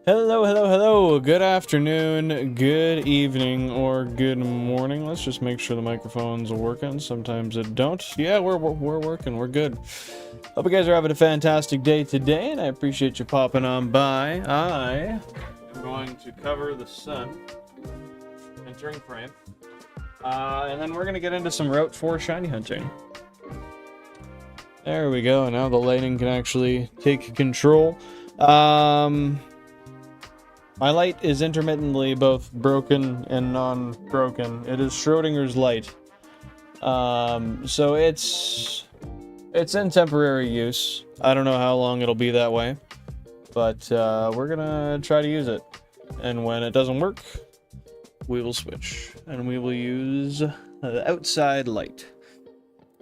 Hello, hello, hello. Good afternoon, good evening, or good morning. Let's just make sure the microphones are working. Sometimes it don't. Yeah, we're working. We're good. Hope you guys are having a fantastic day today, and I appreciate you popping on by. I am going to cover the sun, entering frame, and then we're going to get into some Route 4 shiny hunting. There we go. Now the lighting can actually take control. My light is intermittently both broken and non-broken. It is Schrodinger's light. So it's in temporary use. I don't know how long it'll be that way, but we're gonna try to use it. And when it doesn't work, we will switch and we will use the outside light.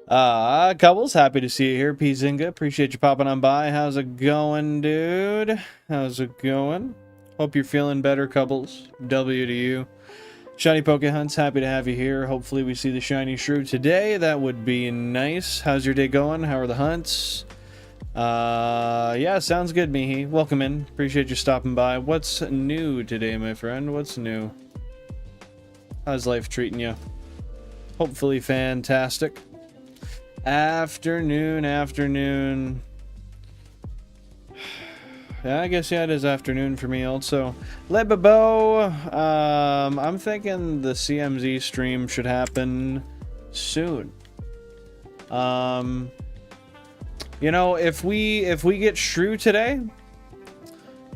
Couples, happy to see you here. P-Zinga, appreciate you popping on by. How's it going, dude? How's it going? Hope you're feeling better, couples. W to you. Shiny Pokehunts, happy to have you here. Hopefully we see the Shiny Shrew today. That would be nice. How's your day going? How are the hunts? Yeah, sounds good, Mihi. Welcome in. Appreciate you stopping by. What's new today, my friend? What's new? How's life treating you? Hopefully fantastic. Afternoon. Yeah, I guess, yeah, it is afternoon for me also. Lebabo, I'm thinking the CMZ stream should happen soon. You know, if we get Shrew today,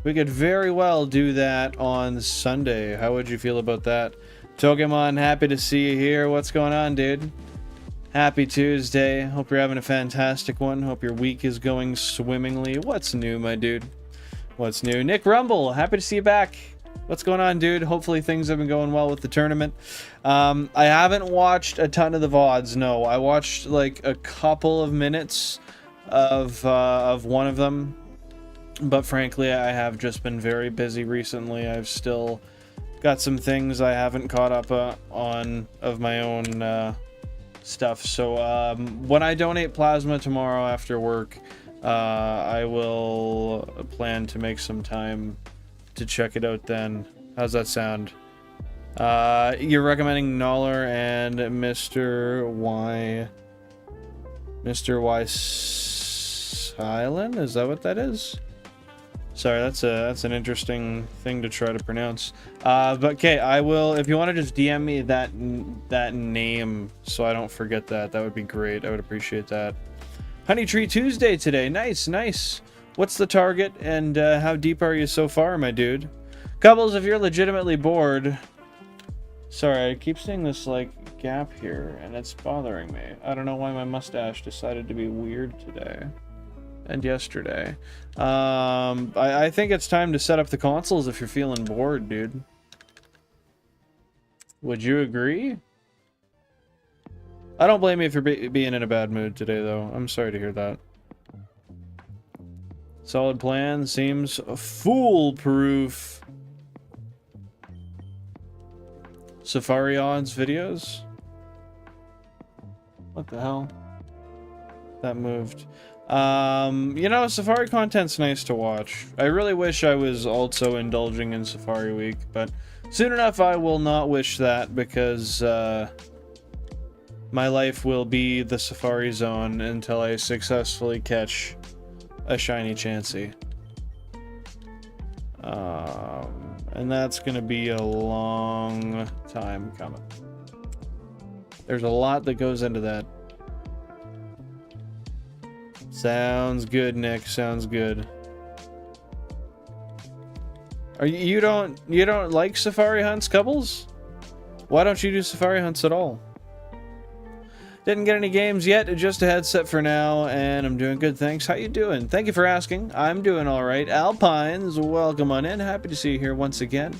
we could very well do that on Sunday. How would you feel about that? Pokemon, happy to see you here. What's going on, dude? Happy Tuesday. Hope you're having a fantastic one. Hope your week is going swimmingly. What's new, my dude? What's new? Nick Rumble, happy to see you back. What's going on, dude? Hopefully things have been going well with the tournament. I haven't watched a ton of the VODs, no. I watched like a couple of minutes of one of them. But frankly, I have just been very busy recently. I've still got some things I haven't caught up on of my own stuff. So when I donate plasma tomorrow after work, I will plan to make some time to check it out then. How's that sound? You're recommending Noller and Mr. Y Silent? Is that what that is? Sorry, that's an interesting thing to try to pronounce. But okay, I will, if you want to just DM me that name so I don't forget that would be great. I would appreciate that. Honey Tree Tuesday today. Nice. What's the target and how deep are you so far, my dude? Couples, if you're legitimately bored... Sorry, I keep seeing this, like, gap here, and it's bothering me. I don't know why my mustache decided to be weird today. And yesterday. I think it's time to set up the consoles if you're feeling bored, dude. Would you agree? I don't blame you for being in a bad mood today, though. I'm sorry to hear that. Solid plan seems foolproof. Safari odds videos? What the hell? That moved. You know, Safari content's nice to watch. I really wish I was also indulging in Safari Week, but soon enough I will not wish that because, my life will be the Safari Zone until I successfully catch a shiny Chansey. And that's gonna be a long time coming. There's a lot that goes into that. Sounds good, Nick. Sounds good. Are you don't like Safari hunts, couples? Why don't you do Safari hunts at all? Didn't get any games yet, just a headset for now, and I'm doing good, thanks. How you doing? Thank you for asking. I'm doing alright. Alpines, welcome on in. Happy to see you here once again.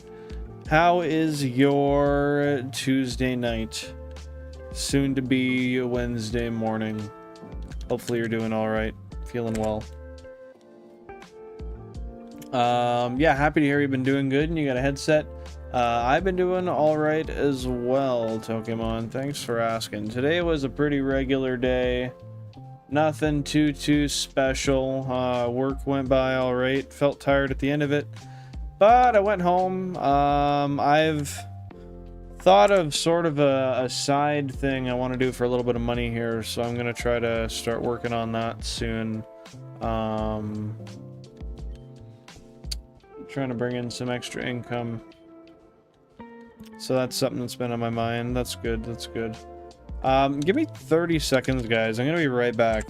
How is your Tuesday night? Soon to be Wednesday morning. Hopefully you're doing alright. Feeling well. Yeah, happy to hear you've been doing good and you got a headset. I've been doing alright as well, Pokemon. Thanks for asking. Today was a pretty regular day. Nothing too special. Work went by alright. Felt tired at the end of it. But I went home. I've thought of sort of a side thing I want to do for a little bit of money here, so I'm gonna try to start working on that soon. Trying to bring in some extra income. So that's something that's been on my mind. That's good. That's good. Give me 30 seconds, guys. I'm gonna be right back.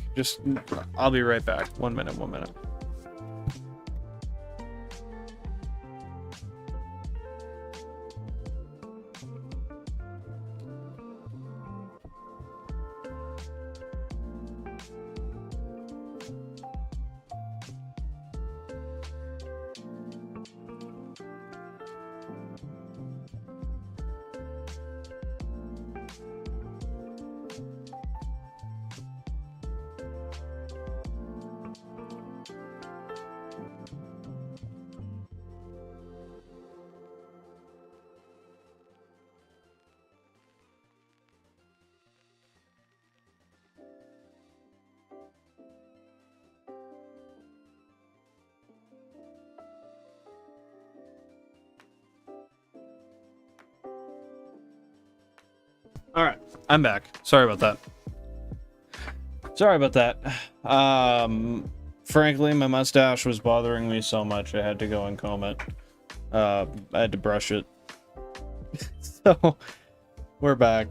I'll be right back. 1 minute, 1 minute. All right, I'm back. Sorry about that. Sorry about that. Frankly, my mustache was bothering me so much I had to go and comb it. I had to brush it. So, we're back.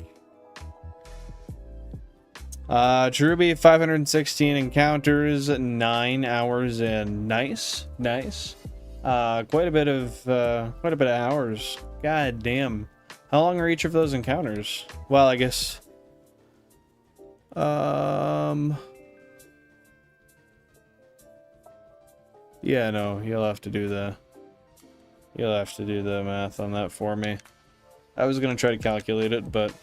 Cherubi, 516 encounters, 9 hours in. Nice, nice. Quite a bit of hours. God damn. How long are each of those encounters? Well, I guess... yeah, no, you'll have to do the math on that for me. I was gonna try to calculate it, but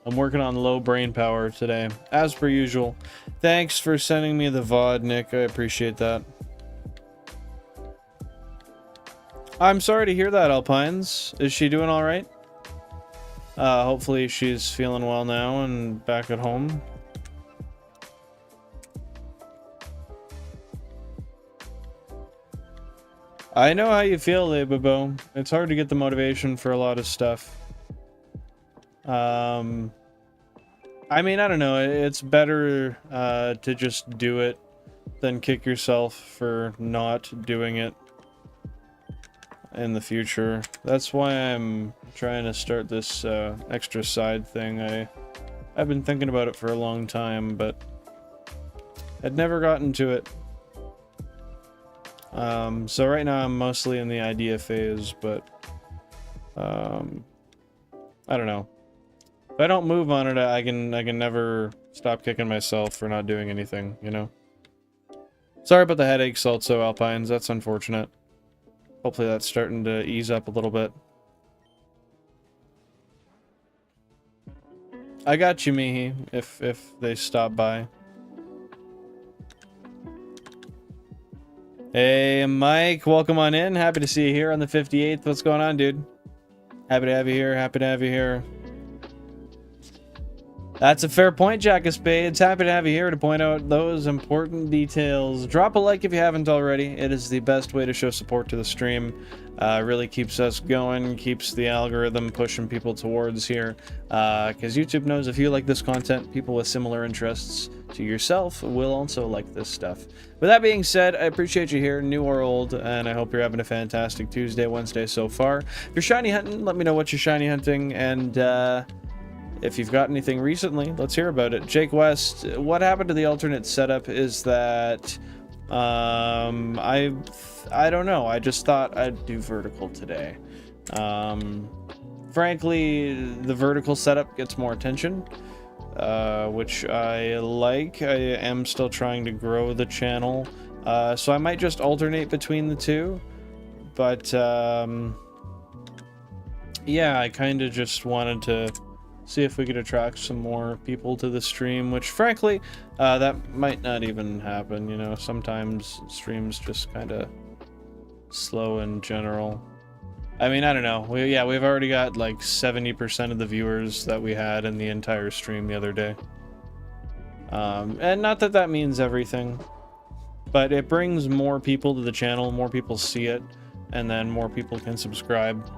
I'm working on low brain power today, as per usual. Thanks for sending me the VOD, Nick. I appreciate that. I'm sorry to hear that, Alpines. Is she doing all right? Hopefully she's feeling well now and back at home. I know how you feel, Leibobo. It's hard to get the motivation for a lot of stuff. I mean, I don't know. It's better to just do it than kick yourself for not doing it in the future. That's why I'm trying to start this extra side thing. I've been thinking about it for a long time, but I'd never gotten to it. So right now I'm mostly in the idea phase, but I don't know. If I don't move on it, I can never stop kicking myself for not doing anything, you know? Sorry about the headaches also, Alpines. That's unfortunate. Hopefully that's starting to ease up a little bit. I got you, Mihi, if they stop by. Hey, Mike, welcome on in. Happy to see you here on the 58th. What's going on, dude? Happy to have you here. Happy to have you here. That's a fair point, Jack of Spades. Happy to have you here to point out those important details. Drop a like if you haven't already. It is the best way to show support to the stream. Really keeps us going, keeps the algorithm pushing people towards here. Because YouTube knows if you like this content, people with similar interests to yourself will also like this stuff. With that being said, I appreciate you here, new or old, and I hope you're having a fantastic Tuesday, Wednesday so far. If you're shiny hunting, let me know what you're shiny hunting, and if you've got anything recently, let's hear about it. Jake West, what happened to the alternate setup is that I don't know. I just thought I'd do vertical today. Frankly, the vertical setup gets more attention, which I like. I am still trying to grow the channel, so I might just alternate between the two. But yeah, I kind of just wanted to see if we could attract some more people to the stream, which frankly, that might not even happen, you know. Sometimes streams just kind of slow in general. I mean, I don't know. We've already got like 70% of the viewers that we had in the entire stream the other day. And not that that means everything, but it brings more people to the channel, more people see it. and then more people can subscribe.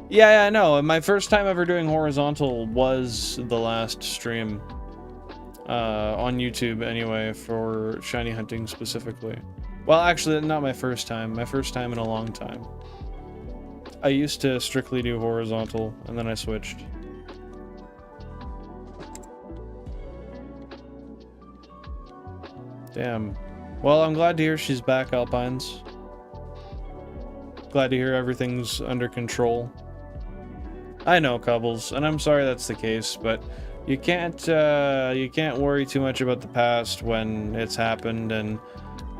Yeah, I know. My first time ever doing horizontal was the last stream. On YouTube, anyway, for shiny hunting specifically. Well, actually, not my first time. My first time in a long time. I used to strictly do horizontal, and then I switched. Damn. Well, I'm glad to hear she's back, Alpines. Glad to hear everything's under control. I know, Cobbles, and I'm sorry that's the case, but you can't worry too much about the past when it's happened, and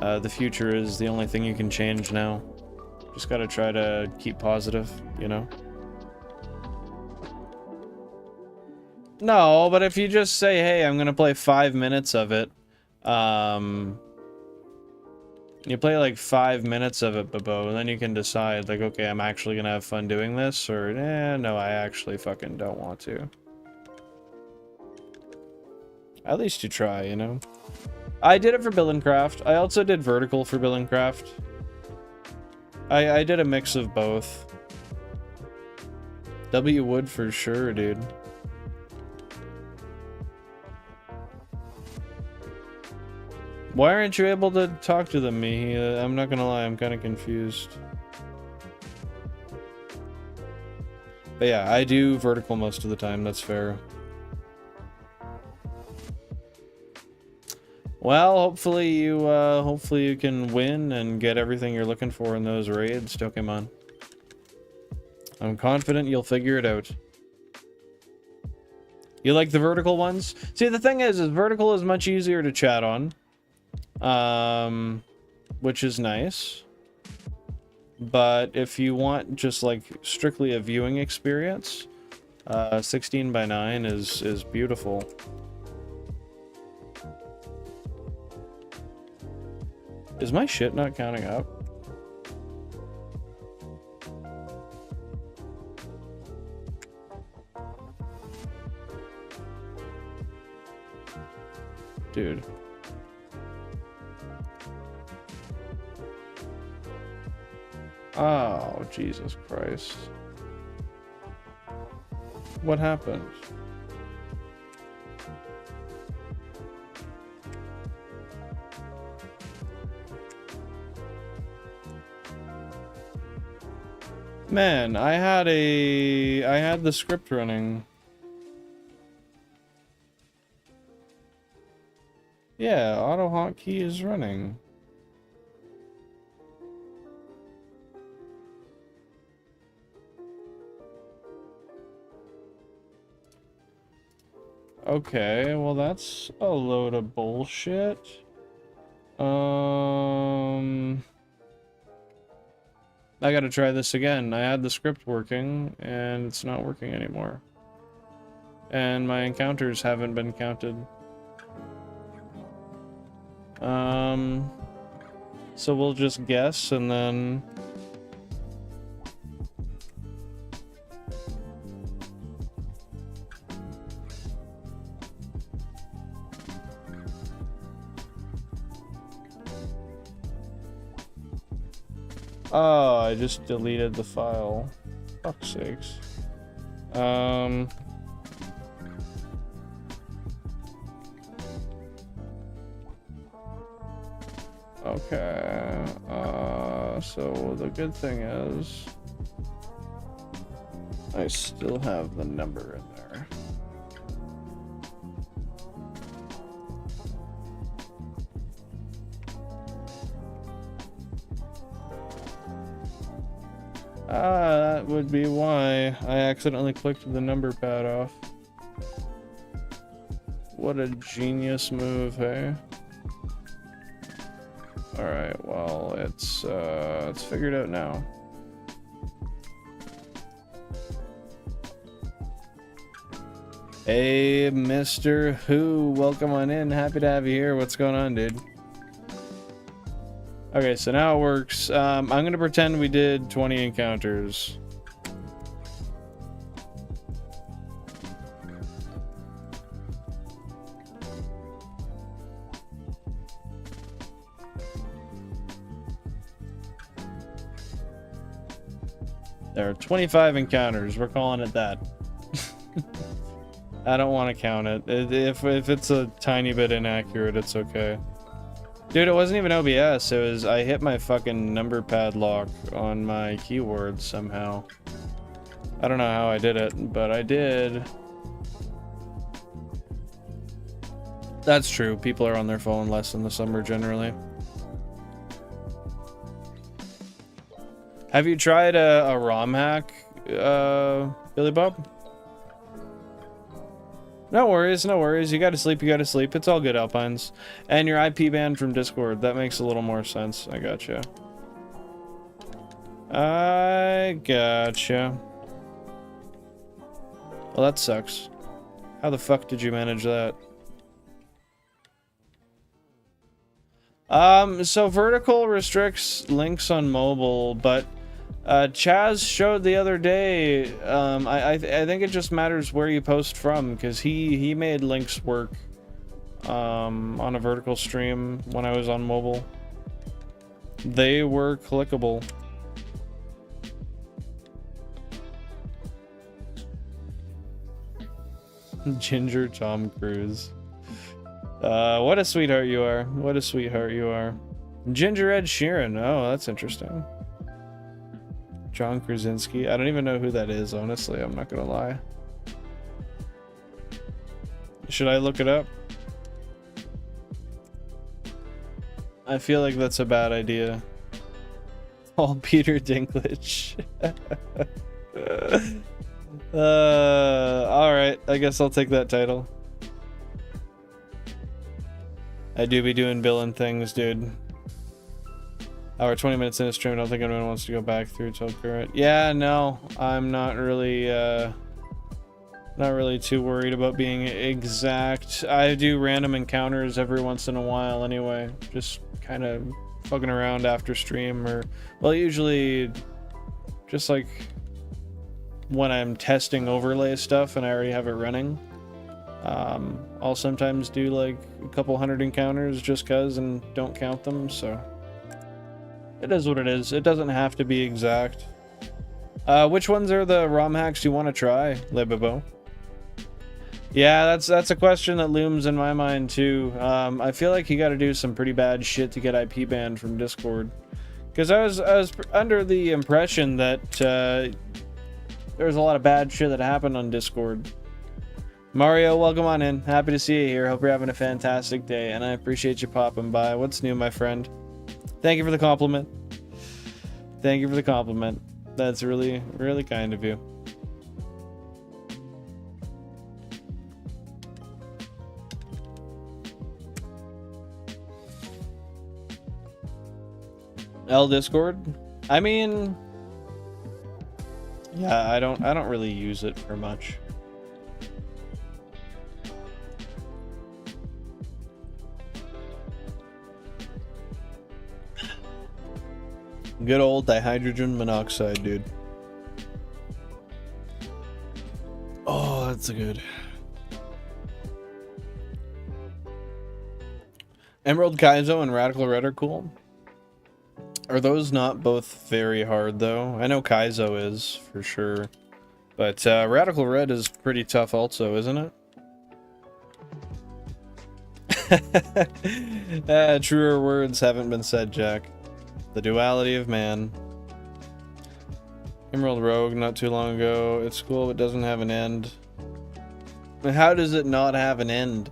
the future is the only thing you can change now. Just gotta try to keep positive, you know? No, but if you just say, hey, I'm gonna play 5 minutes of it, you play like 5 minutes of it, Bobo, and then you can decide, like, okay, I'm actually gonna have fun doing this, or, no, I actually fucking don't want to. At least you try, you know? I did it for Bill and Craft. I also did vertical for Bill and Craft. I did a mix of both. W would for sure, dude. Why aren't you able to talk to them, me? I'm not gonna lie, I'm kind of confused. But yeah, I do vertical most of the time, that's fair. Well, hopefully you can win and get everything you're looking for in those raids, Pokemon. I'm confident you'll figure it out. You like the vertical ones? See, the thing is vertical is much easier to chat on. Which is nice. But if you want just like strictly a viewing experience, 16:9 is beautiful. Is my shit not counting up? Dude. Oh, Jesus Christ. What happened? Man, I had the script running. Yeah, auto hotkey is running. Okay, well that's a load of bullshit. I gotta try this again. I had the script working, and it's not working anymore. And my encounters haven't been counted. So we'll just guess, and then... Oh, I just deleted the file. Fuck's sakes. Okay. So the good thing is I still have the number in there. That would be why I accidentally clicked the number pad off. What a genius move, hey? Alright, well, it's figured out now. Hey, Mr. Who, welcome on in. Happy to have you here. What's going on, dude? Okay, so now it works. I'm gonna pretend we did 20 encounters. There are 25 encounters. We're calling it that. I don't want to count it. If it's a tiny bit inaccurate, it's okay. Dude, it wasn't even OBS. It was I hit my fucking number pad lock on my keyboard somehow. I don't know how I did it, but I did. That's true. People are on their phone less in the summer generally. Have you tried a ROM hack, Billy Bob? No worries, no worries. You gotta sleep, you gotta sleep. It's all good, Alpines. And your IP banned from Discord. That makes a little more sense. I gotcha. I gotcha. Well, that sucks. How the fuck did you manage that? So vertical restricts links on mobile, but Chaz showed the other day, I think it just matters where you post from, because he made links work on a vertical stream when I was on mobile. They were clickable. Ginger Tom Cruise. What a sweetheart you are. What a sweetheart you are. Ginger Ed Sheeran. Oh, that's interesting. John Krasinski. I don't even know who that is, honestly. I'm not gonna lie. Should I look it up? I feel like that's a bad idea. All Peter Dinklage. Alright. I guess I'll take that title. I do be doing billing things, dude. We're 20 minutes in a stream. I don't think anyone wants to go back through till current. Yeah, no, I'm not really too worried about being exact. I do random encounters every once in a while anyway. Just kind of fucking around after stream, or well, usually just like when I'm testing overlay stuff and I already have it running. I'll sometimes do like a couple hundred encounters just cuz and don't count them, so it is what it is. It doesn't have to be exact. Which ones are the ROM hacks you want to try, Lebibo? Yeah, that's a question that looms in my mind too. I feel like you got to do some pretty bad shit to get IP banned from Discord, because I was under the impression that there was a lot of bad shit that happened on Discord. Mario, welcome on in. Happy to see you here. Hope you're having a fantastic day, and I appreciate you popping by. What's new, my friend? Thank you for the compliment. Thank you for the compliment. That's really, really kind of you. Discord? I mean, yeah, I don't really use it for much. Good old dihydrogen monoxide, dude. Oh, that's good. Emerald Kaizo and Radical Red are cool. Are those not both very hard, though? I know Kaizo is, for sure. But Radical Red is pretty tough also, isn't it? Truer words haven't been said, Jack. The duality of man. Emerald Rogue not too long ago. It's cool, but doesn't have an end. How does it not have an end?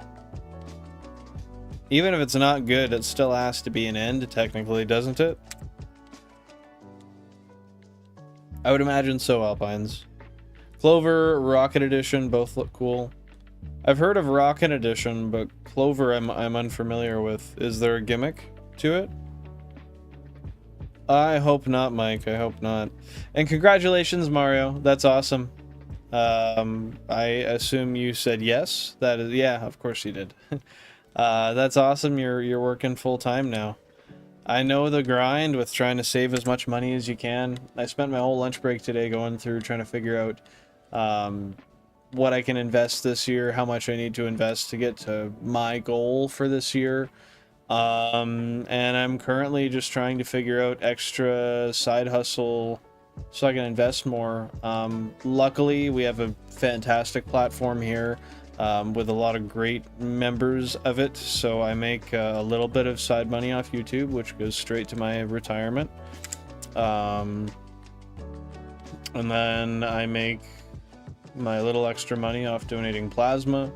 Even if it's not good, it still has to be an end, technically, doesn't it? I would imagine so, Alpines. Clover, Rocket Edition, both look cool. I've heard of Rocket Edition, but Clover I'm unfamiliar with. Is there a gimmick to it? I hope not, Mike. I hope not. And congratulations, Mario. That's awesome. I assume you said yes. That is, yeah, of course you did. That's awesome. You're working full time now. I know the grind with trying to save as much money as you can. I spent my whole lunch break today going through trying to figure out what I can invest this year, how much I need to invest to get to my goal for this year. And I'm currently just trying to figure out extra side hustle so I can invest more. Luckily, we have a fantastic platform here with a lot of great members of it, so I make a little bit of side money off YouTube, which goes straight to my retirement. And then I make my little extra money off donating plasma.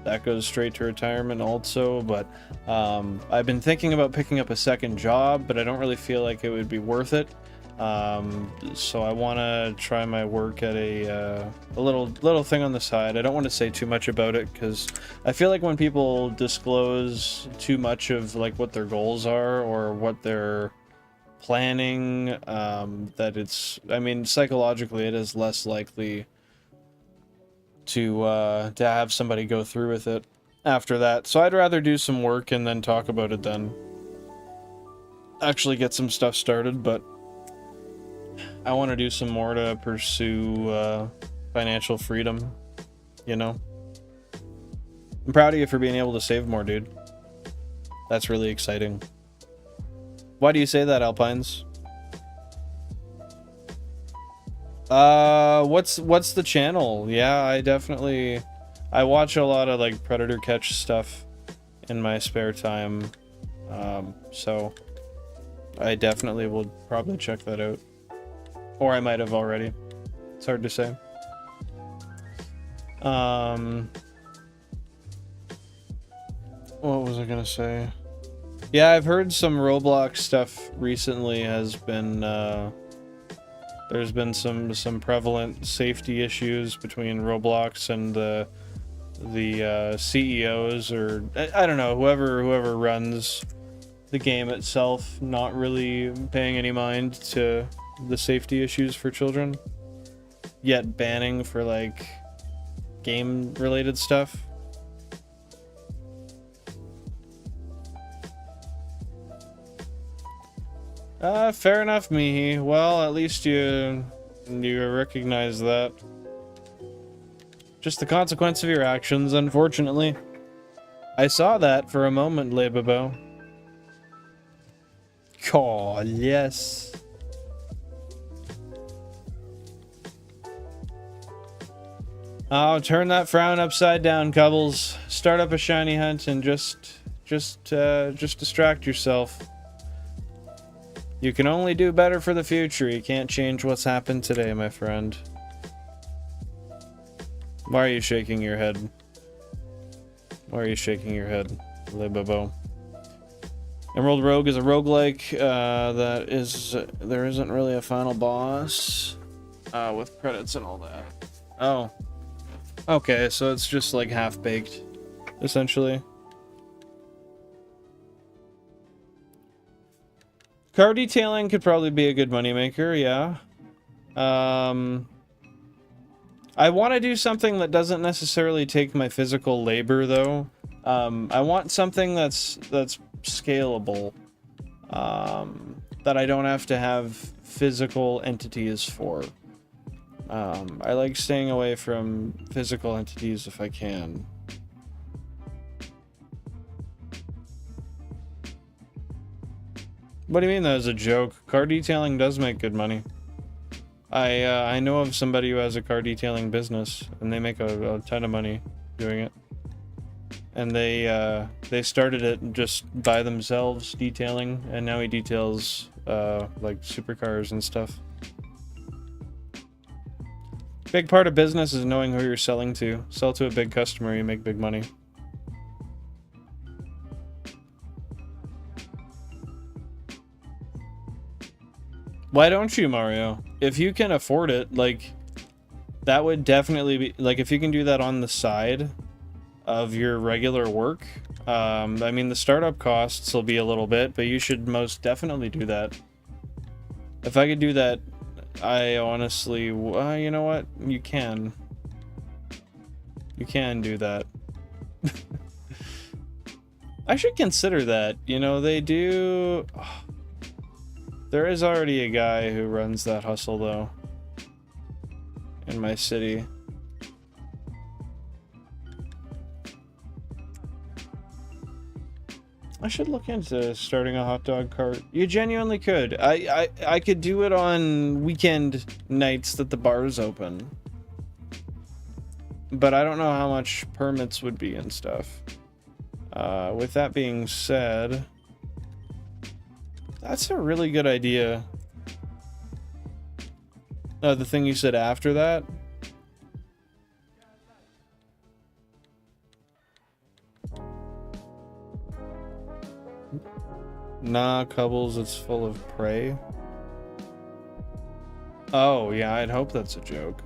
That goes straight to retirement also, but I've been thinking about picking up a second job, but I don't really feel like it would be worth it. So I want to try my work at a little thing on the side. I don't want to say too much about it because I feel like when people disclose too much of like what their goals are or what they're planning, that it's, I mean, psychologically it is less likely to have somebody go through with it after that. So I'd rather do some work and then talk about it then. Actually get some stuff started, but I want to do some more to pursue financial freedom, you know? I'm proud of you for being able to save more, dude. That's really exciting. Why do you say that, Alpines? What's the channel? Yeah, I watch a lot of like predator catch stuff in my spare time. So I definitely will probably check that out. Or I might have already. It's hard to say. What was I gonna say? Yeah, I've heard some Roblox stuff recently has been there's been some prevalent safety issues between Roblox and the CEOs, or I don't know, whoever runs the game itself, not really paying any mind to the safety issues for children, yet banning for like game related stuff. Fair enough, Mihi. Well, at least you recognize that. Just the consequence of your actions, unfortunately. I saw that for a moment, Lebebo. Oh, yes. Oh, turn that frown upside down, Cubbles. Start up a shiny hunt and just distract yourself. You can only do better for the future. You can't change what's happened today, my friend. Why are you shaking your head? Why are you shaking your head, Lebebo? Emerald Rogue is a roguelike that is... there isn't really a final boss with credits and all that. Oh. Okay, so it's just like half-baked, essentially. Car detailing could probably be a good moneymaker, yeah. I want to do something that doesn't necessarily take my physical labor, though. I want something that's scalable, that I don't have to have physical entities for. I like staying away from physical entities if I can. What do you mean that was a joke? Car detailing does make good money. I know of somebody who has a car detailing business, and they make a ton of money doing it. And they started it just by themselves, detailing, and now he details like supercars and stuff. Big part of business is knowing who you're selling to. Sell to a big customer, you make big money. Why don't you, Mario? If you can afford it, like, that would definitely be, like, if you can do that on the side of your regular work, I mean, the startup costs will be a little bit, but you should most definitely do that. If I could do that, I honestly, you know what? You can. You can do that. I should consider that. You know, they do... Oh. There is already a guy who runs that hustle, though, in my city. I should look into starting a hot dog cart. You genuinely could. I could do it on weekend nights that the bar is open. But I don't know how much permits would be and stuff. With that being said, that's a really good idea. The thing you said after that? Nah, Cubbles, it's full of prey. Oh, yeah, I'd hope that's a joke.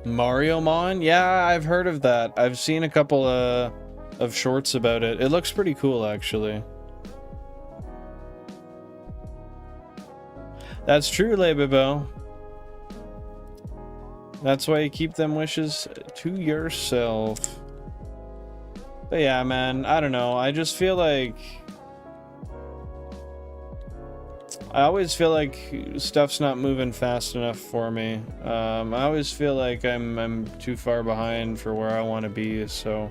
Mario Mon? Yeah, I've heard of that. I've seen a couple of shorts about it. It looks pretty cool, actually. That's true, Lebibo. That's why you keep them wishes to yourself. But yeah, man, I don't know. I just feel like... I always feel like stuff's not moving fast enough for me. I always feel like I'm too far behind for where I want to be, so...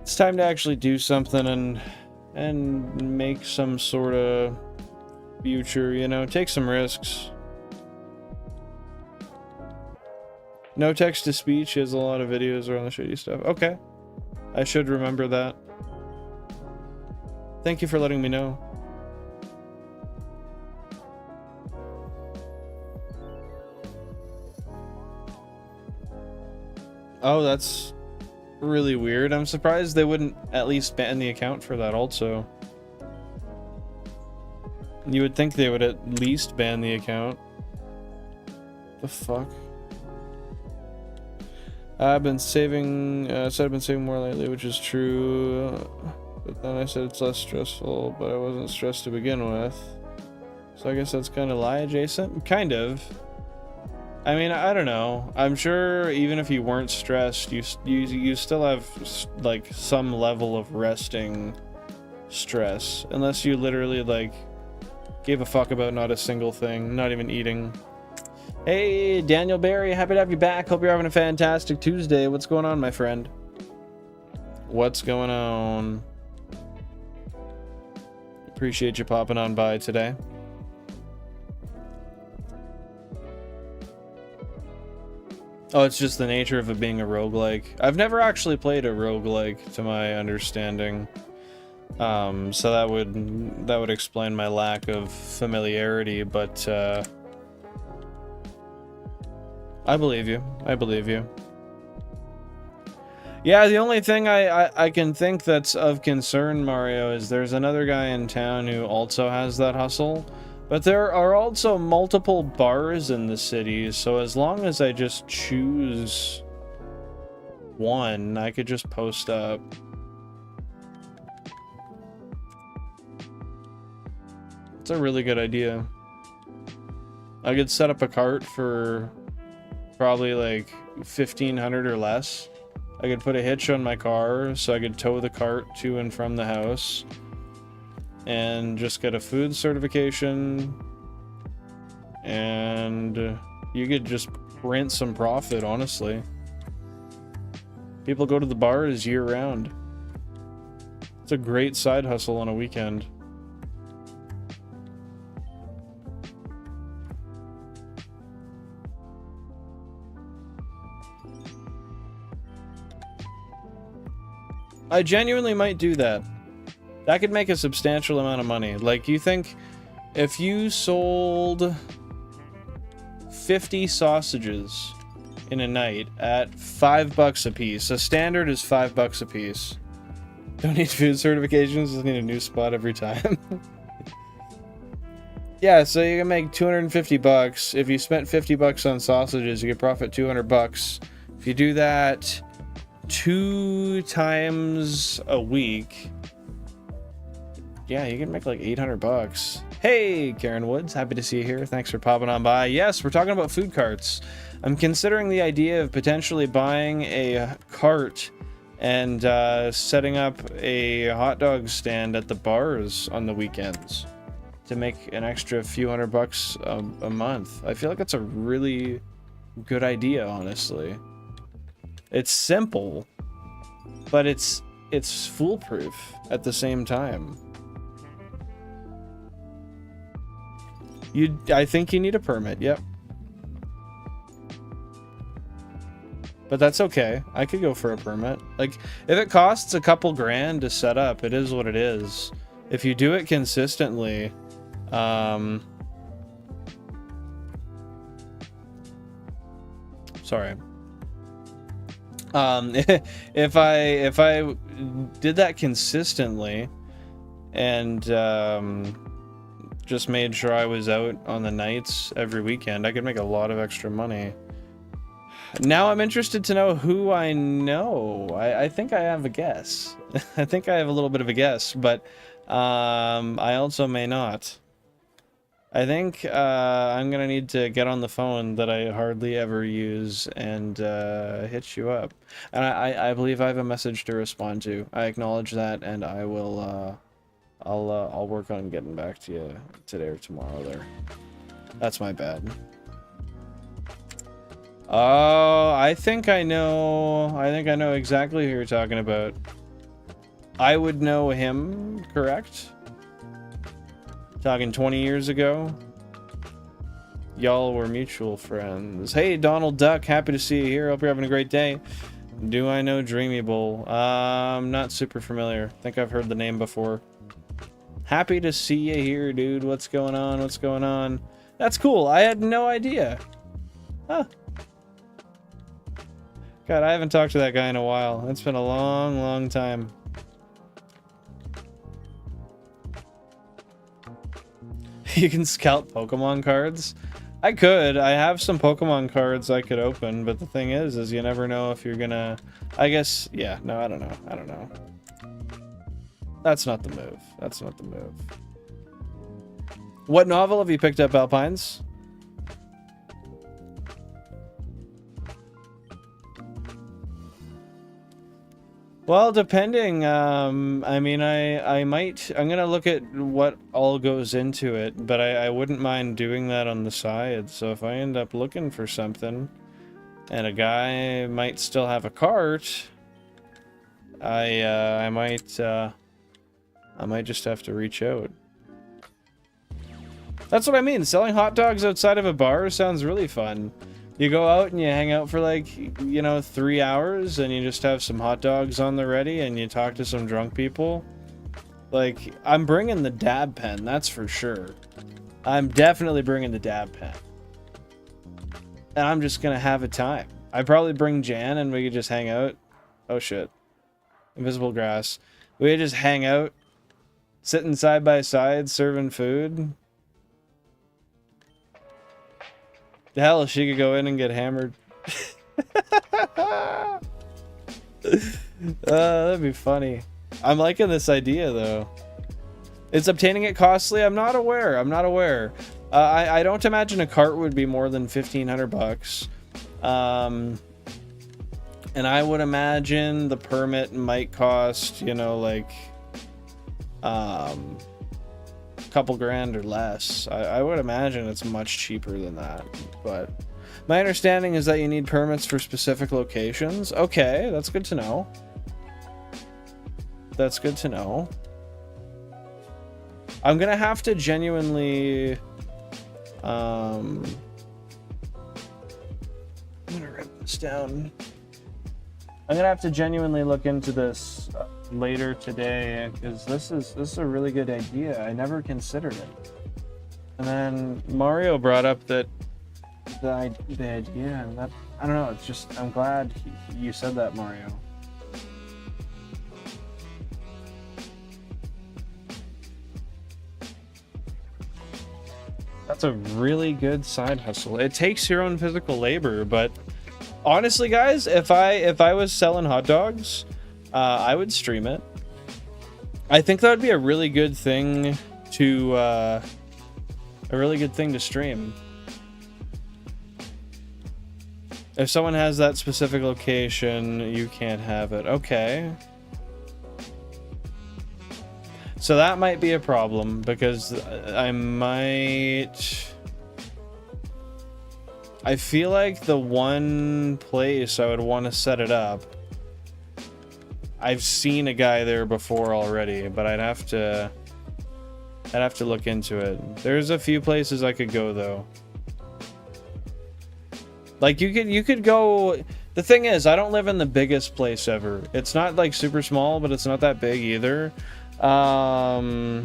It's time to actually do something and make some sort of future, you know? Take some risks. No text-to-speech, he has a lot of videos around the shitty stuff. Okay. I should remember that. Thank you for letting me know. Oh, that's really weird. I'm surprised they wouldn't at least ban the account for that also. You would think they would at least ban the account. The fuck? I've been saving, said I've been saving more lately, which is true. But then I said it's less stressful, but I wasn't stressed to begin with. So I guess that's kind of lie adjacent? Kind of. I mean, I don't know. I'm sure even if you weren't stressed, you still have like some level of resting stress, unless you literally like gave a fuck about not a single thing, not even eating. Hey, Daniel Barry, happy to have you back. Hope you're having a fantastic Tuesday. What's going on, my friend? What's going on? Appreciate you popping on by today. Oh, it's just the nature of it being a roguelike. I've never actually played a roguelike, to my understanding. So that would explain my lack of familiarity, but I believe you. I believe you. Yeah, the only thing I can think that's of concern, Mario, is there's another guy in town who also has that hustle. But there are also multiple bars in the city, so as long as I just choose one, I could just post up. It's a really good idea. I could set up a cart for probably like 1,500 or less. I could put a hitch on my car so I could tow the cart to and from the house. And just get a food certification, and you could just print some profit, honestly. People go to the bars year-round. It's a great side hustle on a weekend. I genuinely might do that. That could make a substantial amount of money. Like, you think if you sold 50 sausages in a night at $5 a piece, a standard is $5 a piece. Don't need food certifications, just need a new spot every time. Yeah, so you can make 250 bucks. If you spent 50 bucks on sausages, you could profit 200 bucks. If you do that 2 times a week, yeah, you can make like 800 bucks. Hey, Karen Woods, happy to see you here. Thanks for popping on by. Yes, we're talking about food carts. I'm considering the idea of potentially buying a cart and setting up a hot dog stand at the bars on the weekends. to make an extra few $100 a month. I feel like it's a really good idea, honestly. It's simple, but it's foolproof at the same time. I think you need a permit, yep. But that's okay. I could go for a permit. Like, if it costs a couple grand to set up, it is what it is. If you do it consistently, sorry. If I did that consistently and just made sure I was out on the nights every weekend, I could make a lot of extra money. Now I'm interested to know who I know. I think I have a guess. I think I have a little bit of a guess, but I also may not. I think I'm gonna need to get on the phone that I hardly ever use and hit you up. And I believe I have a message to respond to. I acknowledge that, and I will I'll work on getting back to you today or tomorrow there. That's my bad. Oh, I think I know exactly who you're talking about. I would know him, correct? Talking 20 years ago. Y'all were mutual friends. Hey, Donald Duck, happy to see you here. Hope you're having a great day. Do I know Dreamy Bowl? Not super familiar. Think I've heard the name before. Happy to see you here, dude. What's going on? What's going on? That's cool. I had no idea. Huh. God, I haven't talked to that guy in a while. It's been a long, long time. You can scout Pokemon cards? I could. I have some Pokemon cards I could open, but the thing is you never know if you're gonna... I guess... Yeah, no, I don't know. I don't know. That's not the move. That's not the move. What novel have you picked up, Alpines? Well, depending, I mean, I'm gonna look at what all goes into it, but I wouldn't mind doing that on the side. So if I end up looking for something, and a guy might still have a cart, I might just have to reach out. That's what I mean. Selling hot dogs outside of a bar sounds really fun. You go out and you hang out for like, you know, 3 hours and you just have some hot dogs on the ready and you talk to some drunk people. Like, I'm bringing the dab pen, that's for sure. I'm definitely bringing the dab pen. And I'm just gonna have a time. I'd probably bring Jan and we could just hang out. Oh shit. Invisible grass. We could just hang out, sitting side by side, serving food. The hell, she could go in and get hammered. That'd be funny. I'm liking this idea, though. Is obtaining it costly? I'm not aware. I'm not aware. I don't imagine a cart would be more than 1,500 bucks. And I would imagine the permit might cost, you know, like, couple grand or less. I would imagine it's much cheaper than that, but my understanding is that you need permits for specific locations. Okay, that's good to know. That's good to know. I'm gonna have to genuinely I'm gonna write this down. I'm gonna have to genuinely look into this later today, because this is a really good idea. I never considered it. And then Mario brought up that the idea, and that, I don't know, it's just, I'm glad you said that, Mario. That's a really good side hustle. It takes your own physical labor, but honestly, guys, if I was selling hot dogs, I would stream it. I think that would be a really good thing to stream. If someone has that specific location, you can't have it. Okay. So that might be a problem, because I feel like the one place I would want to set it up, I've seen a guy there before already, but I'd have to look into it. There's a few places I could go though. Like you could go. The thing is, I don't live in the biggest place ever. It's not like super small, but it's not that big either. I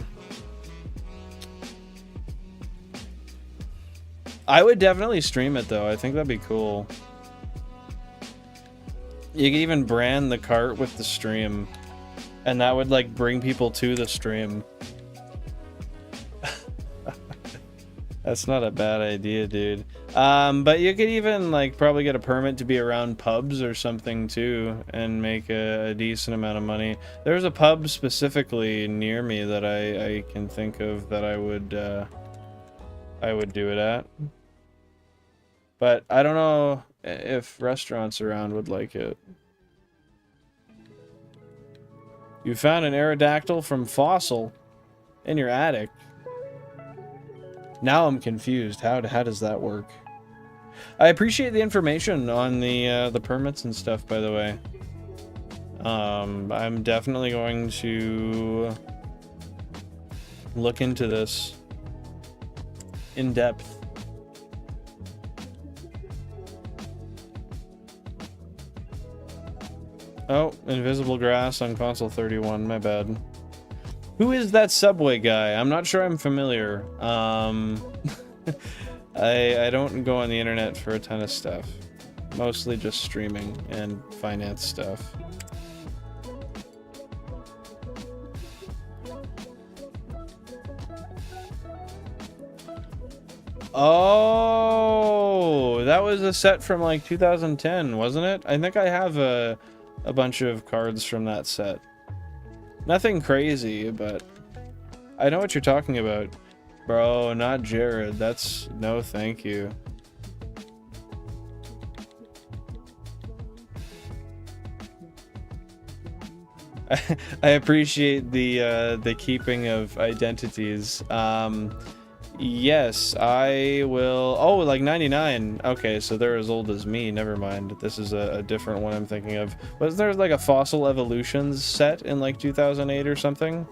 would definitely stream it though. I think that'd be cool. You could even brand the cart with the stream, and that would like bring people to the stream. That's not a bad idea, dude. But you could even like probably get a permit to be around pubs or something too, and make a decent amount of money. There's a pub specifically near me that I can think of that I would do it at. But I don't know if restaurants around would like it. You found an Aerodactyl from Fossil in your attic. Now I'm confused. How does that work? I appreciate the information on the permits and stuff, by the way. I'm definitely going to look into this in depth. Oh, invisible grass on console 31, my bad. Who is that Subway guy? I'm not sure I'm familiar. I don't go on the internet for a ton of stuff. Mostly just streaming and finance stuff. Oh, that was a set from like 2010, wasn't it? I think I have a bunch of cards from that set. Nothing crazy, but I know what you're talking about. Bro, not Jared. That's no thank you. I appreciate the keeping of identities. Yes, I will. Oh, like 99. Okay, so they're as old as me. Never mind. This is a different one I'm thinking of. Was there like a Fossil Evolutions set in like 2008 or something?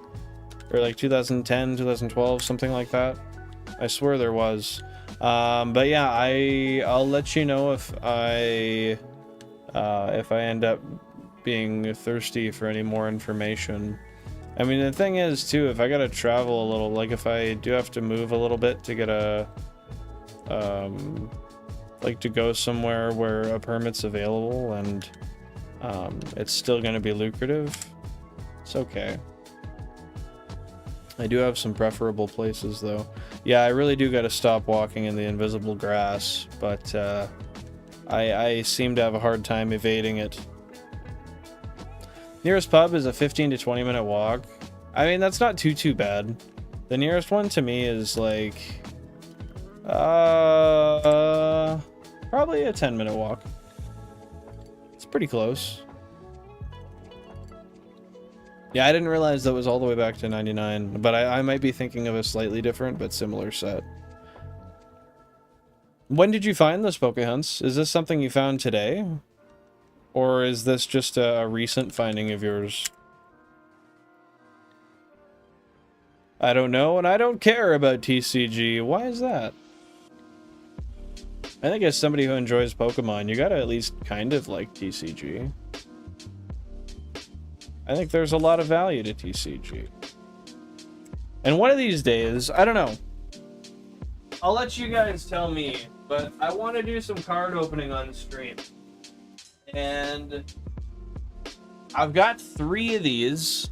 Or like 2010, 2012, something like that? I swear there was. But yeah, I'll let you know if I end up being thirsty for any more information. I mean, the thing is, too, if I gotta travel a little, like if I do have to move a little bit to get a, like to go somewhere where a permit's available and, it's still gonna be lucrative, it's okay. I do have some preferable places, though. Yeah, I really do gotta stop walking in the invisible grass, but, I seem to have a hard time evading it. Nearest pub is a 15 to 20 minute walk. I mean, that's not too bad. The nearest one to me is like probably a 10-minute walk. It's pretty close. Yeah, I didn't realize that was all the way back to 99, but I might be thinking of a slightly different but similar set. When did you find this Pokehunts? Is this something you found today? Or is this just a recent finding of yours? I don't know, and I don't care about TCG. Why is that? I think as somebody who enjoys Pokemon, you gotta at least kind of like TCG. I think there's a lot of value to TCG. And one of these days, I don't know. I'll let you guys tell me, but I want to do some card opening on stream. And I've got 3 of these.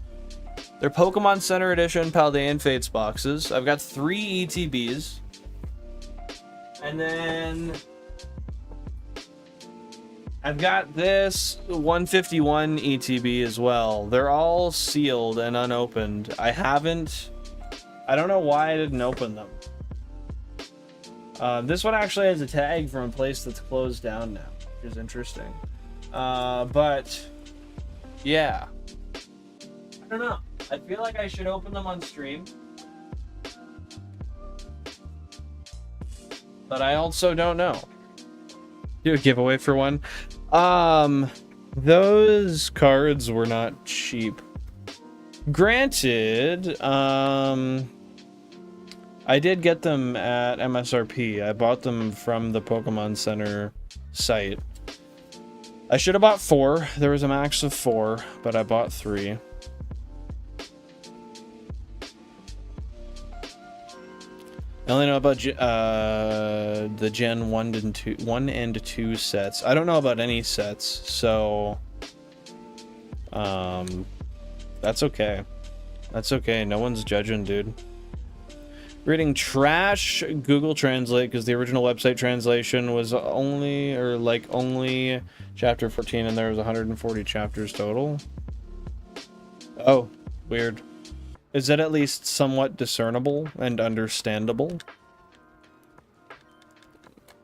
They're Pokemon Center Edition Paldean Fates boxes. I've got 3 ETBs. And then I've got this 151 ETB as well. They're all sealed and unopened. I don't know why I didn't open them. This one actually has a tag from a place that's closed down now, which is interesting. But yeah, I don't know. I feel like I should open them on stream. But I also don't know. Do a giveaway for one. Those cards were not cheap. Granted, I did get them at MSRP. I bought them from the Pokemon Center site. I should have bought 4. There was a max of 4, but I bought 3. I only know about the Gen 1 and 2 sets. I don't know about any sets, so that's okay. That's okay. No one's judging, dude. Reading trash Google Translate because the original website translation was only chapter 14 and there was 140 chapters total. Oh, weird. Is that at least somewhat discernible and understandable?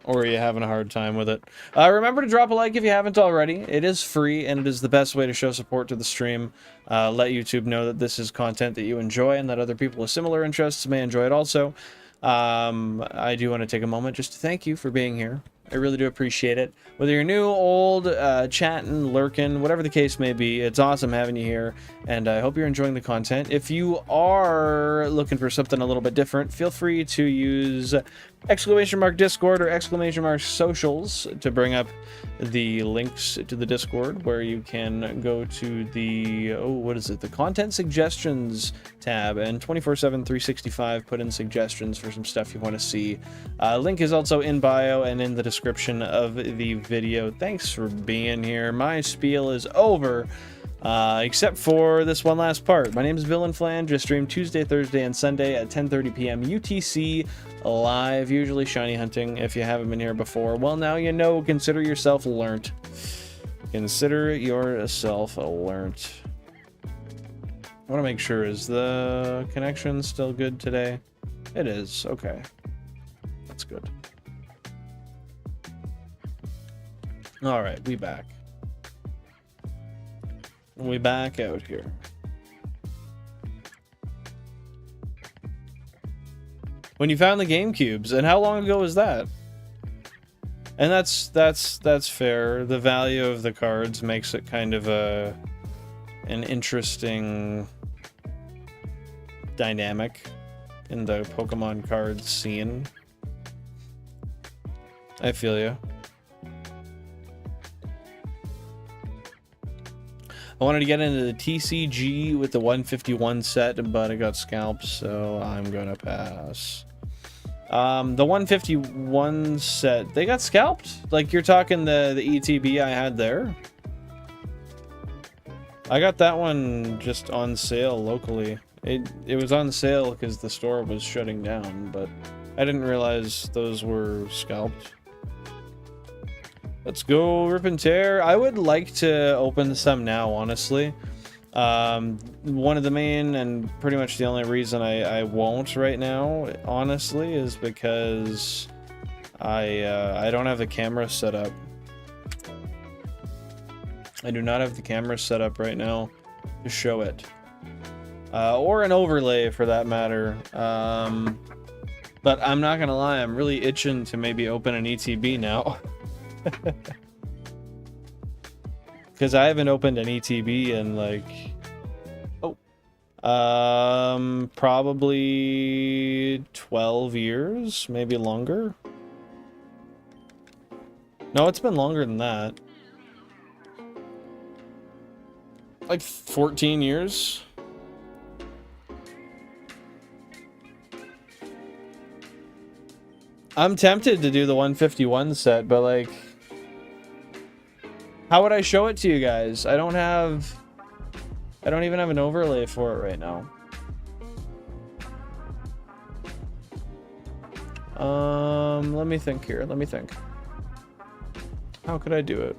Or are you having a hard time with it? Remember to drop a like if you haven't already. It is free, and it is the best way to show support to the stream. Let YouTube know that this is content that you enjoy and that other people with similar interests may enjoy it also. I do want to take a moment just to thank you for being here. I really do appreciate it. Whether you're new, old, chatting, lurking, whatever the case may be, it's awesome having you here, and I hope you're enjoying the content. If you are looking for something a little bit different, feel free to use !Discord or !Socials to bring up the links to the Discord, where you can go to the, what is it, the Content Suggestions tab, and 24/7, 365 put in suggestions for some stuff you want to see. Link is also in bio and in the description of the video. Thanks for being here. My spiel is over, except for this one last part. My name is Villain Flange. I stream Tuesday, Thursday, and Sunday at 10:30 p.m. UTC live, usually shiny hunting. If you haven't been here before, well, now you know. Consider yourself learnt. Consider yourself learnt. I want to make sure, is the connection still good today? It is. Okay. That's good. All right, we back. We back out here. When you found the GameCubes, and how long ago was that? And that's fair. The value of the cards makes it kind of an interesting dynamic in the Pokemon cards scene. I feel you. I wanted to get into the TCG with the 151 set, but it got scalped, so I'm gonna pass. The 151 set, they got scalped? Like, you're talking the ETB I had there? I got that one just on sale locally. It was on sale because the store was shutting down, but I didn't realize those were scalped. Let's go rip and tear. I would like to open some now, honestly. One of the main and pretty much the only reason I won't right now, honestly, is because I don't have the camera set up. I do not have the camera set up right now to show it. Or an overlay for that matter. But I'm not gonna lie, I'm really itching to maybe open an ETB now. Because I haven't opened an ETB in like probably 12 years, maybe longer. No, it's been longer than that. Like 14 years. I'm tempted to do the 151 set, but like, how would I show it to you guys? I don't even have an overlay for it right now. Let me think here. Let me think. How could I do it?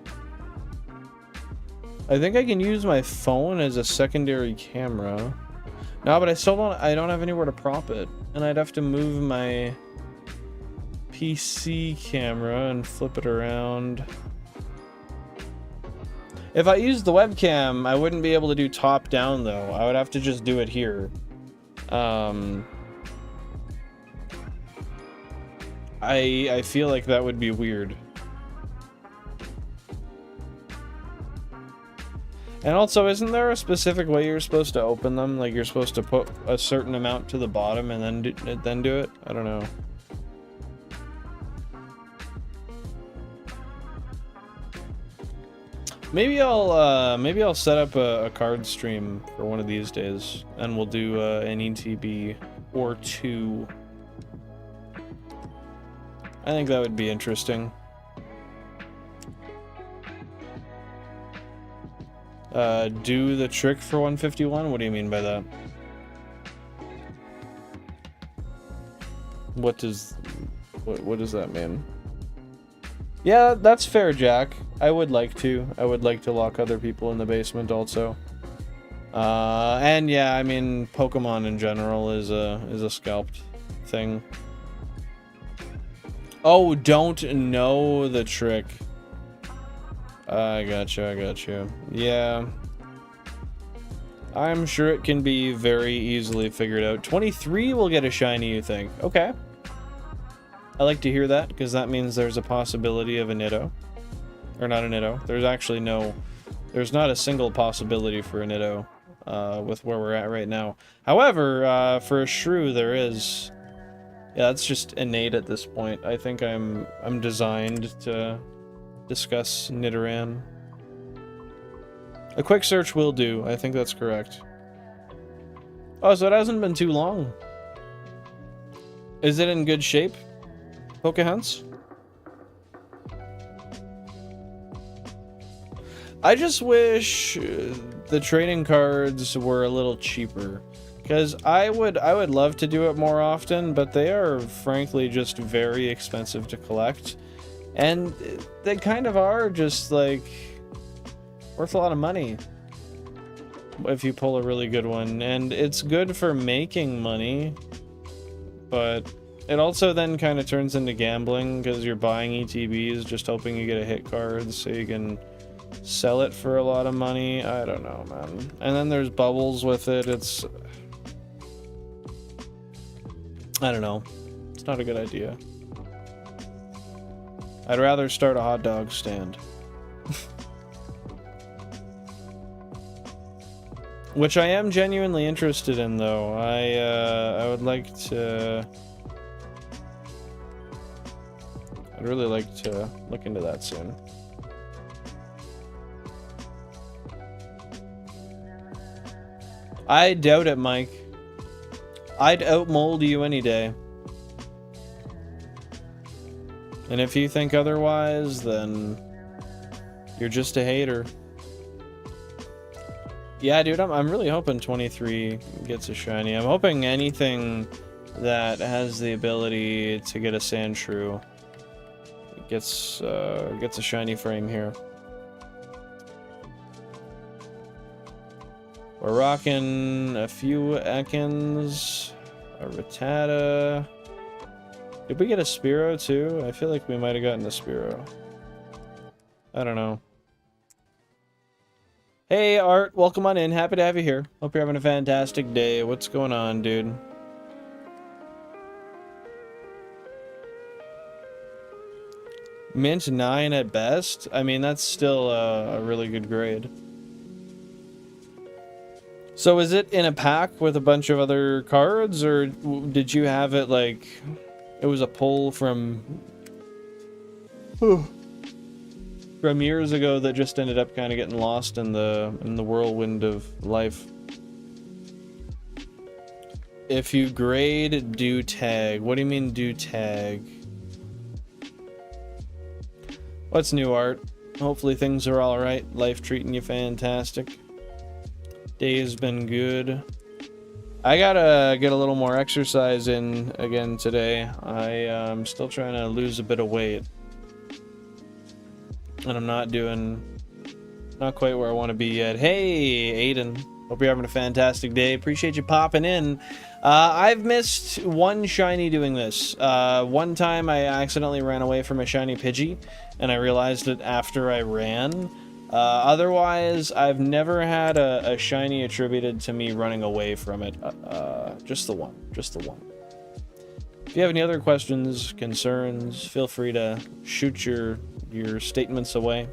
I think I can use my phone as a secondary camera. No, but I don't have anywhere to prop it. And I'd have to move my PC camera and flip it around. If I used the webcam, I wouldn't be able to do top down though. I would have to just do it here. I feel like that would be weird. And also, isn't there a specific way you're supposed to open them? Like you're supposed to put a certain amount to the bottom and then do it? I don't know. Maybe I'll set up a card stream for one of these days, and we'll do an ETB or two. I think that would be interesting. Do the trick for 151? What do you mean by that? What does that mean? Yeah, that's fair, Jack. I would like to lock other people in the basement also. And yeah, I mean, Pokemon in general is a scalped thing. Oh, don't know the trick. I gotcha. Yeah. I'm sure it can be very easily figured out. 23 will get a shiny, you think? Okay. I like to hear that, because that means there's a possibility of a Nitto. Or not a Nitto. There's not a single possibility for a Nitto, with where we're at right now. However, for a Shrew, there is. Yeah, that's just innate at this point. I think I'm designed to discuss Nidoran. A quick search will do. I think that's correct. Oh, so it hasn't been too long. Is it in good shape, Pokehunts? I just wish the trading cards were a little cheaper. Because I would love to do it more often, but they are frankly just very expensive to collect. And they kind of are just like worth a lot of money if you pull a really good one. And it's good for making money, but it also then kind of turns into gambling because you're buying ETBs just hoping you get a hit card so you can sell it for a lot of money. I don't know, man. And then there's bubbles with it. It's... I don't know. It's not a good idea. I'd rather start a hot dog stand. Which I am genuinely interested in, though. I would like to... I'd really like to look into that soon. I doubt it, Mike. I'd outmold you any day. And if you think otherwise, then you're just a hater. Yeah, dude, I'm really hoping 23 gets a shiny. I'm hoping anything that has the ability to get a Sandshrew gets a shiny frame here. We're rocking a few Ekans, a Rattata. Did we get a Spearow too? I feel like we might have gotten a Spearow. I don't know. Hey Art, welcome on in. Happy to have you here. Hope you're having a fantastic day. What's going on, dude? Mint 9 at best? I mean, that's still a really good grade. So is it in a pack with a bunch of other cards, or did you have it like it was a pull from years ago that just ended up kind of getting lost in the whirlwind of life? If you grade, do tag. What do you mean do tag? What's new, Art? Hopefully things are all right. Life treating you fantastic. Day's been good. I gotta get a little more exercise in again today. I'm still trying to lose a bit of weight. And I'm not quite where I want to be yet. Hey, Aiden. Hope you're having a fantastic day. Appreciate you popping in. I've missed one shiny doing this. One time I accidentally ran away from a shiny Pidgey, and I realized it after I ran. Otherwise, I've never had a shiny attributed to me running away from it. Just the one. Just the one. If you have any other questions, concerns, feel free to shoot your statements away.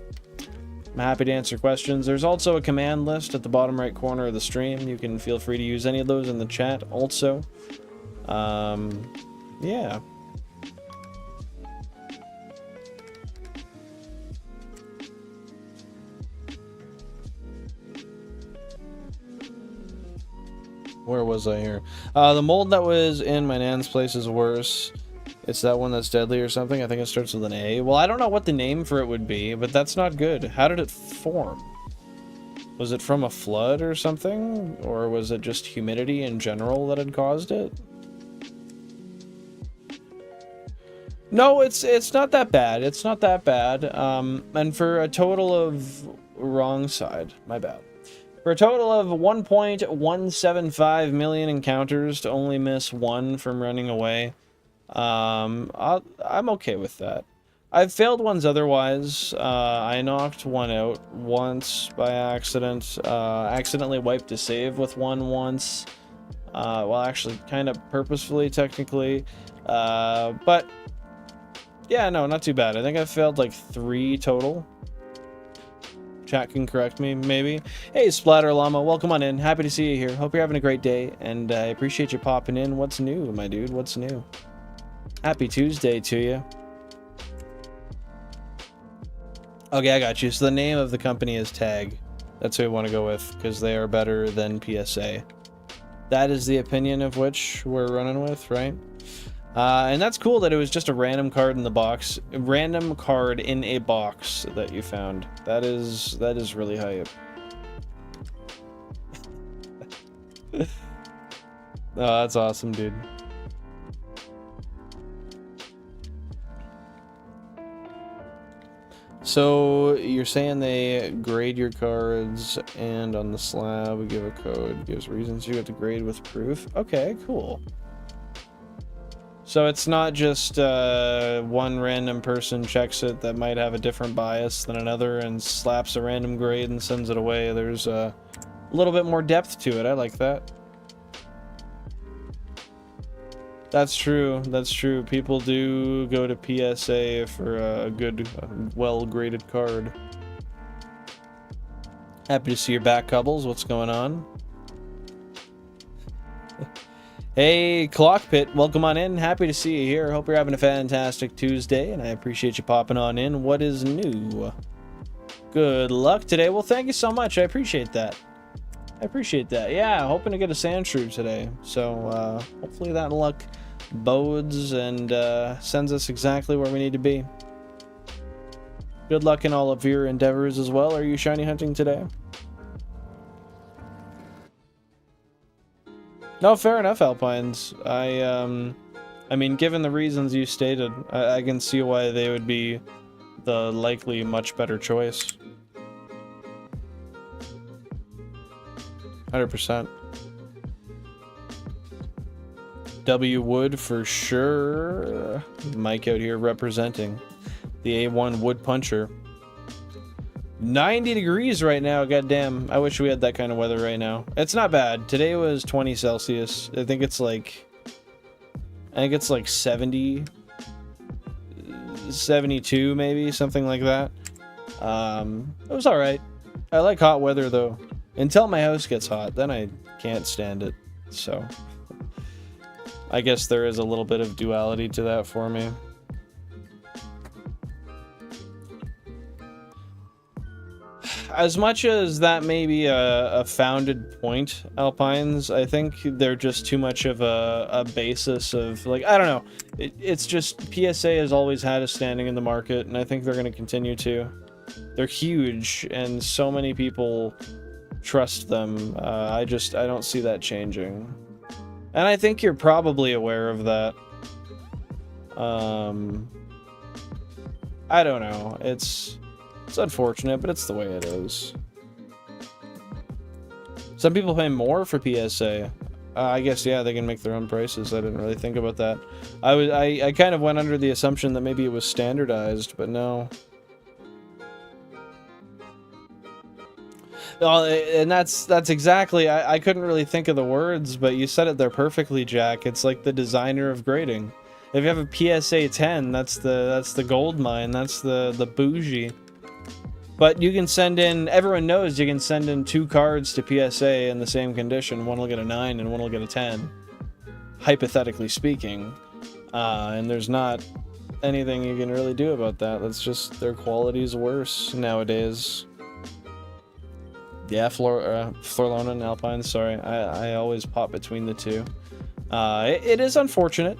I'm happy to answer questions. There's also a command list at the bottom right corner of the stream. You can feel free to use any of those in the chat also. Yeah. Where was I here? The mold that was in my nan's place is worse. It's that one that's deadly or something. I think it starts with an A. Well, I don't know what the name for it would be, but that's not good. How did it form? Was it from a flood or something? Or was it just humidity in general that had caused it? No, it's not that bad. It's not that bad. And for a total of... Wrong side. My bad. For a total of 1.175 million encounters to only miss one from running away, I'm okay with that. I've failed ones otherwise. I knocked one out once by accident. Accidentally wiped a save with one once. Well, actually, kind of purposefully, technically. But, yeah, no, not too bad. I think I've failed like 3 total. Chat can correct me, maybe. Hey, Splatter Llama, welcome on in. Happy to see you here. Hope you're having a great day, and I appreciate you popping in. What's new, my dude? What's new? Happy Tuesday to you. Okay, I got you. So the name of the company is Tag. That's who I want to go with, because they are better than PSA. That is the opinion of which we're running with, right? And that's cool that it was just a random card in the box. A random card in a box that you found. That is really hype. Oh, that's awesome, dude. So you're saying they grade your cards, and on the slab give a code, gives reasons you have to grade with proof. Okay, cool. So it's not just one random person checks it that might have a different bias than another and slaps a random grade and sends it away. There's a little bit more depth to it. I like that. That's true. That's true. People do go to PSA for a good, well-graded card. Happy to see your back, Cubbles. What's going on? Hey, Clockpit, welcome on in. Happy to see you here. Hope you're having a fantastic Tuesday, and I appreciate you popping on in. What is new? Good luck today. Well, thank you so much. I appreciate that. I appreciate that. Yeah, hoping to get a Sandshrew today. So, hopefully that luck bodes and sends us exactly where we need to be. Good luck in all of your endeavors as well. Are you shiny hunting today? No, fair enough, Alpines. I mean, given the reasons you stated, I can see why they would be the likely much better choice. 100%. W Wood for sure. Mike out here representing the A1 Wood Puncher. 90 degrees right now, goddamn. I wish we had that kind of weather right now. It's not bad. Today was 20 Celsius. I think it's like 70, 72 maybe, something like that. It was alright. I like hot weather though. Until my house gets hot, then I can't stand it. So I guess there is a little bit of duality to that for me. As much as that may be a founded point, Alpines, I think they're just too much of a basis of, like, I don't know. It's just PSA has always had a standing in the market, and I think they're going to continue to. They're huge, and so many people trust them. I don't see that changing. And I think you're probably aware of that. I don't know. It's unfortunate, but it's the way it is. Some people pay more for PSA. I guess, yeah, they can make their own prices. I didn't really think about that. I kind of went under the assumption that maybe it was standardized, but no. Oh, and that's exactly, I couldn't really think of the words, but you said it there perfectly, Jack. It's like the designer of grading. If you have a PSA 10, that's the gold mine, that's the bougie. But you can send in, everyone knows you can send in 2 cards to PSA in the same condition. One will get a 9 and one will get a 10. Hypothetically speaking. And there's not anything you can really do about that. That's just, their quality's worse nowadays. Yeah, Florlona and Alpine, sorry. I always pop between the two. It is unfortunate.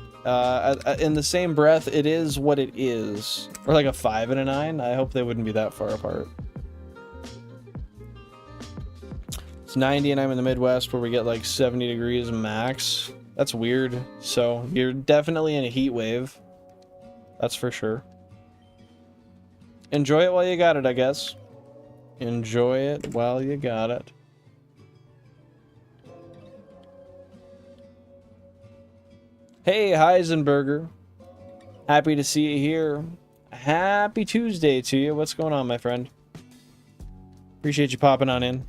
In the same breath, it is what it is. Or like a 5 and a 9. I hope they wouldn't be that far apart. It's 90 and I'm in the Midwest where we get like 70 degrees max. That's weird. So you're definitely in a heat wave. That's for sure. Enjoy it while you got it, I guess. Enjoy it while you got it. Hey, Heisenberger. Happy to see you here. Happy Tuesday to you. What's going on, my friend? Appreciate you popping on in.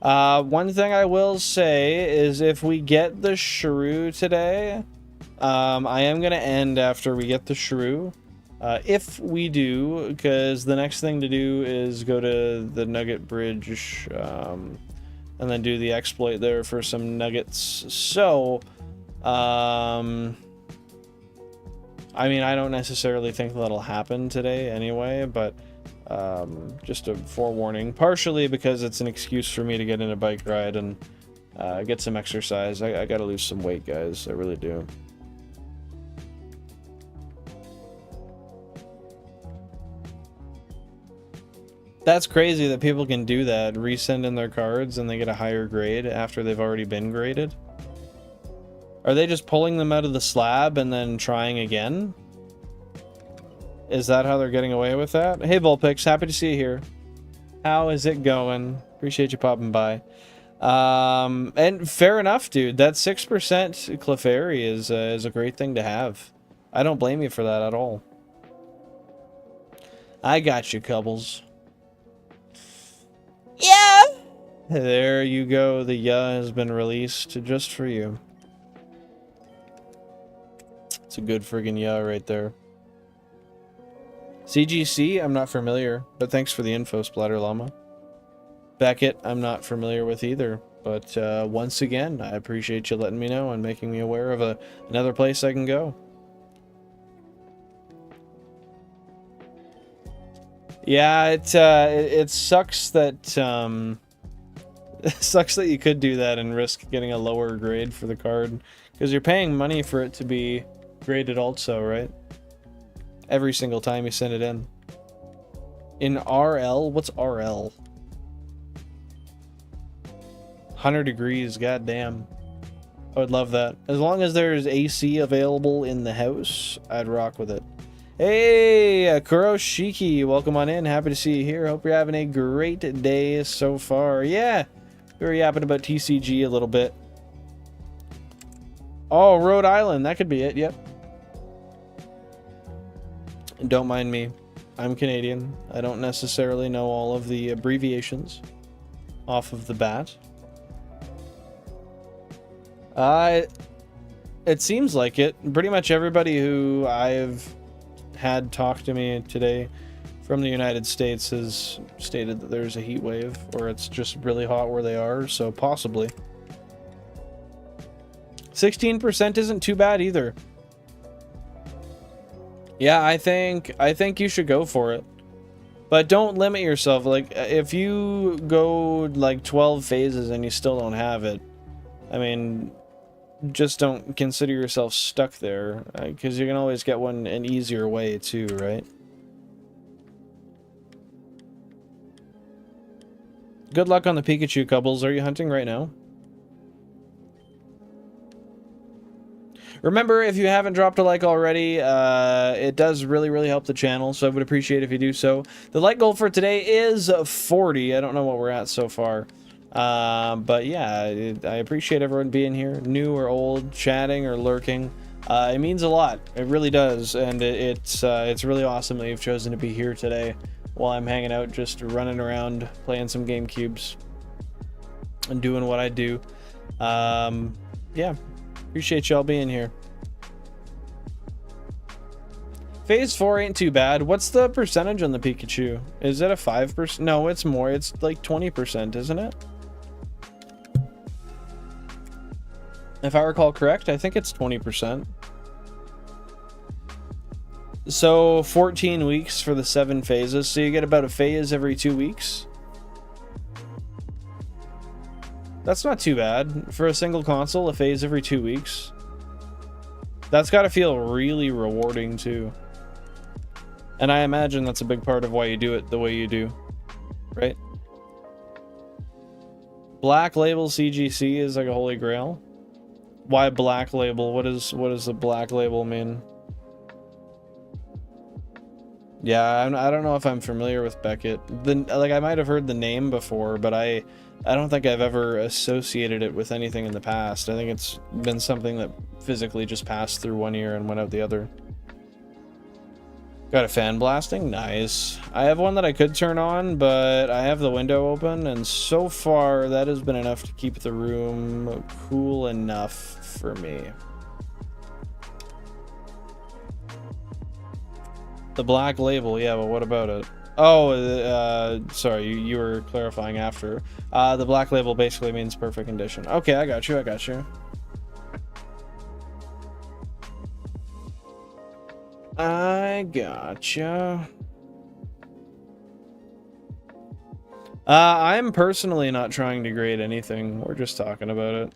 One thing I will say is if we get the shrew today, I am going to end after we get the shrew. If we do, because the next thing to do is go to the Nugget Bridge, and then do the exploit there for some nuggets. So, I mean, I don't necessarily think that'll happen today anyway, but just a forewarning. Partially because it's an excuse for me to get in a bike ride and get some exercise. I gotta lose some weight, guys. I really do. That's crazy that people can do that, resend in their cards and they get a higher grade after they've already been graded. Are they just pulling them out of the slab and then trying again? Is that how they're getting away with that? Hey Vulpix, happy to see you here. How is it going? Appreciate you popping by. And fair enough, dude. That 6% Clefairy is a great thing to have. I don't blame you for that at all. I got you, Cubbles. Yeah! There you go. The yuhhhh has been released just for you. It's a good friggin' yuhhhh right there. CGC, I'm not familiar, but thanks for the info, Splatter Llama. Beckett, I'm not familiar with either, but once again, I appreciate you letting me know and making me aware of another place I can go. Yeah, it sucks that it sucks that you could do that and risk getting a lower grade for the card, because you're paying money for it to be graded also, right? Every single time you send it in. In RL? What's RL? 100 degrees, goddamn. I would love that. As long as there's AC available in the house, I'd rock with it. Hey, Kuroshiki, welcome on in. Happy to see you here. Hope you're having a great day so far. Yeah, we were yapping about TCG a little bit. Oh, Rhode Island, that could be it, yep. Don't mind me. I'm Canadian. I don't necessarily know all of the abbreviations off of the bat. It seems like it. Pretty much everybody who I've had talk to me today from the United States has stated that there's a heat wave, or it's just really hot where they are, so possibly. 16% isn't too bad either. Yeah, I think you should go for it. But don't limit yourself. Like, if you go like 12 phases and you still don't have it, I mean, just don't consider yourself stuck there, because you can always get an easier way too, right? Good luck on the Pikachu, Cubbles. Are you hunting right now? Remember, if you haven't dropped a like already, it does really help the channel, so I would appreciate if you do so. The like goal for today is 40. I don't know what we're at so far. But yeah, I appreciate everyone being here, new or old, chatting or lurking. It means a lot. It really does, and it's really awesome that you've chosen to be here today. while I'm hanging out, just running around, playing some GameCubes, and doing what I do. Yeah, appreciate y'all being here. Phase 4 ain't too bad. What's the percentage on the Pikachu? Is it a 5%? No, it's more. It's like 20%, isn't it? If I recall correct, I think it's 20%. So 14 weeks for the 7 phases. So you get about a phase every 2 weeks. That's not too bad. For a single console, a phase every 2 weeks. That's got to feel really rewarding too. And I imagine that's a big part of why you do it the way you do. Right? Black Label CGC is like a holy grail. Why Black Label? What does the Black Label mean? Yeah, I don't know if I'm familiar with Beckett. Like, I might have heard the name before, but I don't think I've ever associated it with anything in the past. I think it's been something that physically just passed through one ear and went out the other. Got a fan blasting? Nice. I have one that I could turn on, but I have the window open, and so far that has been enough to keep the room cool enough for me. The Black Label, yeah, but what about it? Oh, sorry, you were clarifying after. The Black Label basically means perfect condition. Okay, I got you, I got you. I gotcha. I'm personally not trying to grade anything. We're just talking about it.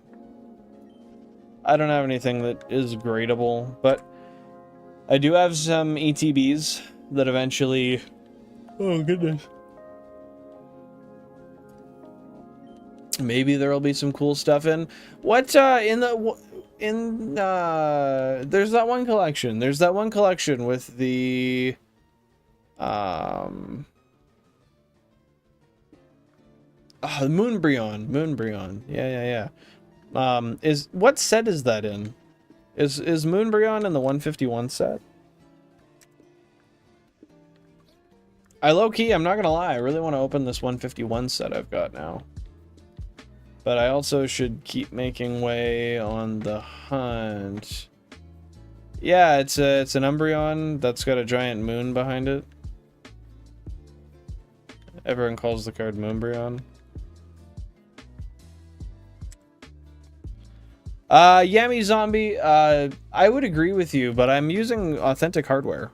I don't have anything that is gradable, but I do have some ETBs that eventually... Oh, goodness. Maybe there'll be some cool stuff in. What, there's that one collection. There's that one collection with the, Moonbryon. Yeah. What set is that in? Is Moonbryon in the 151 set? I'm not gonna lie, I really want to open this 151 set I've got now. But I also should keep making way on the hunt. Yeah, it's an Umbreon that's got a giant moon behind it. Everyone calls the card Moonbryon. Yami Zombie, I would agree with you, but I'm using authentic hardware.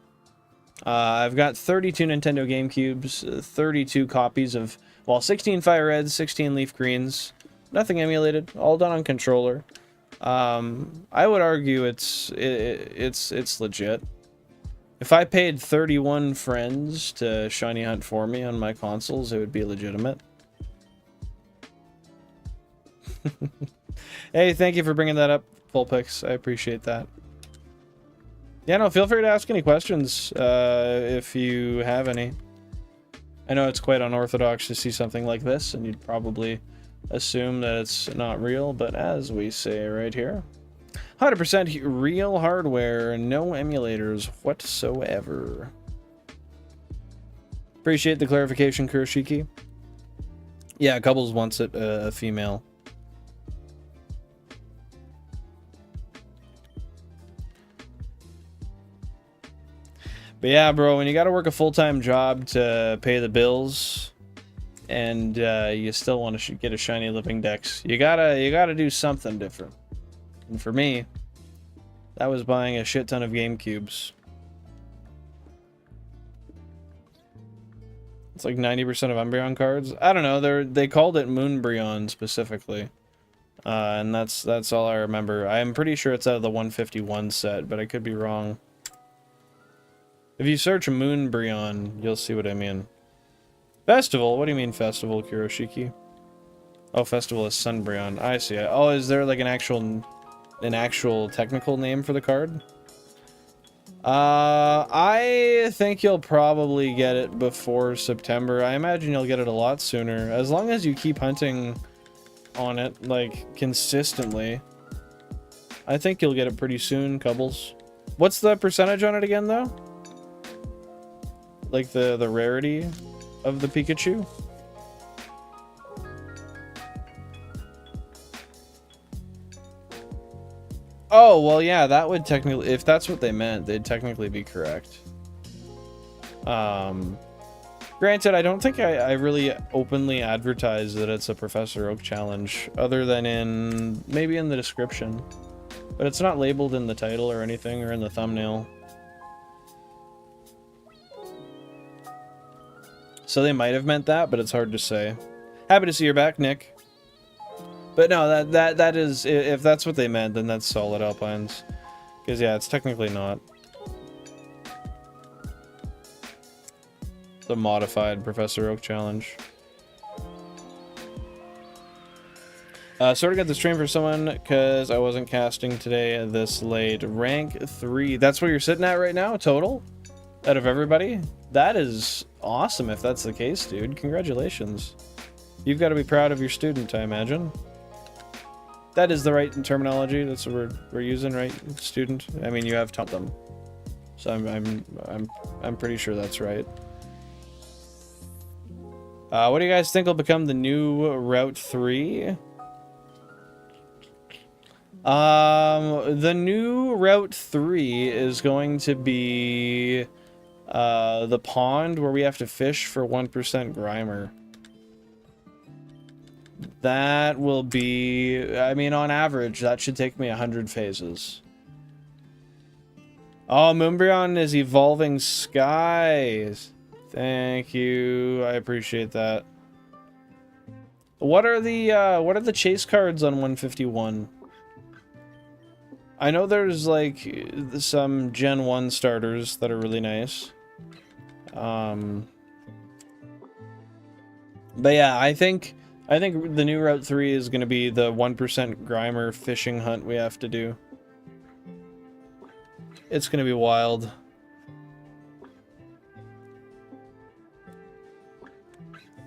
I've got 32 Nintendo GameCubes, 32 copies of, well, 16 Fire Reds, 16 Leaf Greens. Nothing emulated, all done on controller. I would argue it's legit. If I paid 31 friends to shiny hunt for me on my consoles, it would be legitimate. Hey, thank you for bringing that up, Fullpix. I appreciate that. Yeah, no, feel free to ask any questions if you have any. I know it's quite unorthodox to see something like this, and you'd probably assume that it's not real, but as we say right here, 100% real hardware, no emulators whatsoever. Appreciate the clarification, Kuroshiki. Yeah, Cubbles wants it a female. But yeah, bro, when you gotta work a full-time job to pay the bills, and you still want to get a Shiny Living Dex, you gotta do something different. And for me, that was buying a shit ton of GameCubes. It's like 90% of Umbreon cards. I don't know. They called it Moonbryon specifically, and that's all I remember. I am pretty sure it's out of the 151 set, but I could be wrong. If you search Moonbryon, you'll see what I mean. Festival? What do you mean festival, Kuroshiki? Oh, festival is Sunbryon. I see. Oh, is there like an actual technical name for the card? I think you'll probably get it before September. I imagine you'll get it a lot sooner, as long as you keep hunting on it, like, consistently. I think you'll get it pretty soon, Cubbles. What's the percentage on it again, though? Like the rarity of the Pikachu? Oh, well, yeah, that would technically, if that's what they meant, they'd technically be correct. Granted, I don't think I really openly advertise that it's a Professor Oak challenge, other than maybe in the description. But it's not labeled in the title or anything, or in the thumbnail. So they might have meant that, but it's hard to say. Happy to see you're back, Nick. But no, that is, if that's what they meant, then that's solid Alpines. Because yeah, it's technically not. The modified Professor Oak challenge. Sort of got the stream for someone because I wasn't casting today this late. Rank 3. That's where you're sitting at right now, total? Out of everybody? That is awesome if that's the case, dude. Congratulations. You've got to be proud of your student, I imagine. That is the right terminology. That's what we're using, right? Student. I mean, you have taught them, so I'm pretty sure that's right. What do you guys think will become the new Route 3? The new Route 3 is going to be the pond where we have to fish for 1% Grimer. That will be, I mean, on average, that should take me 100 phases. Oh, Moonbryon is evolving skies. Thank you. I appreciate that. What are the chase cards on 151? I know there's like some Gen 1 starters that are really nice. But yeah, I think the new Route 3 is going to be the 1% Grimer fishing hunt we have to do. It's going to be wild.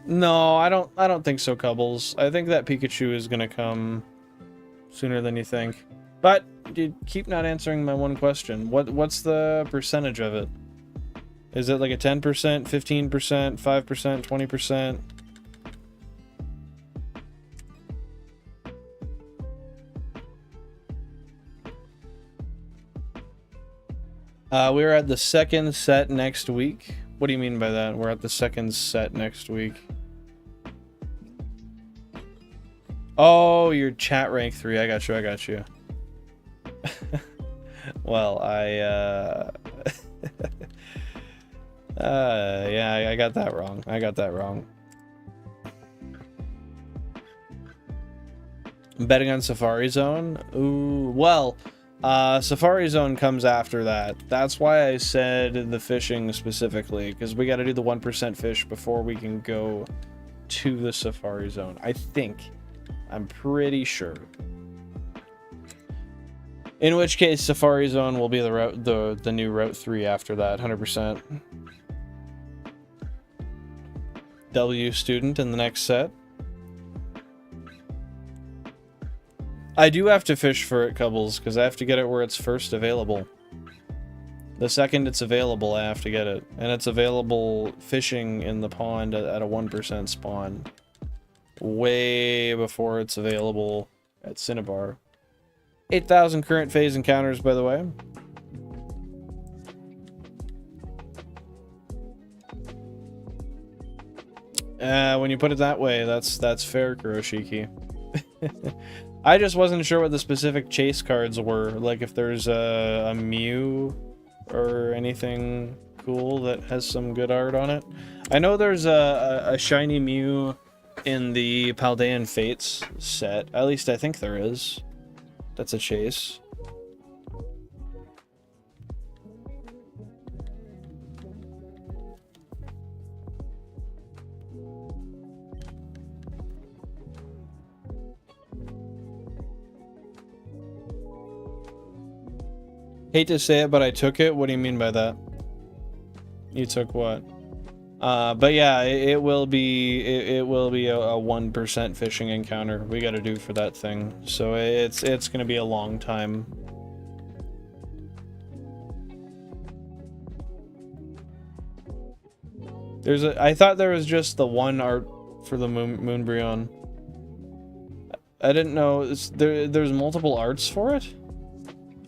No, I don't think so, Cubbles. I think that Pikachu is going to come sooner than you think. But you keep not answering my one question. What's the percentage of it? Is it like a 10%, 15%, 5%, 20%? We're at the second set next week. What do you mean by that? We're at the second set next week. Oh, you're chat rank 3. I got you. Well, yeah, I got that wrong. I'm betting on Safari Zone? Ooh, well, Safari Zone comes after that. That's why I said the fishing specifically, because we got to do the 1% fish before we can go to the Safari Zone. I think. I'm pretty sure. In which case, Safari Zone will be the new Route 3 after that, 100%. W student in the next set. I do have to fish for it, Cubbles, because I have to get it where it's first available. The second it's available, I have to get it. And it's available fishing in the pond at a 1% spawn. Way before it's available at Cinnabar. 8,000 current phase encounters, by the way. When you put it that way, that's fair, Kuroshiki. I just wasn't sure what the specific chase cards were. Like if there's a Mew or anything cool that has some good art on it. I know there's a shiny Mew in the Paldean Fates set. At least I think there is. That's a chase. Hate to say it, but I took it. What do you mean by that? You took what? But yeah, it will be a 1% fishing encounter we got to do for that thing. So it's going to be a long time. I thought there was just the one art for the Moonbryon. I didn't know there's multiple arts for it?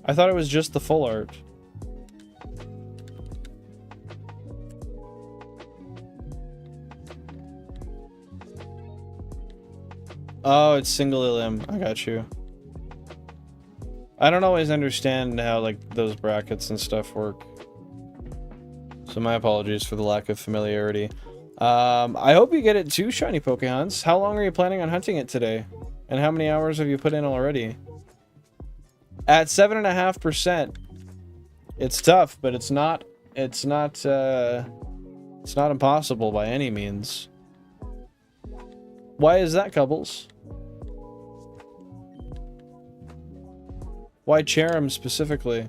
I thought it was just the full art. Oh, it's single limb. I got you. I don't always understand how, like, those brackets and stuff work. So my apologies for the lack of familiarity. I hope you get it too, Shiny Pokehunts. How long are you planning on hunting it today? And how many hours have you put in already? At 7.5%. It's tough, but it's not impossible by any means. Why is that, Cubbles? Why Cherim specifically?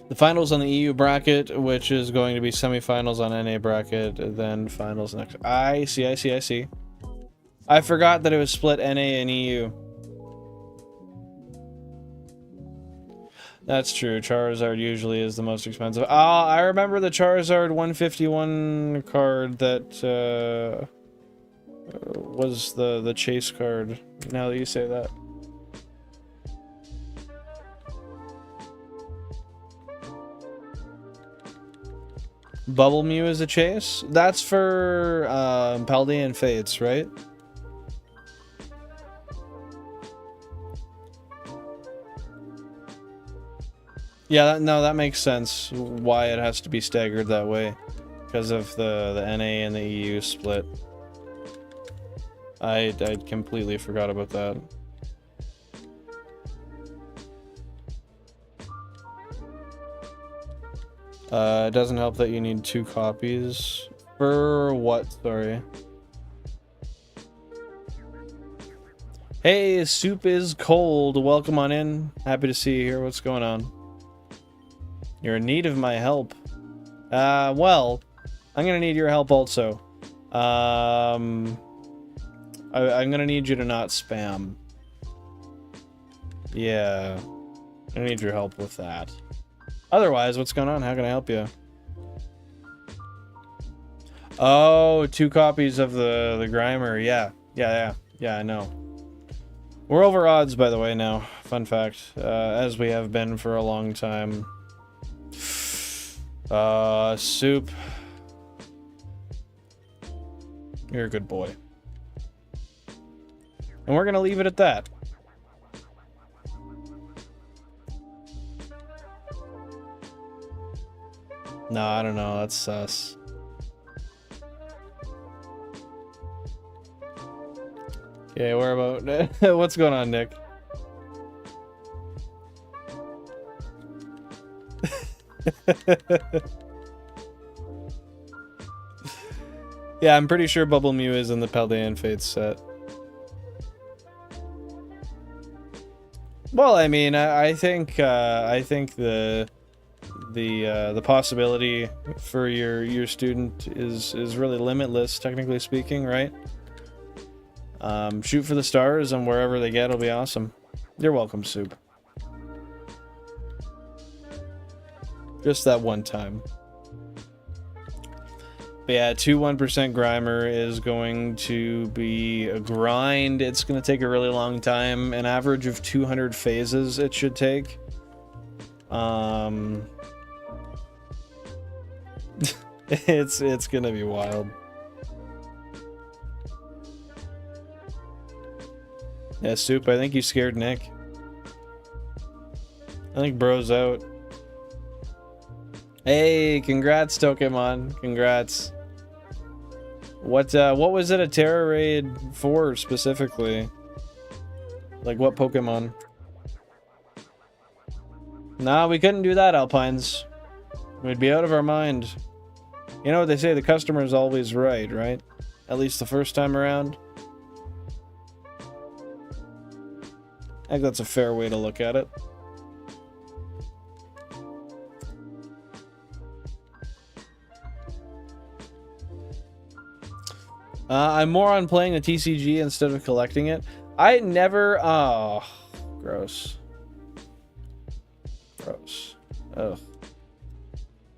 The finals on the EU bracket, which is going to be semifinals on NA bracket, then finals next. I see. I forgot that it was split NA and EU. That's true. Charizard usually is the most expensive. Ah, I remember the Charizard 151 card that was the chase card. Now that you say that. Bubble Mew is a chase? That's for Paldean Fates, right? Yeah, no, that makes sense why it has to be staggered that way. Because of the NA and the EU split. I completely forgot about that. It doesn't help that you need 2 copies. For what? Sorry. Hey, soup is cold. Welcome on in. Happy to see you here. What's going on? You're in need of my help. Well, I'm gonna need your help also. I'm gonna need you to not spam. Yeah. I need your help with that. Otherwise, what's going on? How can I help you? Oh, 2 copies of the Grimer. Yeah, I know. We're over odds, by the way, now. Fun fact. As we have been for a long time. Soup. You're a good boy. And we're gonna leave it at that. No, I don't know. That's sus. Okay, where about... What's going on, Nick? Yeah, I'm pretty sure Bubble Mew is in the Paldean Fates set. Well, I mean, I think the possibility for your student is really limitless, technically speaking, right? Shoot for the stars, and wherever they get will be awesome. You're welcome, Soup. Just that one time. But yeah, 1% Grimer is going to be a grind. It's going to take a really long time. An average of 200 phases it should take. It's going to be wild. Yeah, Soup, I think you scared Nick. I think bro's out. Hey, congrats, Tokemon. Congrats. What was it a Terra raid for specifically? Like what Pokemon? Nah, we couldn't do that, Alpines. We'd be out of our mind. You know what they say, the customer's always right, right? At least the first time around. I think that's a fair way to look at it. I'm more on playing the TCG instead of collecting it. I never... Oh, Gross. Gross. Ugh.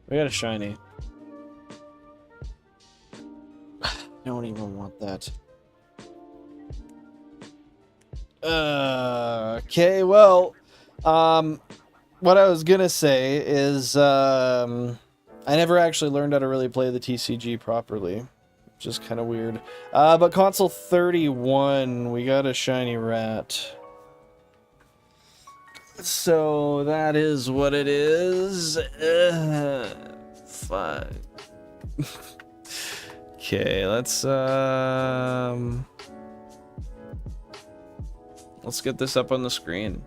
We got a shiny. Don't even want that. Okay, well, what I was gonna say is, I never actually learned how to really play the TCG properly, which is kind of weird. But console 31, we got a shiny rat. So that is what it is. Fuck. Okay, let's get this up on the screen.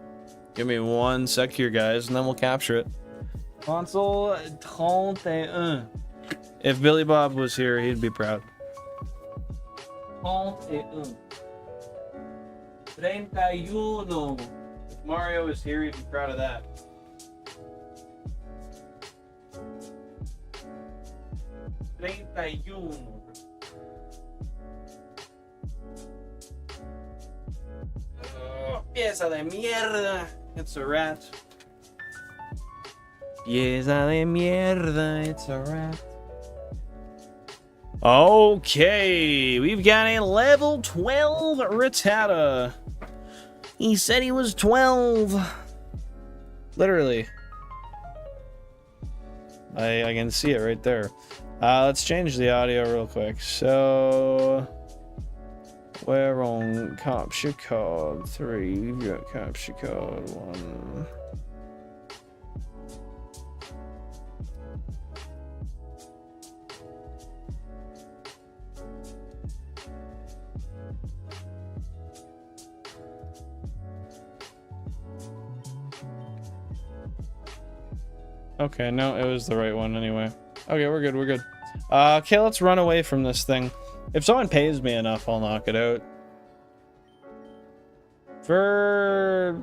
Give me 1 sec here, guys, and then we'll capture it. Console 31. If Billy Bob was here, he'd be proud. 31. 31. If Mario is here, he'd be proud of that. Pieza de mierda. It's a rat. Pieza de mierda. It's a rat. Okay, we've got a level 12 Rattata. He said he was 12. Literally. I can see it right there. Let's change the audio real quick. So we're on capture card 3. We've got capture card 1. Okay, no, it was the right one anyway. Okay, we're good, we're good. Okay, let's run away from this thing. If someone pays me enough, I'll knock it out. For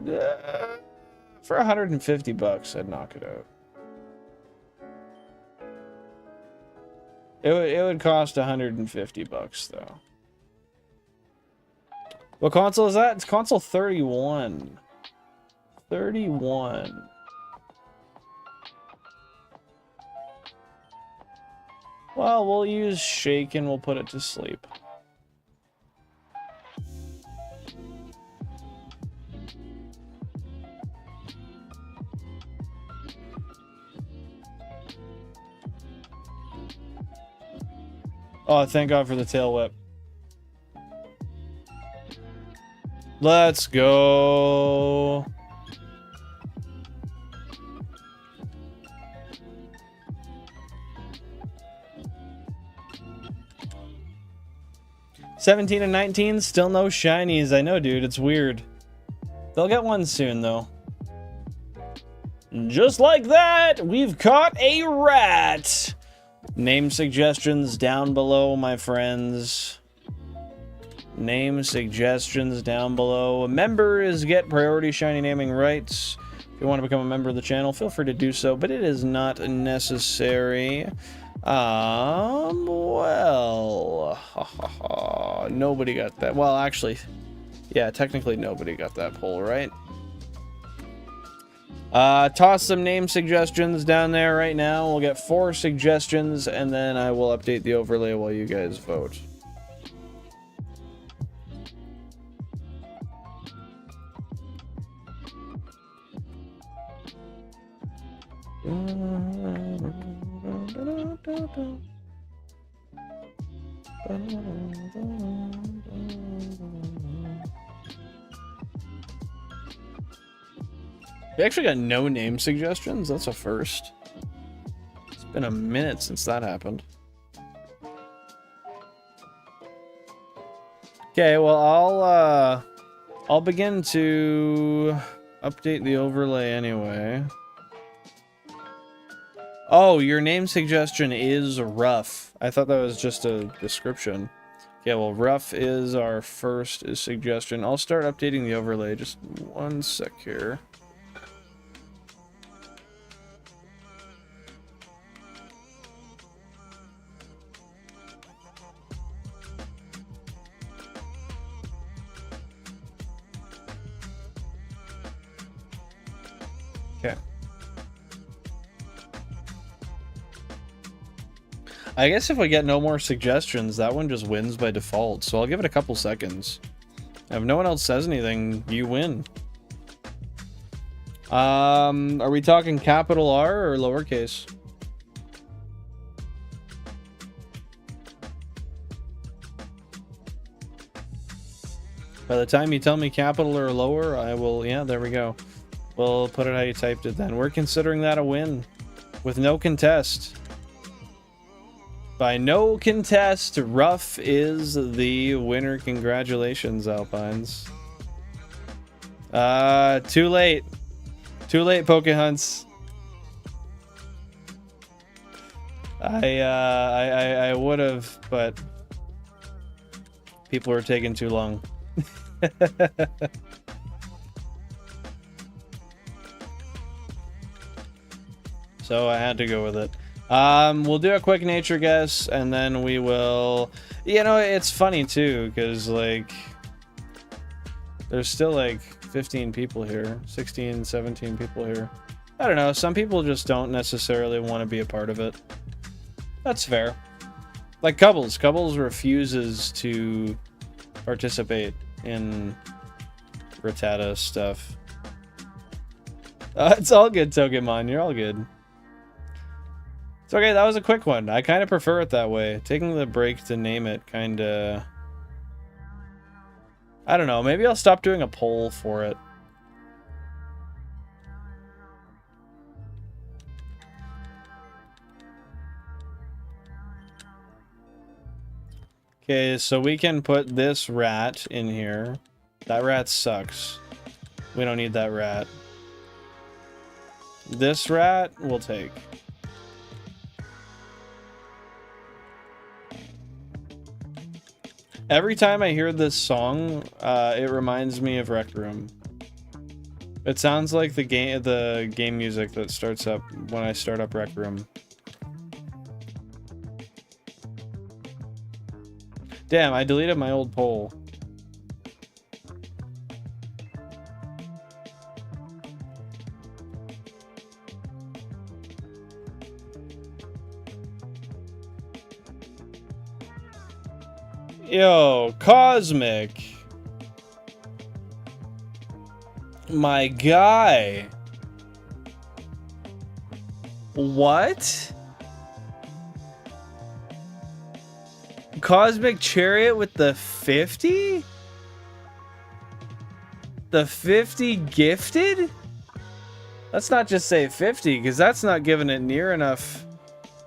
150 bucks, I'd knock it out. It would cost 150 bucks though. What console is that? It's console 31. 31. Well, we'll use Shake and we'll put it to sleep. Oh, thank God for the tail whip. Let's go. $17 and $19, still no shinies. I know, dude, it's weird. They'll get one soon, though. Just like that, we've caught a rat. Name suggestions down below, my friends. Name suggestions down below. Members get priority shiny naming rights. If you want to become a member of the channel, feel free to do so, but it is not necessary. Well, nobody got that. Well, actually, yeah, technically nobody got that poll, right? Toss some name suggestions down there right now. We'll get 4 suggestions, and then I will update the overlay while you guys vote. We actually got no name suggestions. That's a first. It's been a minute since that happened. Okay, well, I'll begin to update the overlay anyway. Oh, your name suggestion is Rough. I thought that was just a description. Yeah, well, Rough is our first suggestion. I'll start updating the overlay. Just 1 sec here. Okay. I guess if we get no more suggestions, that one just wins by default. So I'll give it a couple seconds. If no one else says anything, you win. Are we talking capital R or lowercase? By the time you tell me capital or lower, I will... Yeah, there we go. We'll put it how you typed it then. We're considering that a win. With no contest. By no contest, Ruff is the winner. Congratulations, Alpines. Too late. Too late, Pokehunts. I would have, but people are taking too long. So I had to go with it. We'll do a quick nature guess, and then we will... You know, it's funny, too, because, like... There's still, like, 15 people here. 16, 17 people here. I don't know, some people just don't necessarily want to be a part of it. That's fair. Like Cubbles. Cubbles refuses to participate in Rattata stuff. It's all good, Tokemon. You're all good. It's okay, that was a quick one. I kind of prefer it that way. Taking the break to name it kind of... I don't know, maybe I'll stop doing a poll for it. Okay, so we can put this rat in here. That rat sucks. We don't need that rat. This rat we'll take. Every time I hear this song, it reminds me of Rec Room. It sounds like the game music that starts up when I start up Rec Room. Damn, I deleted my old poll. Yo, Cosmic. My guy. What? Cosmic Chariot with the 50? The 50 gifted? Let's not just say 50, because that's not giving it near enough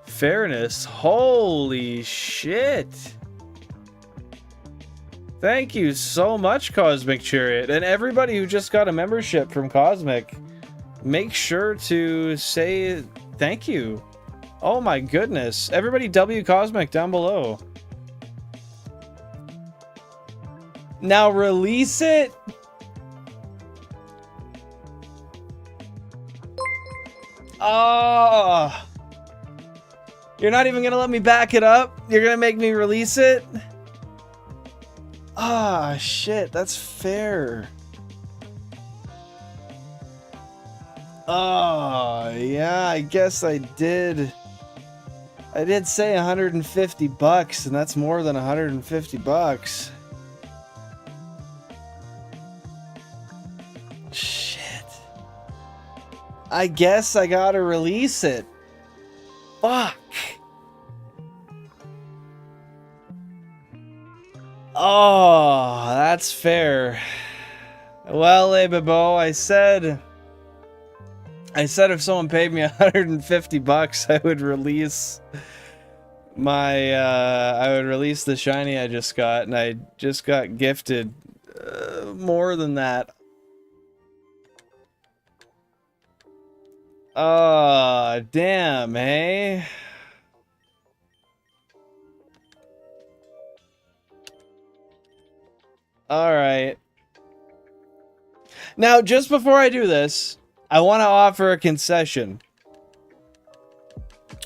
fairness. Holy shit. Thank you so much, Cosmic Chariot. And everybody who just got a membership from Cosmic, make sure to say thank you. Oh my goodness. Everybody W Cosmic down below. Now release it? Oh. You're not even gonna let me back it up? You're gonna make me release it? Ah, shit, that's fair. Oh, yeah, I guess I did. I did say 150 bucks, and that's more than 150 bucks. Shit. I guess I gotta release it. Fuck. Oh, that's fair. Well, Ababo, I said if someone paid me 150 bucks, I would release my the shiny I just got, and I just got gifted more than that. Damn, hey. Alright. Now, just before I do this, I want to offer a concession.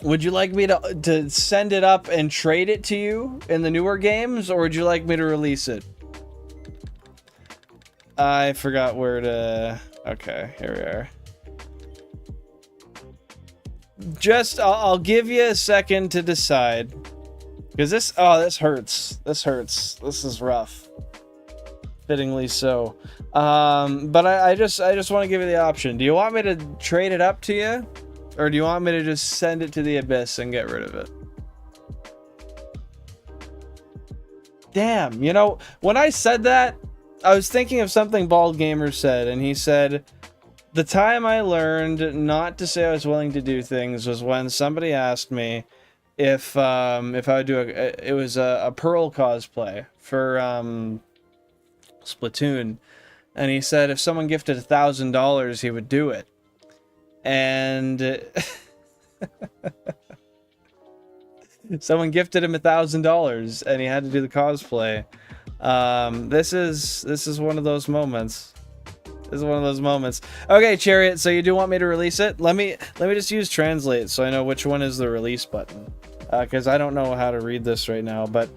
Would you like me to send it up and trade it to you in the newer games, or would you like me to release it? I forgot where to... Okay, here we are. just I'll give you a second to decide, because this hurts. This hurts. This is rough. Fittingly so. But I just want to give you the option. Do you want me to trade it up to you, or do you want me to just send it to the abyss and get rid of it? Damn, you know, when I said that, I was thinking of something Bald Gamer said, and he said, the time I learned not to say I was willing to do things was when somebody asked me if I would do it was a Pearl cosplay for Splatoon, and he said if someone gifted $1,000 he would do it, and someone gifted him $1,000 and he had to do the cosplay. This is one of those moments. This is one of those moments. Okay, Chariot, so you do want me to release it? Let me just use translate so I know which one is the release button. Because I don't know how to read this right now, but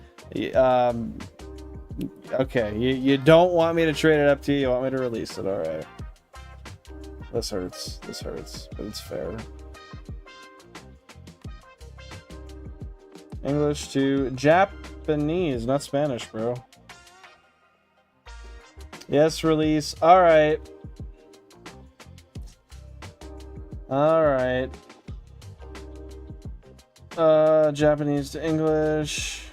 okay, you don't want me to trade it up to you, you want me to release it, alright. This hurts, but it's fair. English to Japanese, not Spanish, bro. Yes, release. Alright. Alright. Japanese to English.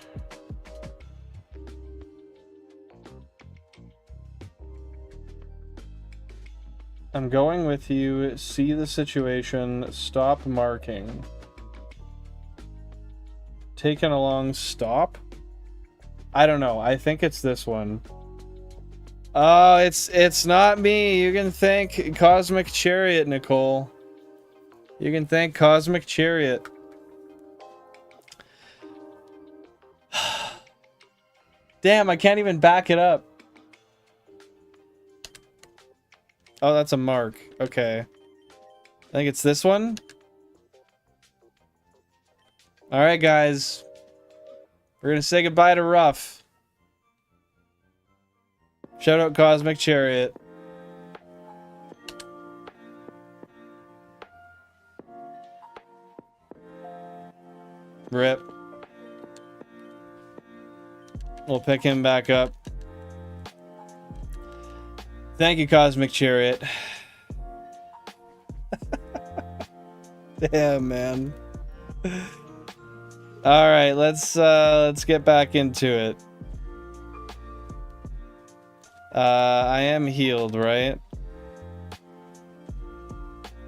I'm going with you. See the situation. Stop marking. Taken along. Stop? I don't know. I think it's this one. Oh, it's not me. You can thank Cosmic Chariot, Nicole. You can thank Cosmic Chariot. Damn, I can't even back it up. Oh, that's a mark. Okay. I think it's this one. Alright, guys. We're gonna say goodbye to Ruff. Shout out Cosmic Chariot. Rip. We'll pick him back up. Thank you, Cosmic Chariot. Damn, man. All right, let's get back into it. I am healed, right?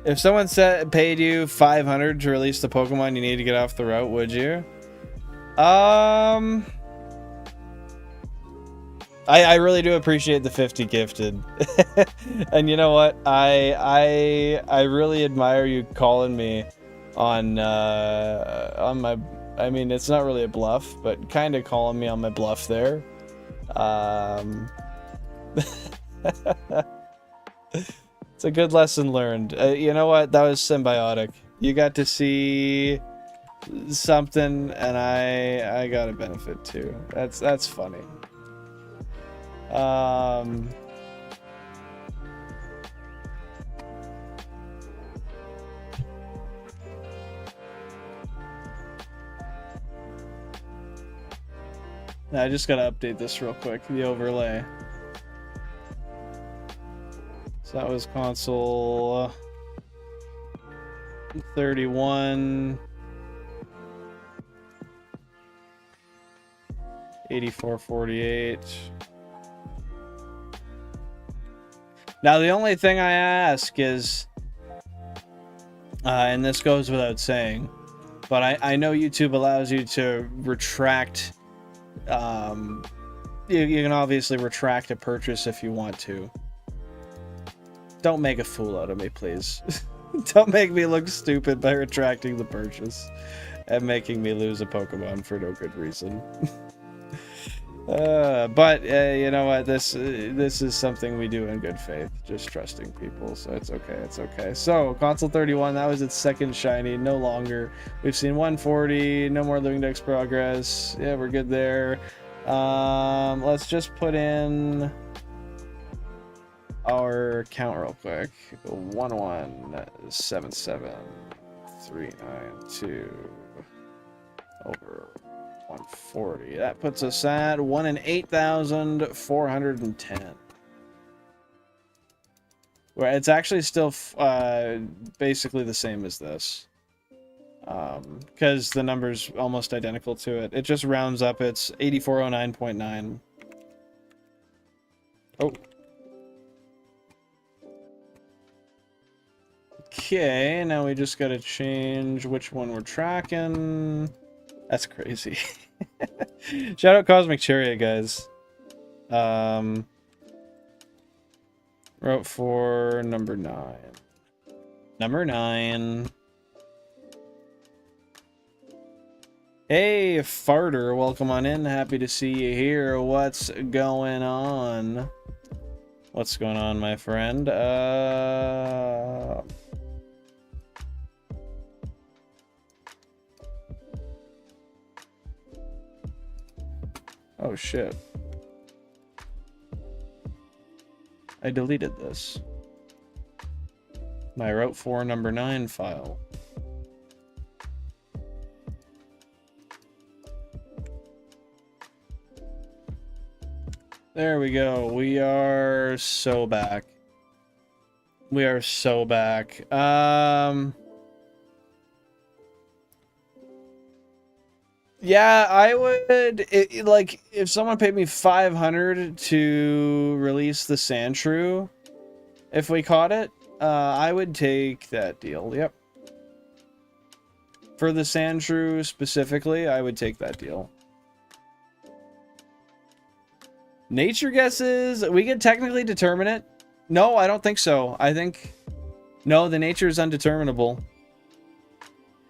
If someone paid you 500 to release the Pokemon you need to get off the route, would you? I really do appreciate the 50 gifted. And you know what? I really admire you calling me on my, I mean, it's not really a bluff, but kind of calling me on my bluff there. It's a good lesson learned. You know what? That was symbiotic. You got to see something, and I got a benefit too. That's funny. I just gotta update this real quick, the overlay. So that was console 31, 8448. Now the only thing I ask is, and this goes without saying, but I know YouTube allows you to retract. You can obviously retract a purchase if you want to. Don't make a fool out of me, please. Don't make me look stupid by retracting the purchase and making me lose a Pokemon for no good reason. But you know what? This is something we do in good faith, just trusting people. So it's okay. It's okay. So console 31, that was its second shiny. No longer. We've seen 140. No more Living Dex progress. Yeah, we're good there. Let's just put in our count real quick. 11773. 392 over 140. That puts us at 1 in 8,410. Where it's actually still basically the same as this. Because the number's almost identical to it. It just rounds up. It's 8409.9. Oh. Okay, now we just gotta change which one we're tracking. That's crazy. Shout out Cosmic Chariot, guys. Route 4, number 9. Number 9. Hey, Farter, welcome on in. Happy to see you here. What's going on? What's going on, my friend? Oh, shit. I deleted this. My Route 4 number 9 file. There we go. We are so back. We are so back. Yeah, I would like if someone paid me 500 to release the Sandshrew, if we caught it, I would take that deal. Yep. For the Sandshrew specifically, I would take that deal. Nature guesses, we can technically determine it. No, I don't think so. I think no, the nature is undeterminable.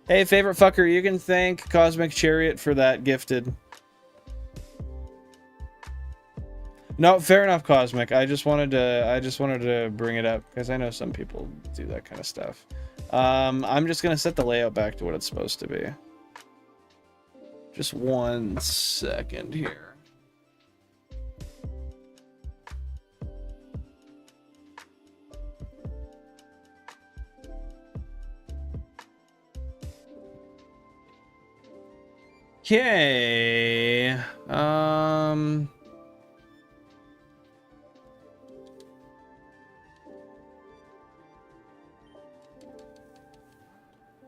Hey, favorite fucker, you can thank Cosmic Chariot for that gifted. No, fair enough, Cosmic. I just wanted to bring it up because I know some people do that kind of stuff. I'm just gonna set the layout back to what it's supposed to be. Just 1 second here. Okay.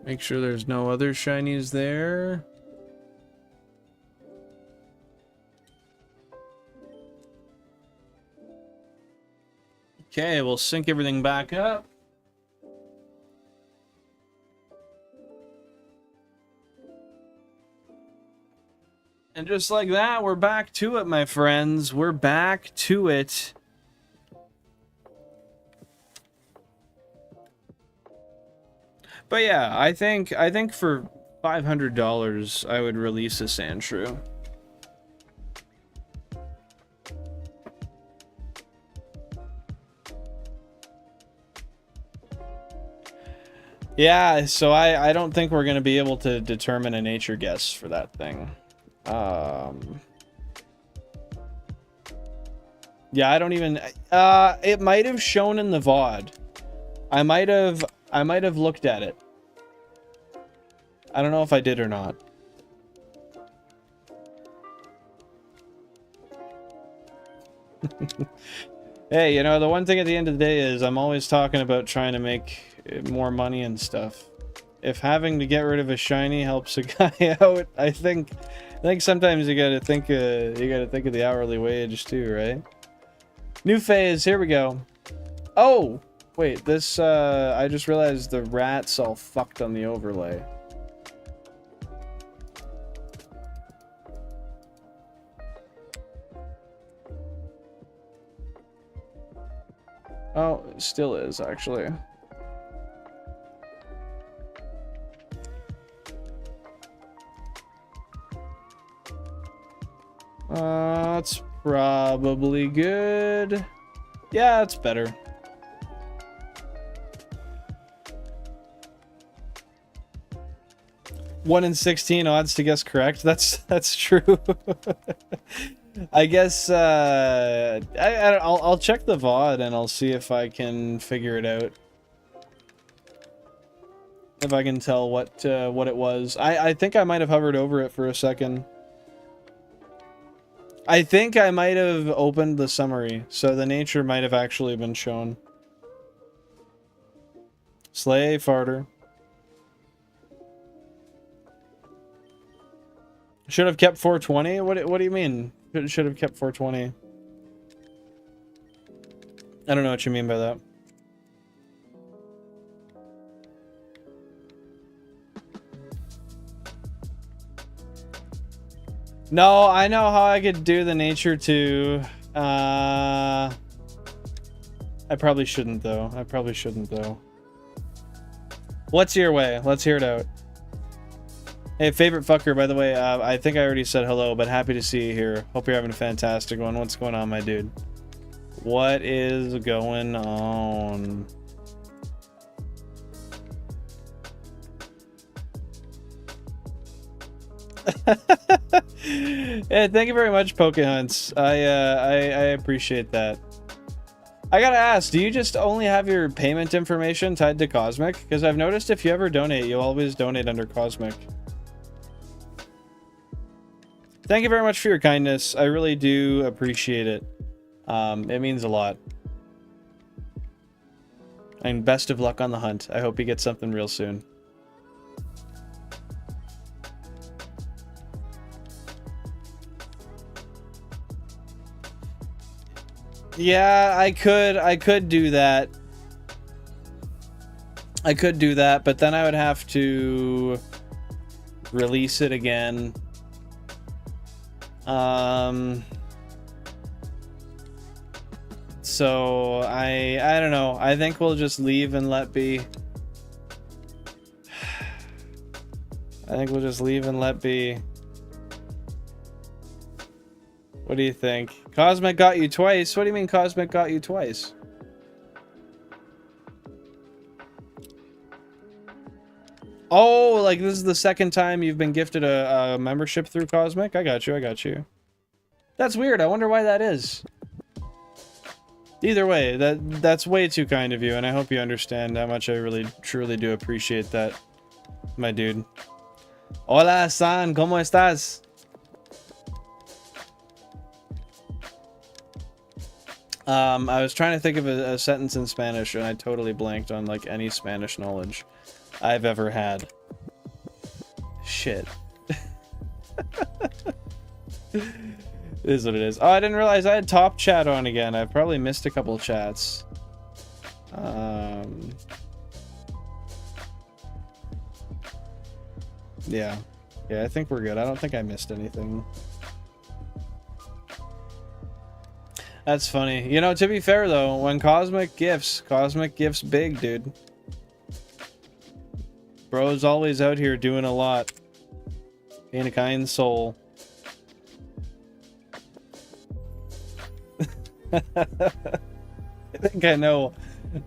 Make sure there's no other shinies there. Okay, we'll sync everything back up. And just like that, we're back to it, my friends. We're back to it. But yeah, I think for $500, I would release a Sandshrew. Yeah, so I don't think we're going to be able to determine a nature guess for that thing. Yeah, I don't even it might have shown in the VOD. I might have looked at it. I don't know if I did or not. Hey, you know, the one thing at the end of the day is I'm always talking about trying to make more money and stuff. If having to get rid of a shiny helps a guy out, I think sometimes you gotta think of the hourly wage too, right? New phase, here we go. Oh, wait, this I just realized the rat's all fucked on the overlay. Oh, it still is actually. That's probably good. Yeah, that's better. One in 16 odds to guess correct. That's true. I guess I'll check the VOD and I'll see if I can figure it out. If I can tell what it was. I think I might have hovered over it for a second. I think I might have opened the summary, so the nature might have actually been shown. Slay farter. Should have kept 420? What do you mean? Should have kept 420. I don't know what you mean by that. No, I know how I could do the nature too. I probably shouldn't though. What's your way? Let's hear it out. Hey, favorite fucker, by the way, I think I already said hello, but happy to see you here. Hope you're having a fantastic one. What's going on, my dude? What is going on? Yeah, thank you very much, Pokehunts. I appreciate that. I gotta ask, do you just only have your payment information tied to Cosmic? Because I've noticed if you ever donate, you always donate under Cosmic. Thank you very much for your kindness. I really do appreciate it. It means a lot. And best of luck on the hunt. I hope you get something real soon. Yeah, I could do that. I could do that, but then I would have to release it again. So I don't know. I think we'll just leave and let be. I think we'll just leave and let be. What do you think? Cosmic got you twice? What do you mean Cosmic got you twice? Oh, like this is the second time you've been gifted a membership through Cosmic? I got you. That's weird. I wonder why that is. Either way, that's way too kind of you, and I hope you understand how much I really, truly do appreciate that, my dude. Hola, San, ¿cómo estás? I was trying to think of a sentence in Spanish, and I totally blanked on, like, any Spanish knowledge I've ever had. Shit. It is what it is. Oh, I didn't realize I had top chat on again. I've probably missed a couple chats. Yeah. Yeah, I think we're good. I don't think I missed anything. That's funny. You know, to be fair though, when Cosmic gifts big, dude. Bro's always out here doing a lot. Being a kind soul. I think I know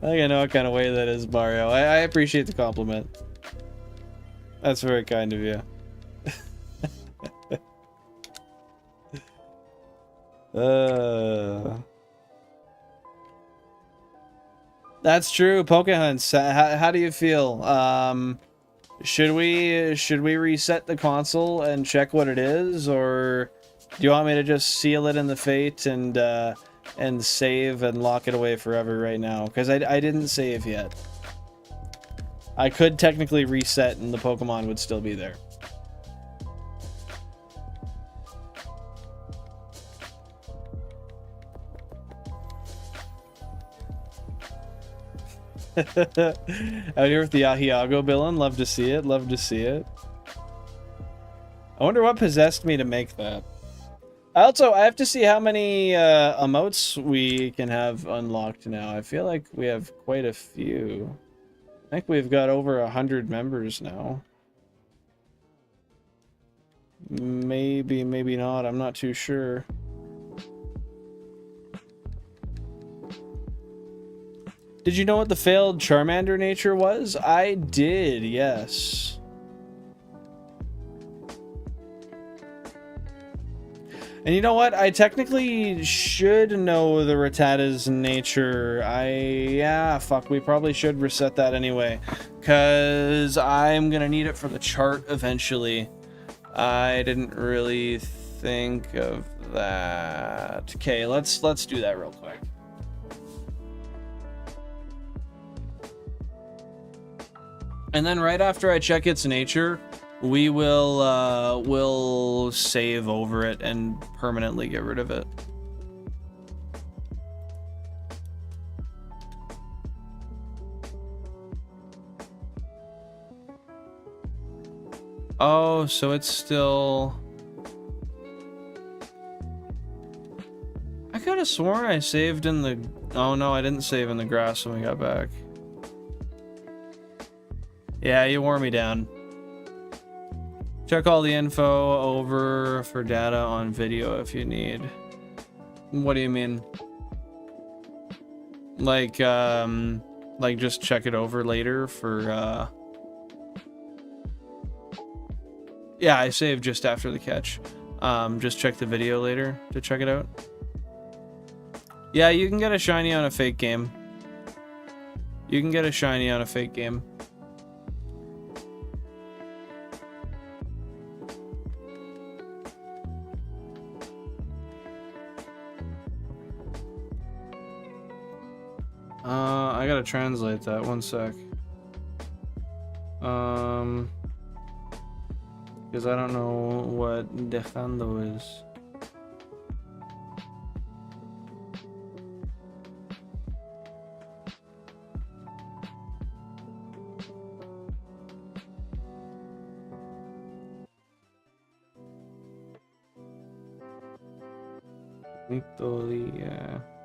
what kind of way that is, Mario. I appreciate the compliment. That's very kind of you. That's true. Pokehunts. How do you feel? Should we reset the console and check what it is, or do you want me to just seal it in the fate and save and lock it away forever right now? Because I didn't save yet. I could technically reset and the Pokemon would still be there. Out here with the Ahiago villain. Love to see it. Love to see it. I wonder what possessed me to make that. I have to see how many emotes we can have unlocked now. I feel like we have quite a few. I think we've got over 100 members now. Maybe, maybe not. I'm not too sure. Did you know what the failed Charmander nature was? I did, yes. And you know what? I technically should know the Rattata's nature. Yeah, fuck, we probably should reset that anyway. because I'm gonna need it for the chart eventually. I didn't really think of that. Okay, let's do that real quick. And then right after I check its nature, we will save over it and permanently get rid of it. Oh, so it's still... I could have sworn I saved in the... Oh no, I didn't save in the grass when we got back. Yeah, you wore me down. Check all the info over for data on video if you need. What do you mean? Like just check it over later for, Yeah, I saved just after the catch. Just check the video later to check it out. Yeah, you can get a shiny on a fake game. You can get a shiny on a fake game. I gotta translate that, one sec. Because I don't know what dejando is.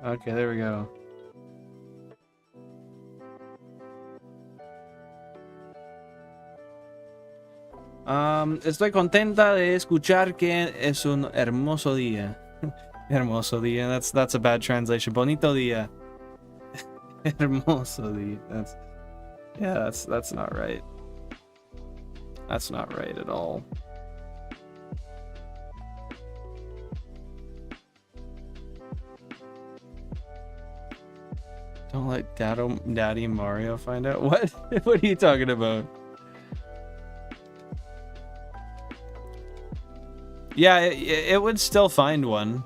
Okay, there we go. Estoy contenta de escuchar que es un hermoso día. Hermoso día. That's a bad translation. Bonito día. Hermoso día. That's not right. That's not right at all. Don't let Daddy Mario find out. What? What are you talking about? Yeah, it would still find one.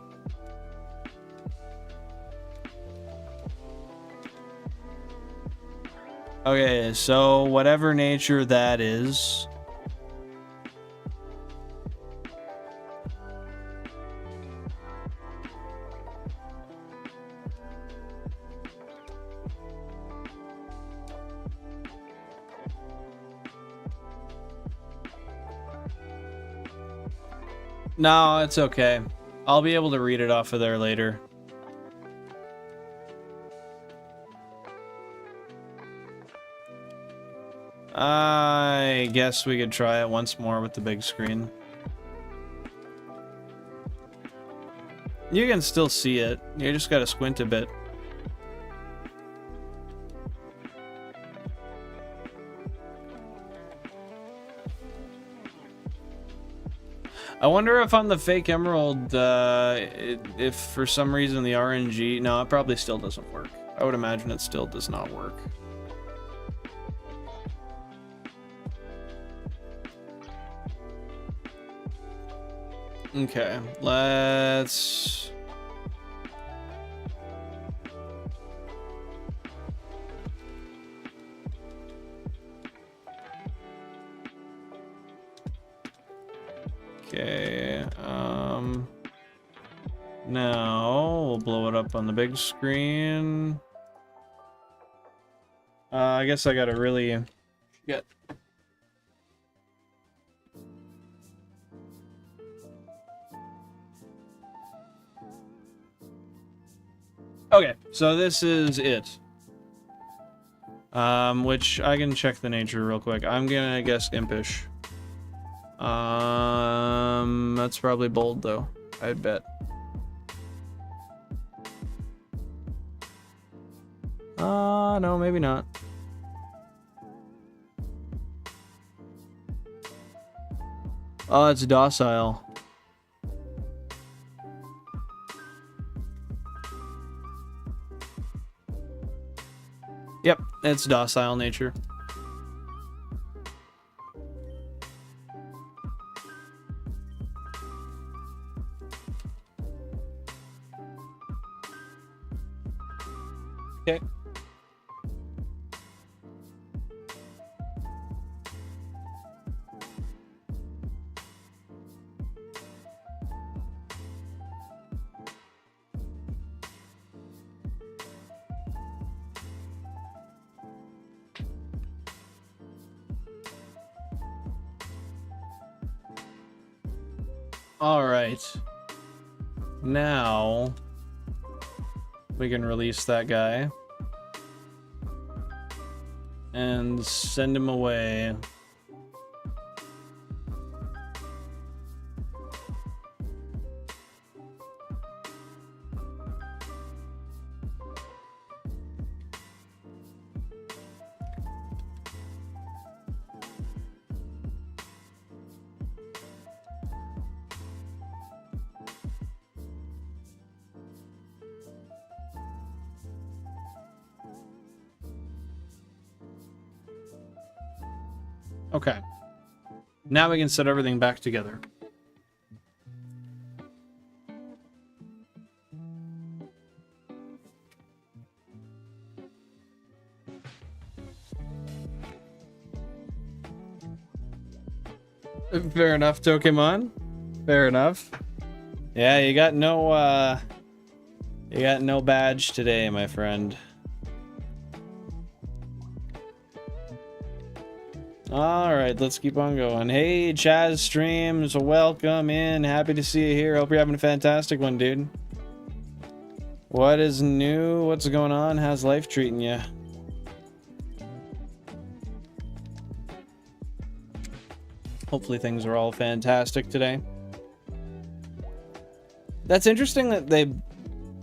Okay, so whatever nature that is. No, it's okay. I'll be able to read it off of there later. I guess we could try it once more with the big screen. You can still see it. You just gotta squint a bit. I wonder if on the fake emerald, if for some reason the RNG... No, it probably still doesn't work. I would imagine it still does not work. Okay, let's... Okay, now we'll blow it up on the big screen. I guess I gotta really get... Okay, so this is it. Which I can check the nature real quick. I'm gonna guess impish. That's probably bold though, I'd bet. No, maybe not. Oh, it's docile. Yep, it's docile nature. Okay. All right. Now we can release that guy and send him away. Okay. Now we can set everything back together. Fair enough, Pokemon. Fair enough. Yeah, you got no badge today, my friend. Alright, let's keep on going. Hey, Chaz Streams, welcome in. Happy to see you here. Hope you're having a fantastic one, dude. What is new? What's going on? How's life treating you? Hopefully things are all fantastic today. That's interesting that they...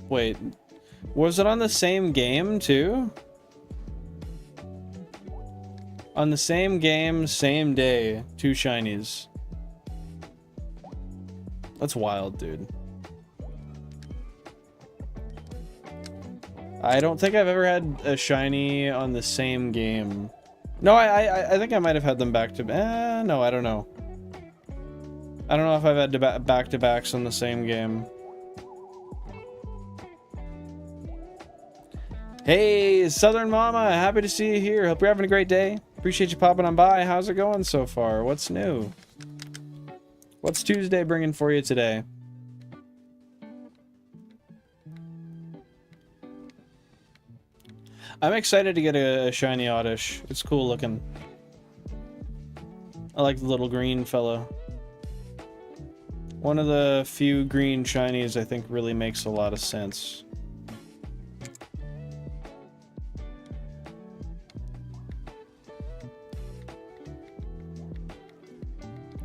Wait. Was it on the same game, too? On the same game, same day, 2 shinies. That's wild, dude. I don't think I've ever had a shiny on the same game. No, I think I might have had them back to... no, I don't know. I don't know if I've had back-to-backs on the same game. Hey, Southern Mama, happy to see you here. Hope you're having a great day. Appreciate you popping on by. How's it going so far? What's new? What's Tuesday bringing for you today? I'm excited to get a shiny Oddish. It's cool looking. I like the little green fellow. One of the few green shinies I think really makes a lot of sense.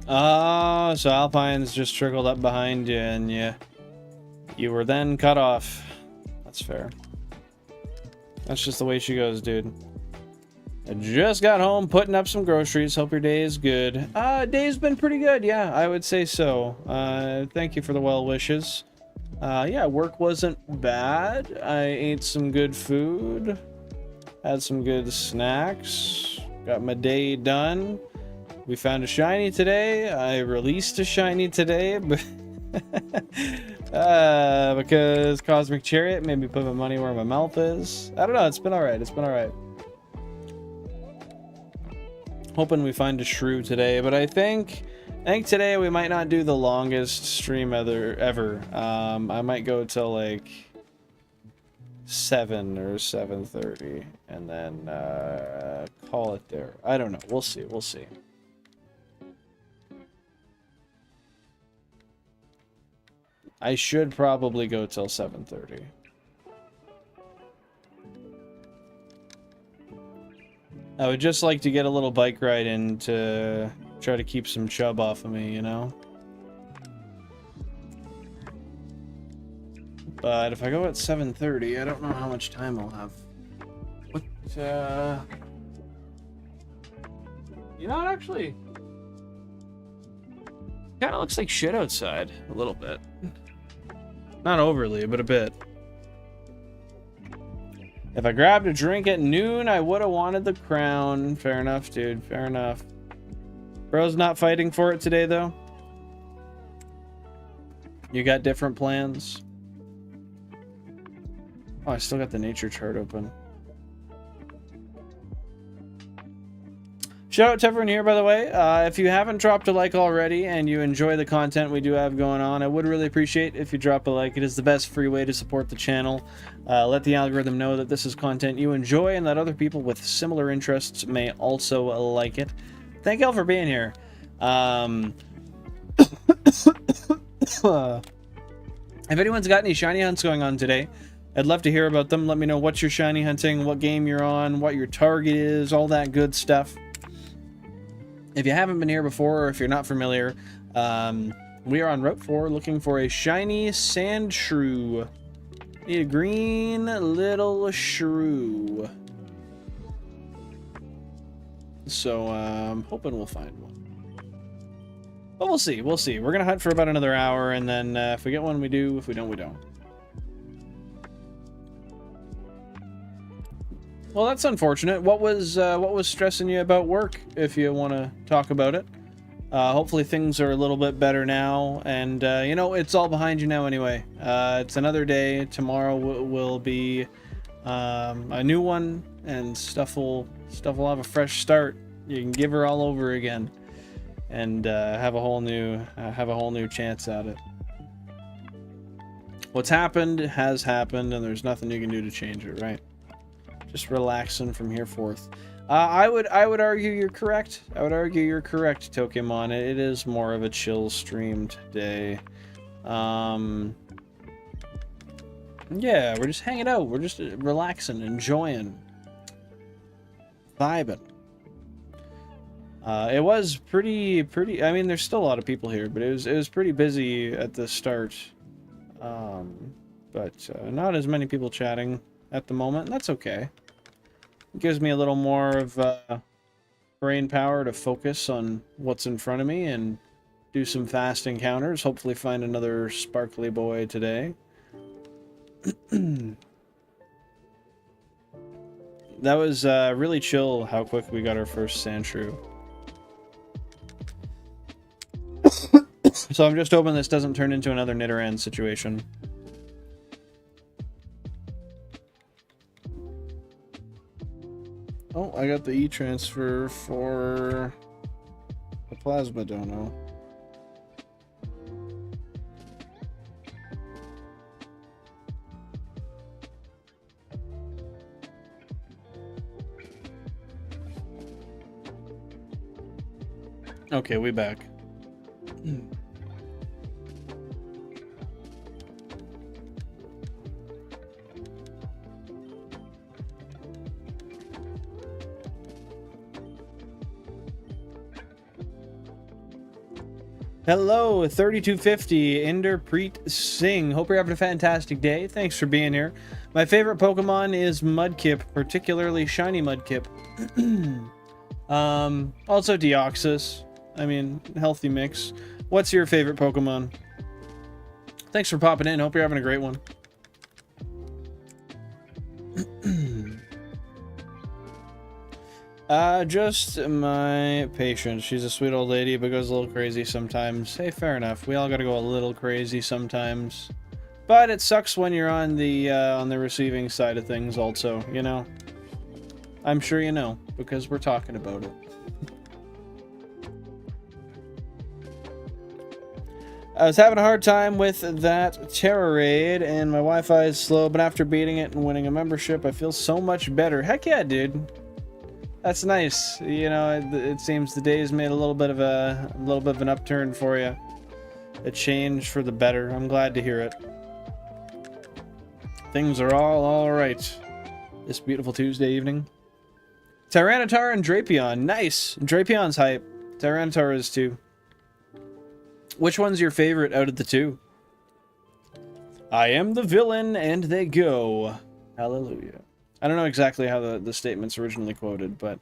Ah, so Alpine's just trickled up behind you and you were then cut off. That's fair. That's just the way she goes, dude. I just got home, putting up some groceries. Hope your day is good. Day's been pretty good, yeah, I would say so. Thank you for the well wishes. Yeah, work wasn't bad. I ate some good food. Had some good snacks. Got my day done. We found a shiny today. I released a shiny today, but because Cosmic Chariot made me put my money where my mouth is. I don't know. It's been all right. It's been all right. Hoping we find a shrew today, but I think today we might not do the longest stream ever. I might go till like 7 or 7:30, and then call it there. I don't know. We'll see. We'll see. I should probably go till 7:30. I would just like to get a little bike ride in to try to keep some chub off of me, you know? But if I go at 7:30, I don't know how much time I'll have. What, you know, it actually kind of looks like shit outside, a little bit. Not overly, but a bit. If I grabbed a drink at noon, I would have wanted the crown. Fair enough, dude. Fair enough. Bro's not fighting for it today, though. You got different plans. Oh, I still got the nature chart open. Shout out to everyone here, by the way. If you haven't dropped a like already and you enjoy the content we do have going on, I would really appreciate if you drop a like. It is the best free way to support the channel. Let the algorithm know that this is content you enjoy and that other people with similar interests may also like it. Thank y'all for being here. If anyone's got any shiny hunts going on today, I'd love to hear about them. Let me know what you're shiny hunting, what game you're on, what your target is, all that good stuff. If you haven't been here before, or if you're not familiar, we are on Route 4 looking for a shiny Sandshrew. Need a green little shrew. So, I'm hoping we'll find one. But we'll see, we'll see. We're gonna hunt for about another hour, and then if we get one, we do. If we don't, we don't. Well, that's unfortunate. What was stressing you about work, if you want to talk about it? Hopefully things are a little bit better now, and you know, it's all behind you now anyway. It's another day. Tomorrow will be a new one, and stuff will have a fresh start. You can give her all over again, and have a whole new chance at it. What's happened has happened, and there's nothing you can do to change it, right? Just relaxing from here forth. I would argue you're correct. I would argue you're correct, Pokemon. It is more of a chill stream today. Yeah, we're just hanging out. We're just relaxing, enjoying, vibing. It was pretty. I mean, there's still a lot of people here, but it was pretty busy at the start. But not as many people chatting at the moment, and that's okay. It gives me a little more of brain power to focus on what's in front of me and do some fast encounters. Hopefully find another sparkly boy today. That was really chill how quick we got our first Sandshrew. So I'm just hoping this doesn't turn into another Nidoran situation. Oh, I got the e-transfer for the Plasma Dono. Okay, we back. Hello, 3250, Inderpreet Singh. Hope you're having a fantastic day. Thanks for being here. My favorite Pokemon is Mudkip, particularly Shiny Mudkip. Also Deoxys. I mean, healthy mix. What's your favorite Pokemon? Thanks for popping in. Hope you're having a great one. Just my patient. She's a sweet old lady, but goes a little crazy sometimes. Hey, fair enough. We all gotta go a little crazy sometimes. But it sucks when you're on the receiving side of things also, you know? I'm sure you know, because we're talking about it. I was having a hard time with that Terra Raid, and my Wi-Fi is slow, but after beating it and winning a membership, I feel so much better. Heck yeah, dude. That's nice. You know, it seems the day's made a little bit of an upturn for you. A change for the better. I'm glad to hear it. Things are all right this beautiful Tuesday evening. Tyranitar and Drapion. Nice. Drapion's hype. Tyranitar is too. Which one's your favorite out of the two? I am the villain and they go. Hallelujah. I don't know exactly how the statement's originally quoted, but...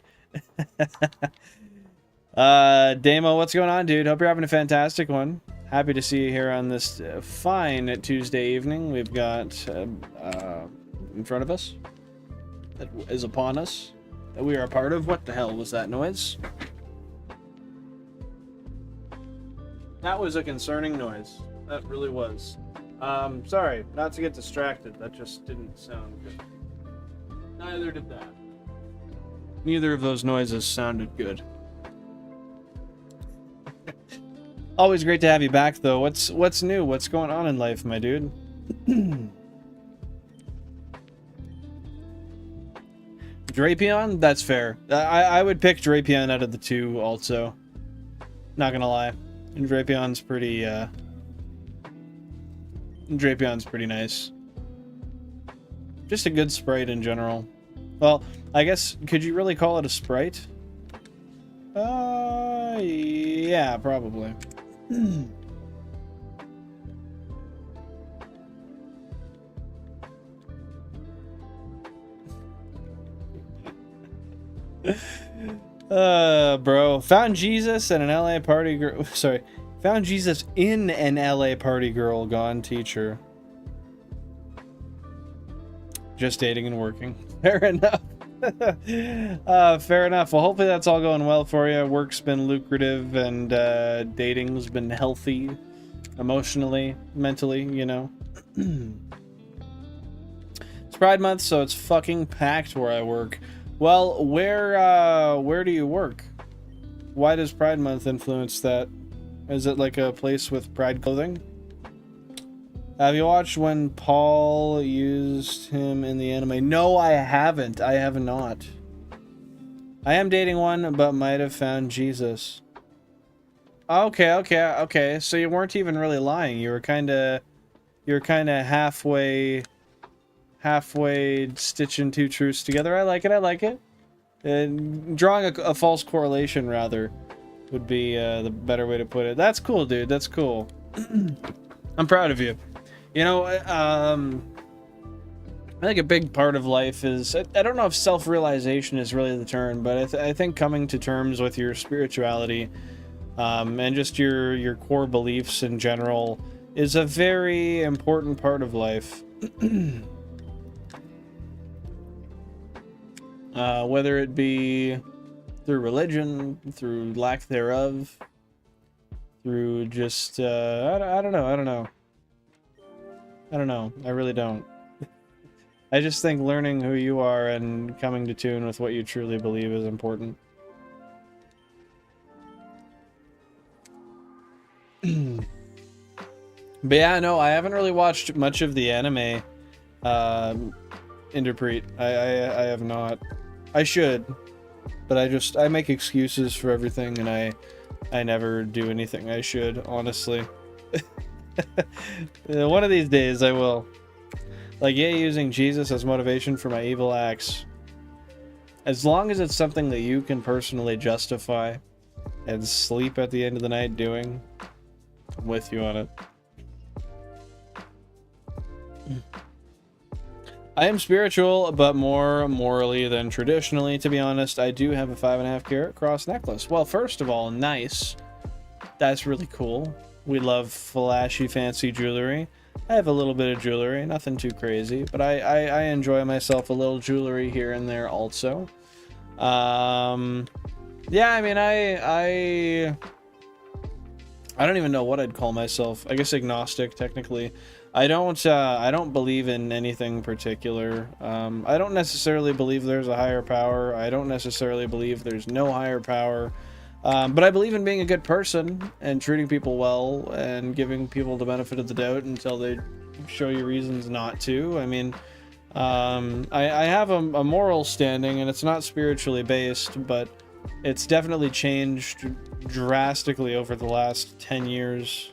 Damo, what's going on, dude? Hope you're having a fantastic one. Happy to see you here on this fine Tuesday evening. We've got in front of us, that is upon us, that we are a part of. What the hell was that noise? That was a concerning noise. That really was. Sorry, not to get distracted. That just didn't sound good. Neither did that. Neither of those noises sounded good. Always great to have you back, though. What's new? What's going on in life, my dude? Drapion? That's fair. I would pick Drapion out of the two, also. Not gonna lie. And Drapion's pretty nice. Just a good sprite in general. Well, I guess, could you really call it a sprite? Yeah, probably. Bro, found Jesus and an LA party girl. Sorry, found Jesus in an LA party girl gone teacher. Just dating and working. Fair enough. Fair enough. Well, hopefully that's all going well for you. Work's been lucrative and dating's been healthy, emotionally, mentally, you know. It's Pride Month, so it's fucking packed where I work. Well, where do you work? Why does Pride Month influence that? Is it like a place with pride clothing? Have you watched when Paul used him in the anime? No, I haven't. I have not. I am dating one, but might have found Jesus. Okay. So you weren't even really lying. You were kind of halfway stitching two truths together. I like it. And drawing a false correlation, rather, would be the better way to put it. That's cool, dude. That's cool. I'm proud of you. You know, I think a big part of life is, I don't know if self-realization is really the term, but I think coming to terms with your spirituality and just your core beliefs in general is a very important part of life. Whether it be through religion, through lack thereof, through just, I don't know. I really don't. I just think learning who you are and coming to tune with what you truly believe is important. But yeah, no, I haven't really watched much of the anime Interpret. I have not. I should, but I make excuses for everything, and I never do anything I should, honestly. One of these days I will. Like, yeah, using Jesus as motivation for my evil acts. As long as it's something that you can personally justify and sleep at the end of the night doing, I'm with you on it. I am spiritual, but more morally than traditionally, to be honest. I do have a 5.5 carat cross necklace. Well, first of all, nice. That's really cool. We love flashy, fancy jewelry. I have a little bit of jewelry, nothing too crazy, but I enjoy myself a little jewelry here and there also. Yeah, I mean, I don't even know what I'd call myself. I guess agnostic, technically. I don't believe in anything particular. I don't necessarily believe there's a higher power. I don't necessarily believe there's no higher power. But I believe in being a good person and treating people well and giving people the benefit of the doubt until they show you reasons not to. I mean, I have a moral standing, and it's not spiritually based, but it's definitely changed drastically over the last 10 years.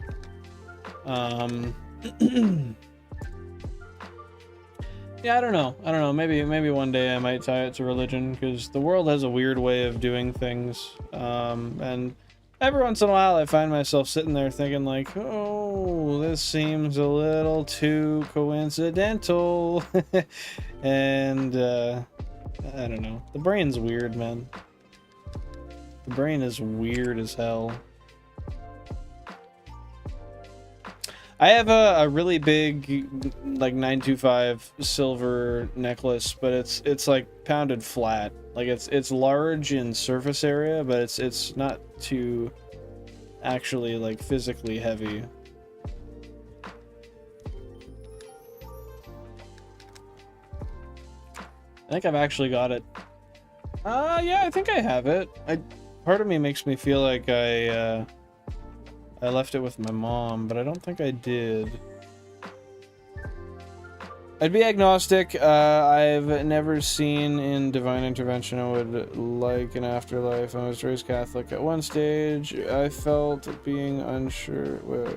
Yeah, I don't know. Maybe one day I might tie it to religion, because the world has a weird way of doing things. And every once in a while I find myself sitting there thinking like, oh, this seems a little too coincidental. And, I don't know. The brain's weird, man. The brain is weird as hell. I have a really big, like, 925 silver necklace, but it's like pounded flat. Like, it's large in surface area, but it's not too actually, like, physically heavy. I think I've actually got it. Yeah, I think I have it. Part of me makes me feel like I left it with my mom, but I don't think I did. I'd be agnostic. I've never seen in divine intervention I would like an afterlife. I was raised Catholic. At one stage, I felt being unsure. Wait.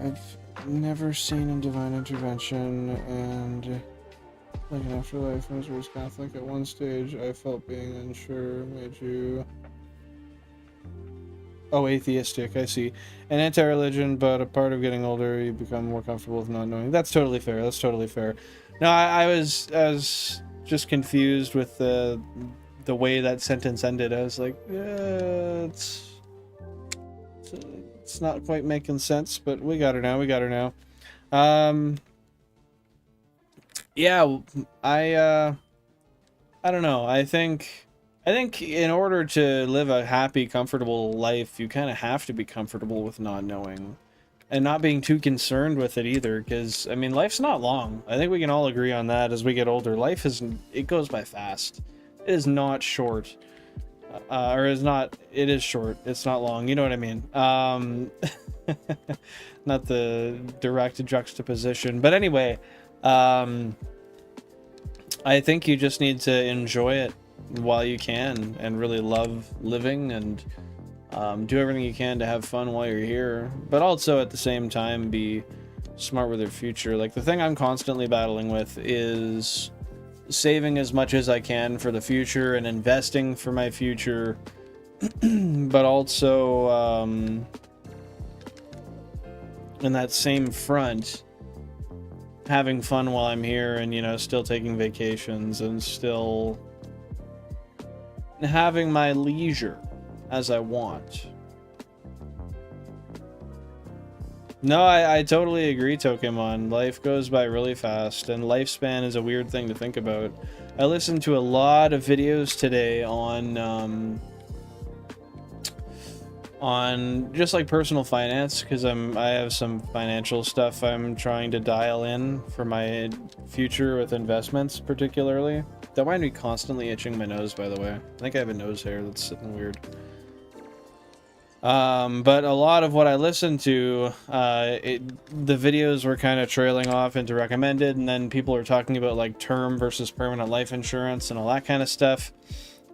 I've never seen in divine intervention and like an afterlife. I was raised Catholic. At one stage, I felt being unsure. Made you... Oh, atheistic, I see. An anti-religion, but a part of getting older, you become more comfortable with not knowing. That's totally fair, that's totally fair. No, I was just confused with the way that sentence ended. I was like, yeah, it's not quite making sense, but we got her now, yeah, I don't know, I think in order to live a happy, comfortable life, you kind of have to be comfortable with not knowing. And not being too concerned with it either, because, I mean, life's not long. I think we can all agree on that as we get older. Life it goes by fast. It is not short. It is short. It's not long. You know what I mean? Not the direct juxtaposition. But anyway, I think you just need to enjoy it while you can and really love living and do everything you can to have fun while you're here, but also at the same time be smart with your future. Like, the thing I'm constantly battling with is saving as much as I can for the future and investing for my future, but also in that same front, having fun while I'm here and, you know, still taking vacations and still having my leisure as I want. No, I totally agree, Tokemon. Life goes by really fast, and lifespan is a weird thing to think about. I listened to a lot of videos today on just like personal finance, because I have some financial stuff I'm trying to dial in for my future with investments, particularly. Don't mind me constantly itching my nose, by the way. I think I have a nose hair that's sitting weird. But a lot of what I listened to, the videos were kind of trailing off into recommended, and then people are talking about like term versus permanent life insurance and all that kind of stuff.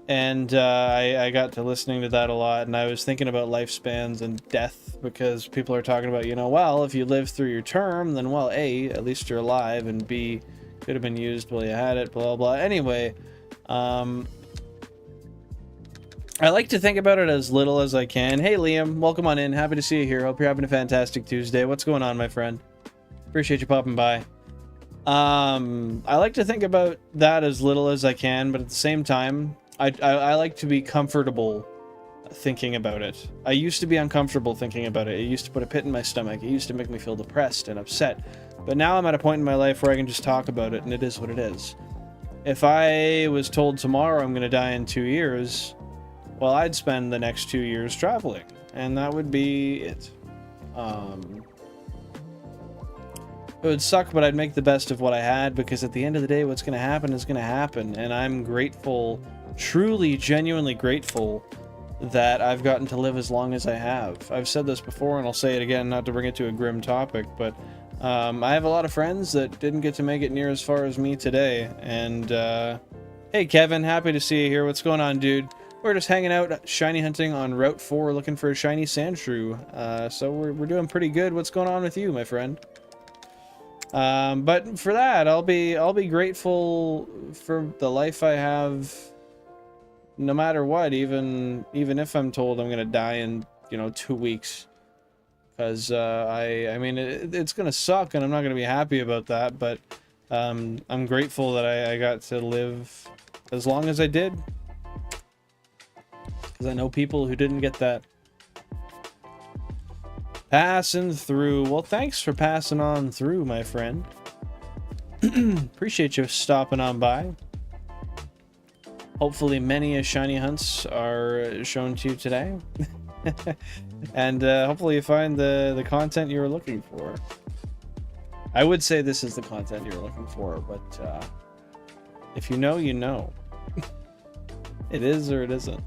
And I got to listening to that a lot, and I was thinking about lifespans and death, because people are talking about, you know, well, if you live through your term, then, well, A, at least you're alive, and B, could have been used while you had it, blah, blah. Anyway, I like to think about it as little as I can. Hey, Liam, welcome on in. Happy to see you here. Hope you're having a fantastic Tuesday. What's going on, my friend? Appreciate you popping by. I like to think about that as little as I can, but at the same time, I like to be comfortable thinking about it. I used to be uncomfortable thinking about it. It used to put a pit in my stomach. It used to make me feel depressed and upset. But now I'm at a point in my life where I can just talk about it, and it is what it is. If I was told tomorrow I'm going to die in 2 years, well, I'd spend the next 2 years traveling, and that would be it. It would suck, but I'd make the best of what I had, because at the end of the day, what's going to happen is going to happen, and I'm grateful, truly, genuinely grateful that I've gotten to live as long as I have. I've said this before, and I'll say it again, not to bring it to a grim topic, but I have a lot of friends that didn't get to make it near as far as me today, and hey, Kevin, happy to see you here. What's going on, dude? We're just hanging out, shiny hunting on Route 4, looking for a shiny Sandshrew. So we're doing pretty good. What's going on with you, my friend? But for that, I'll be grateful for the life I have, no matter what, even if I'm told I'm gonna die in, you know, 2 weeks. Because I mean, it's gonna suck, and I'm not gonna be happy about that. But I'm grateful that I got to live as long as I did. Because I know people who didn't get that. Passing through. Well, thanks for passing on through, my friend. Appreciate you stopping on by. Hopefully many shiny hunts are shown to you today. And hopefully you find the content you were looking for. I would say this is the content you're looking for, but if you know, you know. It is or it isn't.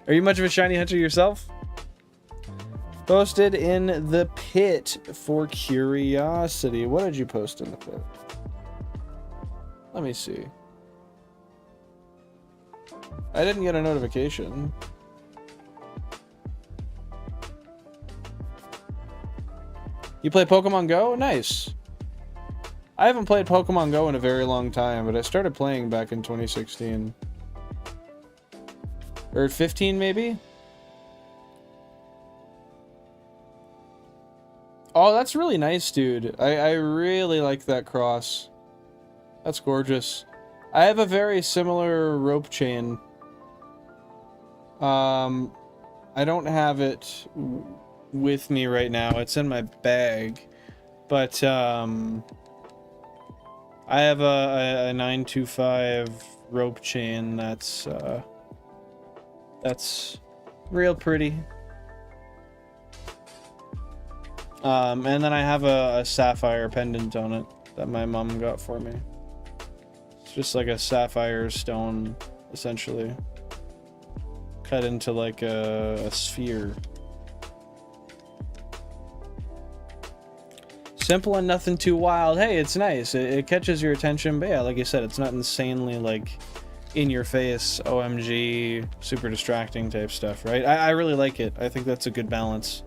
Are you much of a shiny hunter yourself? Posted in the pit for curiosity. What did you post in the pit? Let me see. I didn't get a notification. You play Pokemon Go? Nice. I haven't played Pokemon Go in a very long time, but I started playing back in 2016. Or 15, maybe? Oh, that's really nice, dude. I really like that cross. That's gorgeous. I have a very similar rope chain. I don't have it with me right now. It's in my bag. But, I have a 925 rope chain that's real pretty. And then I have a sapphire pendant on it that my mom got for me. It's just like a sapphire stone, essentially. Cut into like a sphere. Simple and nothing too wild. Hey, it's nice. It catches your attention, but yeah, like you said, it's not insanely like in your face, OMG, super distracting type stuff, right? I really like it. I think that's a good balance.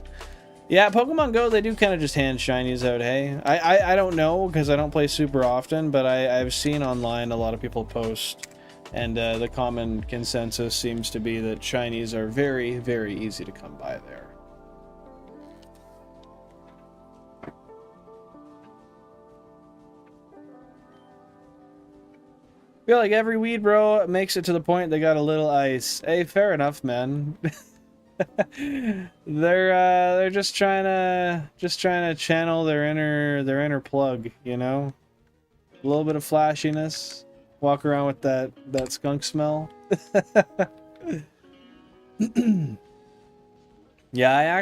Yeah, Pokemon Go, they do kind of just hand shinies out, hey? I don't know, because I don't play super often, but I've seen online a lot of people post, and the common consensus seems to be that shinies are very, very easy to come by there. I feel like every weed bro makes it to the point they got a little ice. Hey, fair enough, man. They're just trying to channel their inner plug, you know? A little bit of flashiness. Walk around with that skunk smell. Yeah,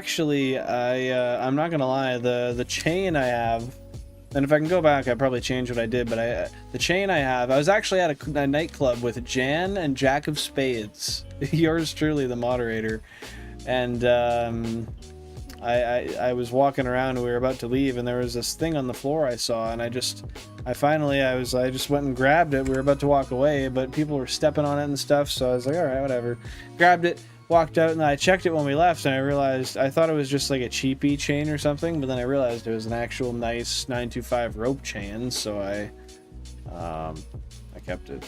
I'm not gonna lie, the chain I have, and if I can go back, I'd probably change what I did, but the chain I have, I was actually at a nightclub with Jan and Jack of Spades. Yours truly, the moderator. And I was walking around and we were about to leave, and there was this thing on the floor I saw, and I just went and grabbed it. We were about to walk away, but people were stepping on it and stuff, so I was like, all right, whatever. Grabbed it, walked out, and I checked it when we left, and I realized, I thought it was just like a cheapy chain or something, but then I realized it was an actual nice 925 rope chain, so I kept it.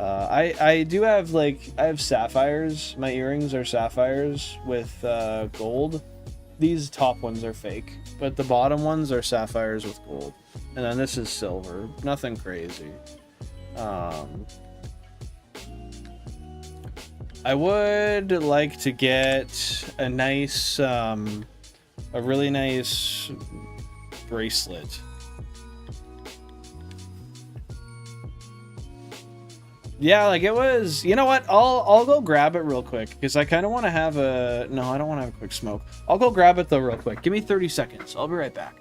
I do have, like, I have sapphires. My earrings are sapphires with gold. These top ones are fake, but the bottom ones are sapphires with gold. And then this is silver. Nothing crazy. I would like to get a nice, a really nice bracelet. Yeah, like it was, you know what, I'll go grab it real quick, because I kind of want to have no, I don't want to have a quick smoke. I'll go grab it though real quick. Give me 30 seconds. I'll be right back.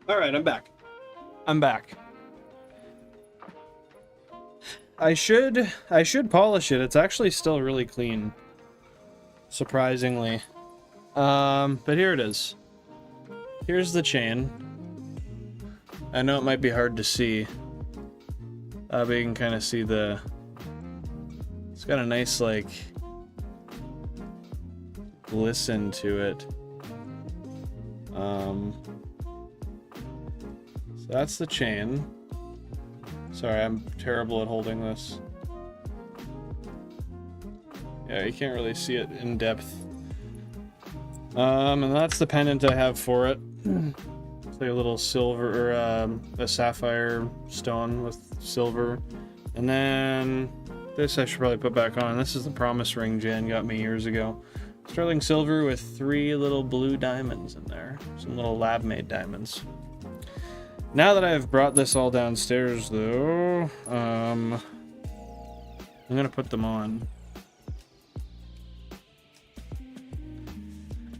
All right, I'm back. I'm back. I should polish it. It's actually still really clean, surprisingly. But here it is. Here's the chain. I know it might be hard to see, but you can kind of see it's got a nice, like, glisten to it. So that's the chain. Sorry, I'm terrible at holding this. Yeah, you can't really see it in depth. And that's the pendant I have for it. It's like a little silver, or a sapphire stone with silver. And then this I should probably put back on. This is the promise ring Jan got me years ago. Sterling silver with 3 little blue diamonds in there. Some little lab-made diamonds. Now that I've brought this all downstairs, though, I'm gonna put them on.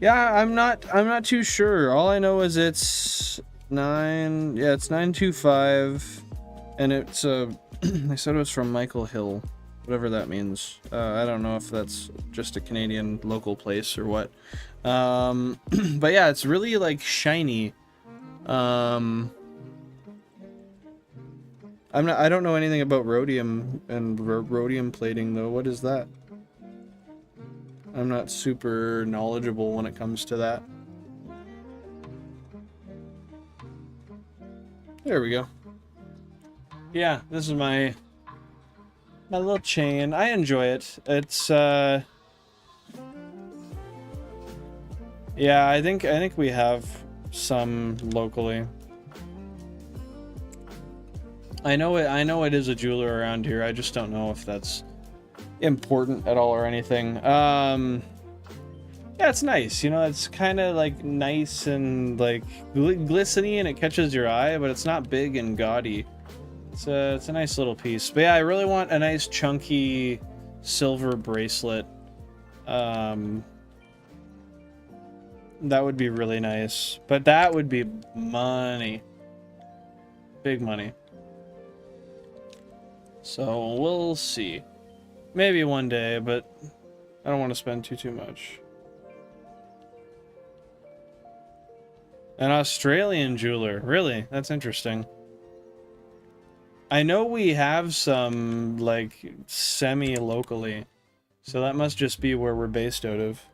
Yeah, I'm not too sure. All I know is it's 925, and it's they said it was from Michael Hill, whatever that means. I don't know if that's just a Canadian local place or what. But yeah, it's really like shiny. I don't know anything about rhodium and rhodium plating though. What is that? I'm not super knowledgeable when it comes to that. There we go. Yeah, this is my little chain. I enjoy it. It's yeah, I think we have some locally. I know it is a jeweler around here. I just don't know if that's important at all or anything. Yeah, it's nice, you know. It's kind of like nice and like glistening, and it catches your eye, but it's not big and gaudy. It's a nice little piece. But yeah, I really want a nice chunky silver bracelet. That would be really nice, but that would be money, big money. So we'll see. Maybe one day, but I don't want to spend too much. An Australian jeweler. Really? That's interesting. I know we have some, like, semi-locally. So that must just be where we're based out of.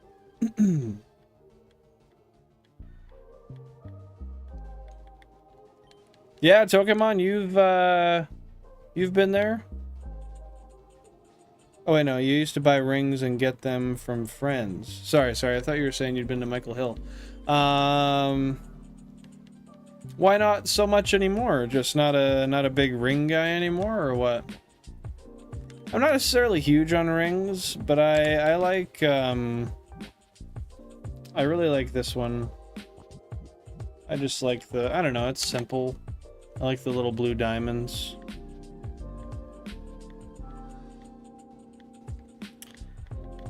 Yeah, Pokemon, you've been there? Oh, wait, no, you used to buy rings and get them from friends. Sorry, I thought you were saying you'd been to Michael Hill. Why not so much anymore? Just not a big ring guy anymore, or what? I'm not necessarily huge on rings, but I like, I really like this one. I just like I don't know, it's simple. I like the little blue diamonds.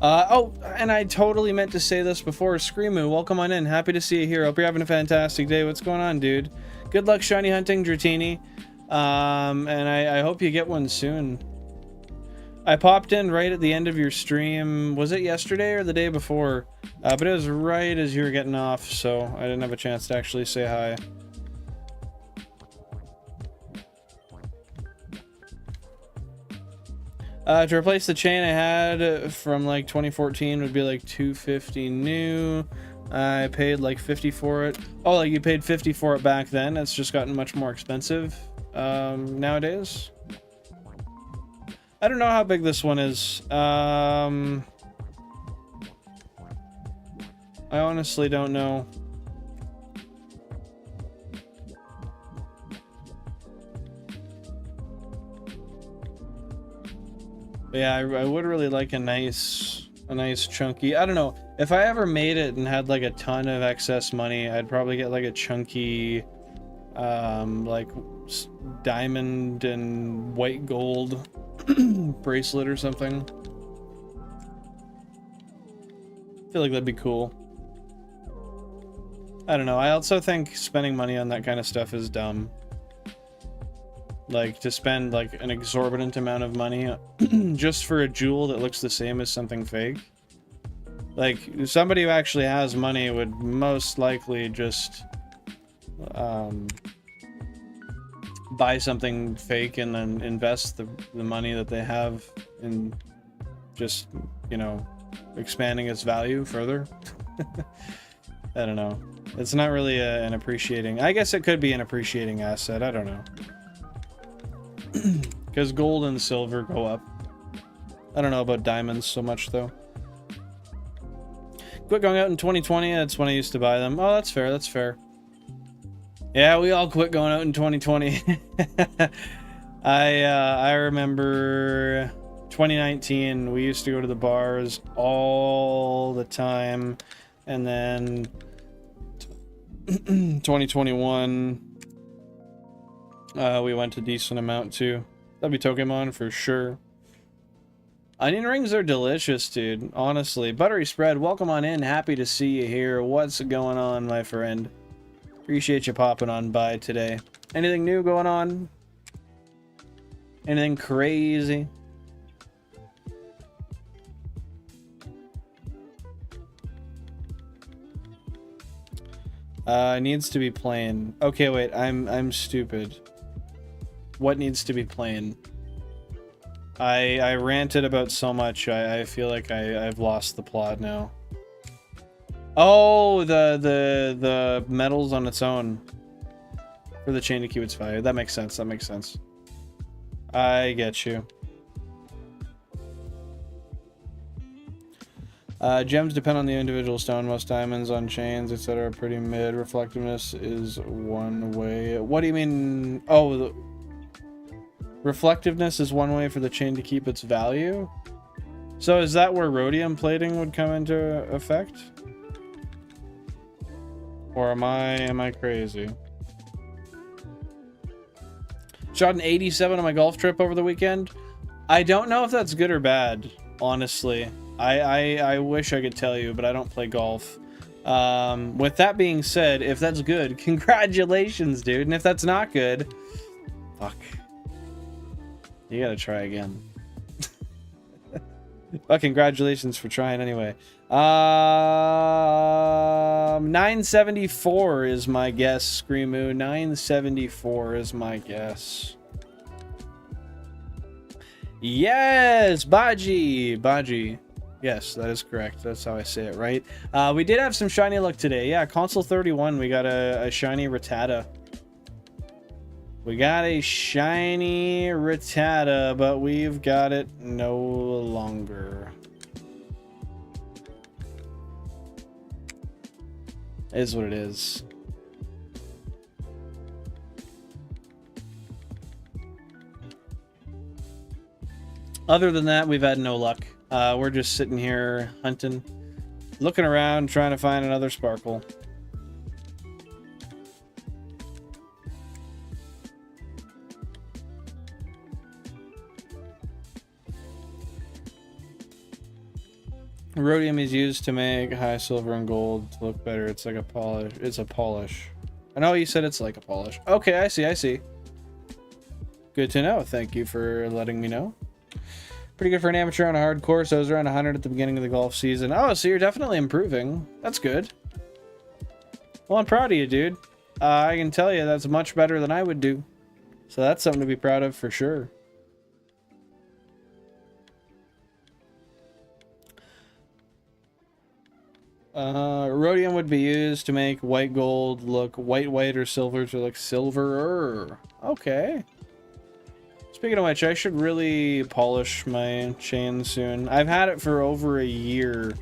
Oh, and I totally meant to say this before. Screamoo, welcome on in. Happy to see you here. Hope you're having a fantastic day. What's going on, dude? Good luck shiny hunting, Dratini. And I hope you get one soon. I popped in right at the end of your stream. Was it yesterday or the day before? But it was right as you were getting off, so I didn't have a chance to actually say hi. To replace the chain I had from like 2014 would be like $250 new. I paid like $50 for it. Oh, like you paid $50 for it back then? It's just gotten much more expensive nowadays. I don't know how big this one is. I honestly don't know. But yeah, I would really like a nice chunky. I don't know. If I ever made it and had like a ton of excess money, I'd probably get like a chunky, like diamond and white gold bracelet or something. I feel like that'd be cool. I don't know. I also think spending money on that kind of stuff is dumb. Like, to spend, like, an exorbitant amount of money just for a jewel that looks the same as something fake. Like, somebody who actually has money would most likely just, buy something fake and then invest the money that they have in just, you know, expanding its value further. I don't know. It's not really an appreciating... I guess it could be an appreciating asset. I don't know. Because gold and silver go up. I don't know about diamonds so much, though. Quit going out in 2020. That's when I used to buy them. Oh, that's fair. That's fair. Yeah, we all quit going out in 2020. I remember 2019. We used to go to the bars all the time, and then 2021 we went a decent amount too. That'd be Pokemon for sure. Onion rings are delicious, dude. Honestly. Buttery Spread, welcome on in. Happy to see you here. What's going on, my friend? Appreciate you popping on by today. Anything new going on? Anything crazy? Needs to be plain. Okay, wait. I'm stupid. What needs to be plain? I ranted about so much. I feel like I've lost the plot now. Oh, the metals on its own for the chain to keep its value. That makes sense. That makes sense. I get you. Gems depend on the individual stone. Most diamonds on chains, etc. are pretty mid. Reflectiveness is one way. What do you mean? Oh, reflectiveness is one way for the chain to keep its value? So is that where rhodium plating would come into effect? Or am I crazy? Shot an 87 on my golf trip over the weekend. I don't know if that's good or bad, honestly. I wish I could tell you, but I don't play golf. With that being said, if that's good, congratulations, dude. And if that's not good, fuck. You gotta try again. Well, congratulations for trying anyway. 974 is my guess, Screamoo. 974 is my guess. Yes, Baji. Baji. Yes, that is correct. That's how I say it, right? We did have some shiny luck today. Yeah, console 31, we got a shiny Rattata. We got a shiny Rattata, but we've got it no longer. Is what it is. Other than that, we've had no luck. We're just sitting here hunting, looking around, trying to find another sparkle. Rhodium is used to make high silver and gold to look better. It's like a polish. It's a polish. I know you said it's like a polish. Okay, I see, I see. Good to know. Thank you for letting me know. Pretty good for an amateur on a hard course. I was around 100 at the beginning of the golf season. Oh, so you're definitely improving. That's good. Well, I'm proud of you, dude. I can tell you that's much better than I would do. So that's something to be proud of for sure. Rhodium would be used to make white gold look white or silver to look silverer. Okay. Speaking of which, I should really polish my chain soon. I've had it for over a year,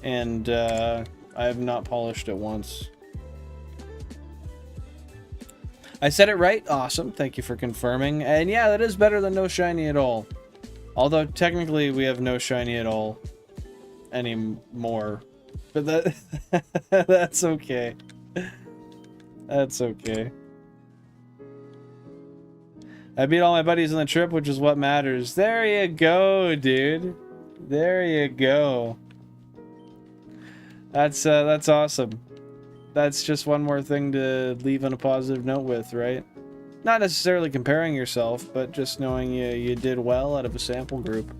and I have not polished it once. I said it right? Awesome. Thank you for confirming. And yeah, that is better than no shiny at all. Although, technically, we have no shiny at all anymore. But that that's okay. That's okay. I beat all my buddies on the trip, which is what matters. There you go, dude. There you go. That's awesome. That's just one more thing to leave on a positive note with, right? Not necessarily comparing yourself, but just knowing you did well out of a sample group.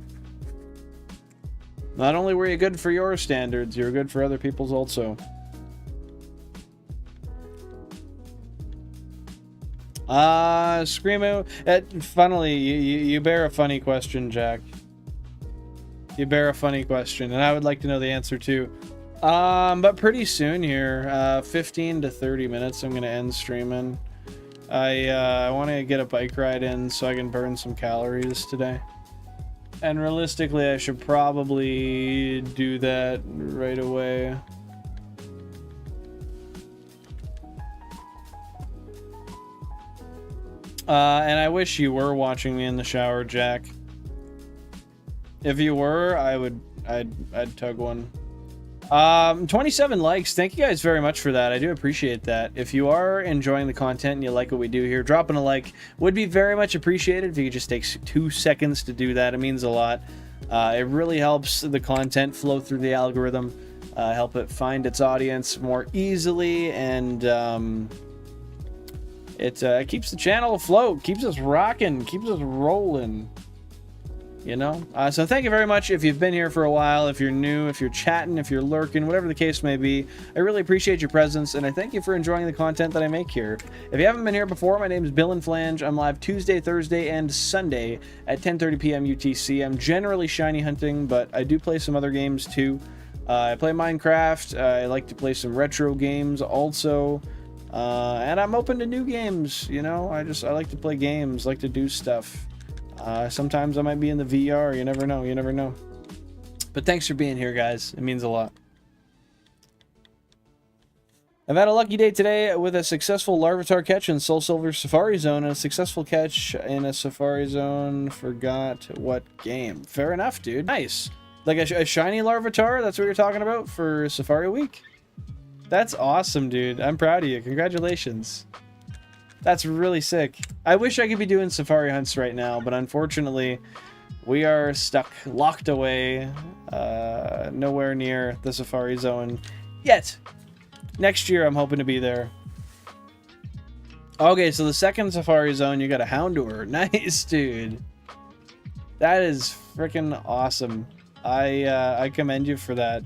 Not only were you good for your standards, you were good for other people's also. Screamo. Funnily, you bear a funny question, Jack. You bear a funny question, and I would like to know the answer too. But pretty soon here, 15 to 30 minutes, I'm gonna end streaming. I want to get a bike ride in so I can burn some calories today. And realistically, I should probably do that right away. And I wish you were watching me in the shower, Jack. If you were, I'd tug one. 27 likes. Thank you guys very much for that. I do appreciate that. If you are enjoying the content and you like what we do here, dropping a like would be very much appreciated. If you could just take 2 seconds to do that, it means a lot. It really helps the content flow through the algorithm, help it find its audience more easily, and it keeps the channel afloat, keeps us rocking, keeps us rolling. You know? So thank you very much if you've been here for a while, if you're new, if you're chatting, if you're lurking, whatever the case may be. I really appreciate your presence, and I thank you for enjoying the content that I make here. If you haven't been here before, my name is Bill and Flange. I'm live Tuesday, Thursday, and Sunday at 10:30 p.m. UTC. I'm generally shiny hunting, but I do play some other games too. I play Minecraft. I like to play some retro games also. And I'm open to new games, you know? I like to play games, like to do stuff. Sometimes I might be in the VR. You never know. You never know. But thanks for being here, guys. It means a lot. I've had a lucky day today with a successful Larvitar catch in Soul Silver Safari Zone and a successful catch in a Safari Zone. Forgot what game. Fair enough, dude. Nice. Like a shiny Larvitar? That's what you're talking about for Safari Week? That's awesome, dude. I'm proud of you. Congratulations. That's really sick. I wish I could be doing safari hunts right now, but unfortunately, we are stuck, locked away, nowhere near the safari zone yet. Next year, I'm hoping to be there. Okay, so the second safari zone, you got a Houndour. Nice, dude. That is freaking awesome. I commend you for that.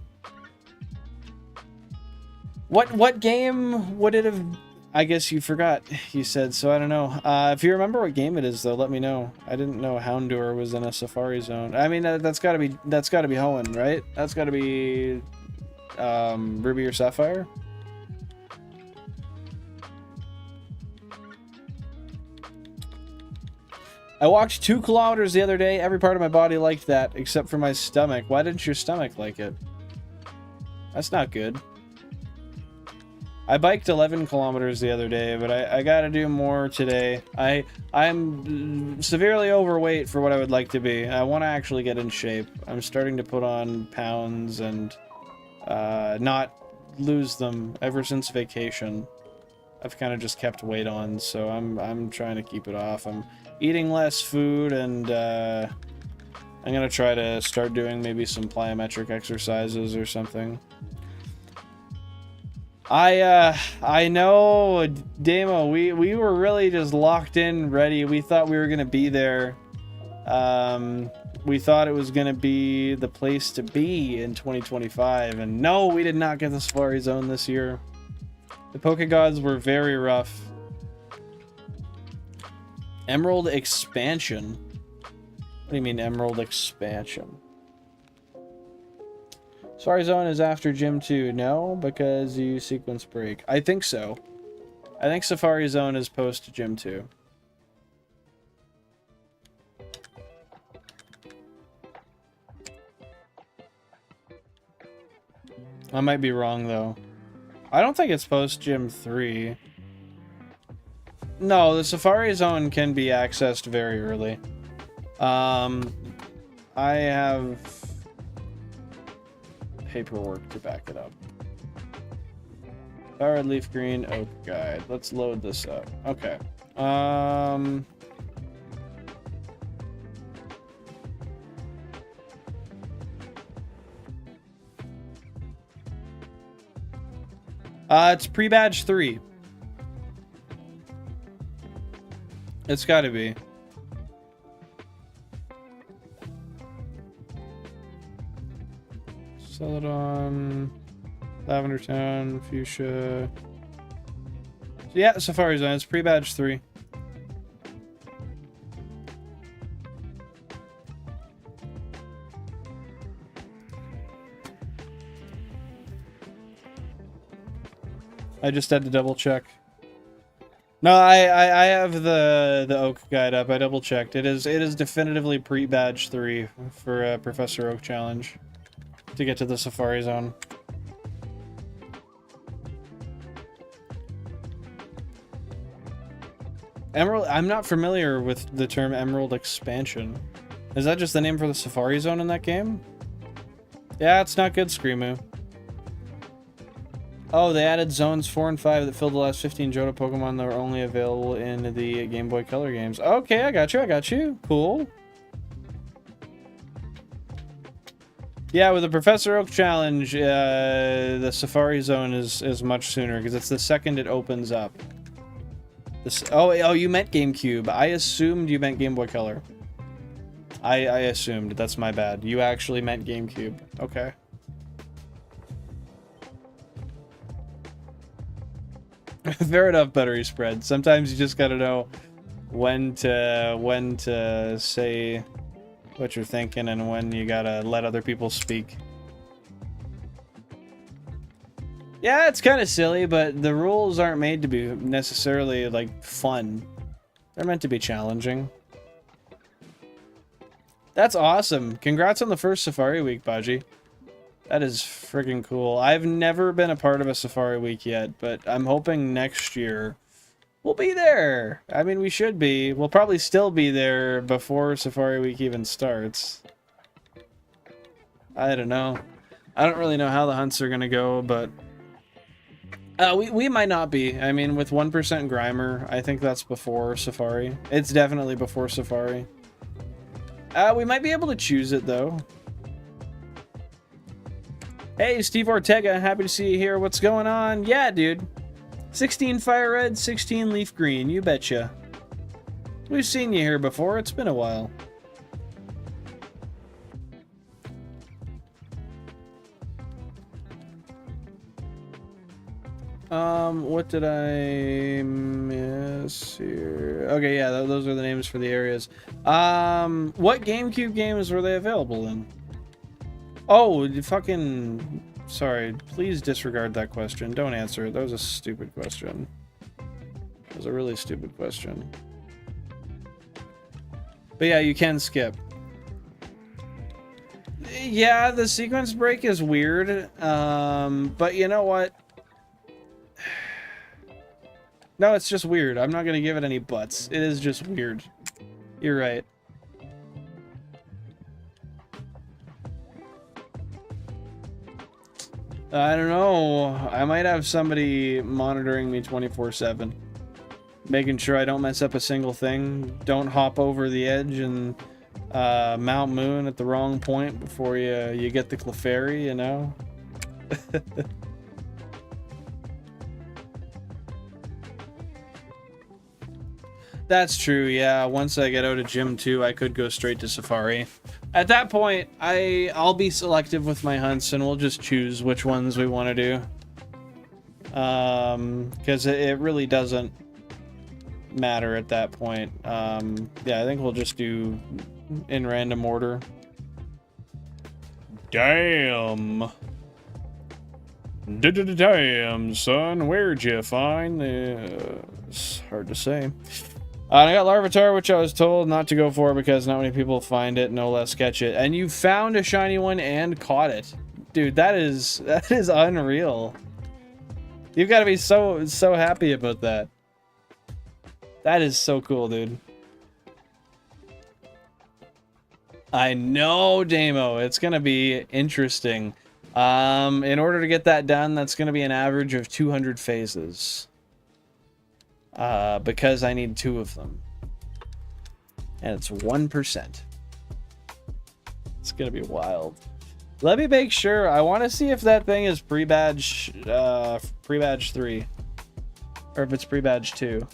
What game would it have... I guess you forgot, you said, so I don't know. If you remember what game it is, though, let me know. I didn't know Houndour was in a safari zone. I mean, that's gotta be Hoenn, right? That's gotta be Ruby or Sapphire. I walked 2 kilometers the other day. Every part of my body liked that, except for my stomach. Why didn't your stomach like it? That's not good. I biked 11 kilometers the other day, but I gotta do more today. I'm severely overweight for what I would like to be. I want to actually get in shape. I'm starting to put on pounds and not lose them ever since vacation. I've kind of just kept weight on, so I'm trying to keep it off. I'm eating less food, and I'm gonna try to start doing maybe some plyometric exercises or something. I know, Damo, we were really just locked in, ready. We thought we were gonna be there. We thought it was gonna be the place to be in 2025, and no, we did not get the Safari Zone this year. The Pokegods were very rough. Emerald Expansion? What do you mean, Emerald Expansion? Safari Zone is after Gym 2. No, because you sequence break. I think so. I think Safari Zone is post Gym 2. I might be wrong, though. I don't think it's post Gym 3. No, the Safari Zone can be accessed very early. I have paperwork to back it up. Powered leaf green oak guide. Let's load this up. Okay. It's pre-badge 3. It's gotta be. Celadon, Lavender Town, Fuchsia. So yeah, Safari Zone. It's pre-badge 3. I just had to double check. No, I have the Oak guide up. I double checked. It is definitively pre-badge 3 for Professor Oak challenge to get to the Safari Zone. Emerald. I'm not familiar with the term Emerald Expansion. Is that just the name for the Safari Zone in that game? Yeah, it's not good, Screamoo. Oh, they added zones 4 and 5 that filled the last 15 Johto Pokemon that were only available in the Game Boy Color games. Okay, I got you. Cool. Yeah, with the Professor Oak challenge, the Safari Zone is much sooner because it's the second it opens up. Oh, you meant GameCube. I assumed you meant Game Boy Color. I assumed. That's my bad. You actually meant GameCube. Okay. Fair enough, Buttery Spread. Sometimes you just gotta know when to say what you're thinking and when you gotta let other people speak. Yeah, it's kind of silly, but the rules aren't made to be necessarily, like, fun. They're meant to be challenging. That's awesome. Congrats on the first Safari Week, Baji. That is friggin' cool. I've never been a part of a Safari Week yet, but I'm hoping next year we'll be there. I mean, we should be. We'll probably still be there before Safari Week even starts. I don't know. I don't really know how the hunts are gonna go, but we might not be. I mean, with 1% Grimer, I think that's before Safari. It's definitely before Safari. We might be able to choose it, though. Hey, Steve Ortega, happy to see you here. What's going on? Yeah, dude. 16 Fire Red, 16 Leaf Green, you betcha. We've seen you here before. It's been a while. What did I miss here? Okay, yeah, those are the names for the areas. What GameCube games were they available in? Oh, fucking... Sorry, please disregard that question. Don't answer it. That was a stupid question. That was a really stupid question. But yeah, you can skip. Yeah, the sequence break is weird. But you know what? No, it's just weird. I'm not gonna give it any buts. It is just weird. You're right. I don't know. I might have somebody monitoring me 24/7. Making sure I don't mess up a single thing. Don't hop over the edge and Mount Moon at the wrong point before you get the Clefairy, you know? That's true, yeah. Once I get out of Gym 2, I could go straight to Safari. At that point, I'll be selective with my hunts, and we'll just choose which ones we want to do. Because it really doesn't matter at that point. Yeah, I think we'll just do in random order. Damn. Damn, son. Where'd you find this? Hard to say. I got Larvitar, which I was told not to go for because not many people find it, no less catch it. And you found a shiny one and caught it. Dude, that is unreal. You've got to be so happy about that. That is so cool, dude. I know, Damo. It's going to be interesting. In order to get that done, that's going to be an average of 200 phases. Because I need 2 of them. And it's 1%. It's gonna be wild. Let me make sure. I want to see if that thing is pre-badge 3. Or if it's pre-badge 2.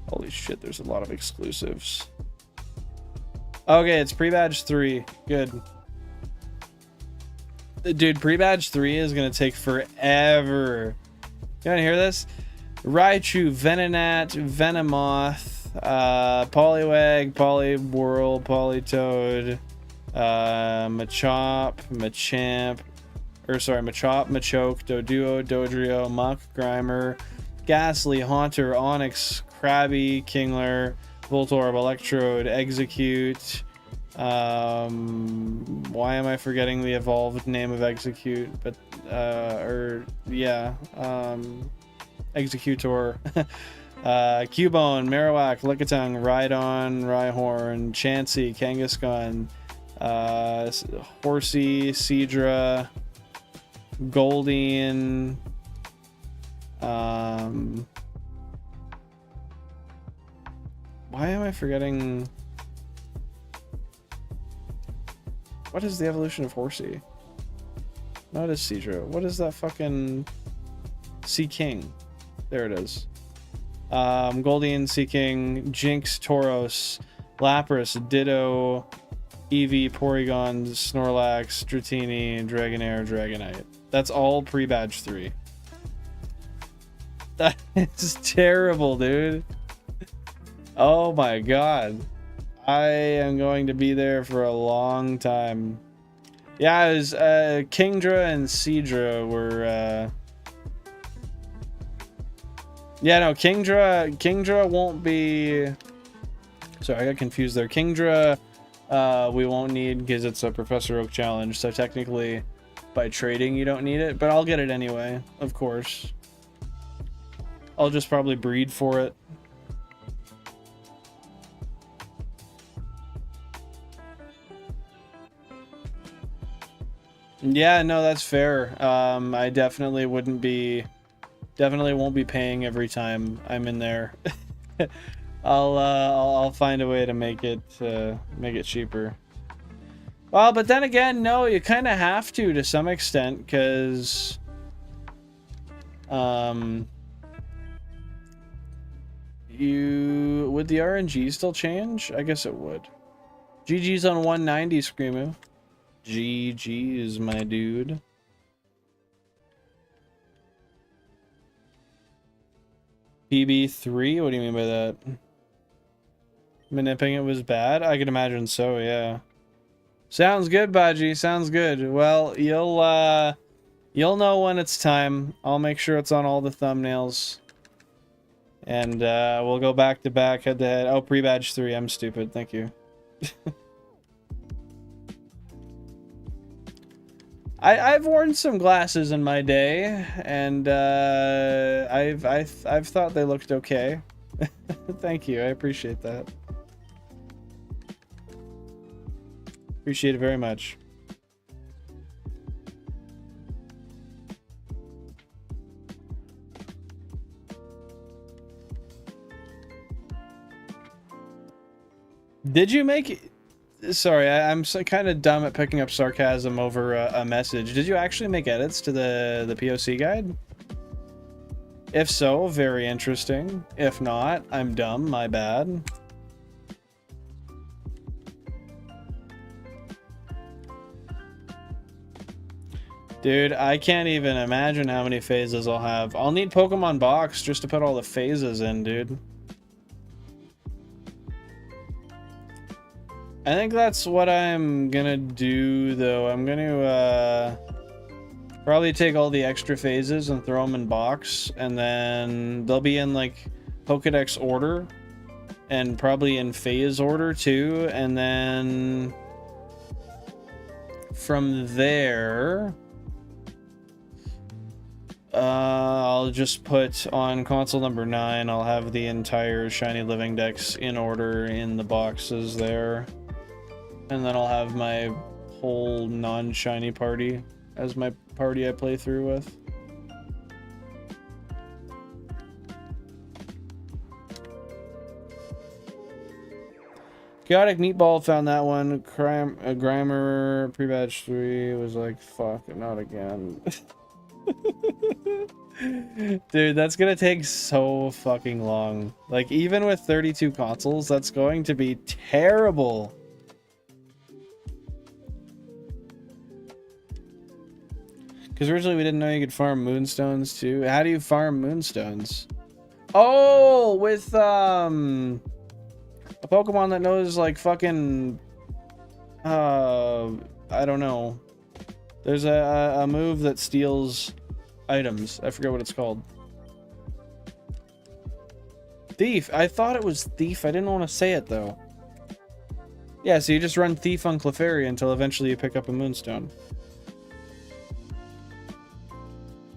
Holy shit, there's a lot of exclusives. Okay, it's pre-badge 3. Good. Dude, pre-badge 3 is gonna take forever. You wanna hear this? Raichu, Venonat, Venomoth, Poliwag, Poliwhirl, Politoed, Machop, Machamp, Machop, Machoke, Doduo, Dodrio, Muck, Grimer, Ghastly, Haunter, Onix, Krabby, Kingler, Voltorb, Electrode, Execute. Why am I forgetting the evolved name of Execute? But Executor. Cubone, Marowak, Lickitung, Rhydon, Rhyhorn, Chansey, Kangaskhan, Horsey, Seadra, Goldeen, why am I forgetting? What is the evolution of Horsey? Not as Seadra. What is that fucking Sea King? There it is. Goldeen, Sea King, Jinx, Tauros, Lapras, Ditto, Eevee, Porygon, Snorlax, Dratini, Dragonair, Dragonite. That's all pre-badge 3. That is terrible, dude. Oh my god. I am going to be there for a long time. Yeah, it was Kingdra and Seadra were yeah, no, Kingdra won't be... Sorry, I got confused there. Kingdra we won't need because it's a Professor Oak challenge, so technically by trading you don't need it, but I'll get it anyway, of course. I'll just probably breed for it. Yeah, no, that's fair. I definitely won't be paying every time I'm in there. I'll find a way to make it cheaper. Well, but then again, no, you kind of have to some extent, because would the RNG still change? I guess it would. GG's on 190, Screamo. GG's, my dude. PB3? What do you mean by that? Manipping it was bad? I can imagine so, yeah. Sounds good, Baji. Sounds good. Well, you'll know when it's time. I'll make sure it's on all the thumbnails. And we'll go back to back, head to head. Oh, pre-badge 3. I'm stupid. Thank you. I've worn some glasses in my day, and I've thought they looked okay. Thank you, I appreciate that. Appreciate it very much. Did you make... Sorry, I'm kind of dumb at picking up sarcasm over a message. Did you actually make edits to the POC guide? If so, very interesting. If not, I'm dumb, my bad. Dude, I can't even imagine how many phases I'll have. I'll need Pokemon Box just to put all the phases in, dude. I think that's what I'm gonna do, though. I'm gonna probably take all the extra phases and throw them in box, and then they'll be in like Pokédex order, and probably in phase order too, and then from there I'll just put on console number 9, I'll have the entire Shiny Living Dex in order in the boxes there. And then I'll have my whole non-shiny party as my party I play through with. Chaotic Meatball found that one. Grimer pre-badge 3 was like, fuck, not again. Dude, that's gonna take so fucking long. Like, even with 32 consoles, that's going to be terrible. Because originally we didn't know you could farm moonstones too. How do you farm moonstones? Oh, with a Pokemon that knows like fucking I don't know. There's a move that steals items. I forget what it's called. Thief. I thought it was Thief. I didn't want to say it, though. Yeah, so you just run Thief on Clefairy until eventually you pick up a Moonstone.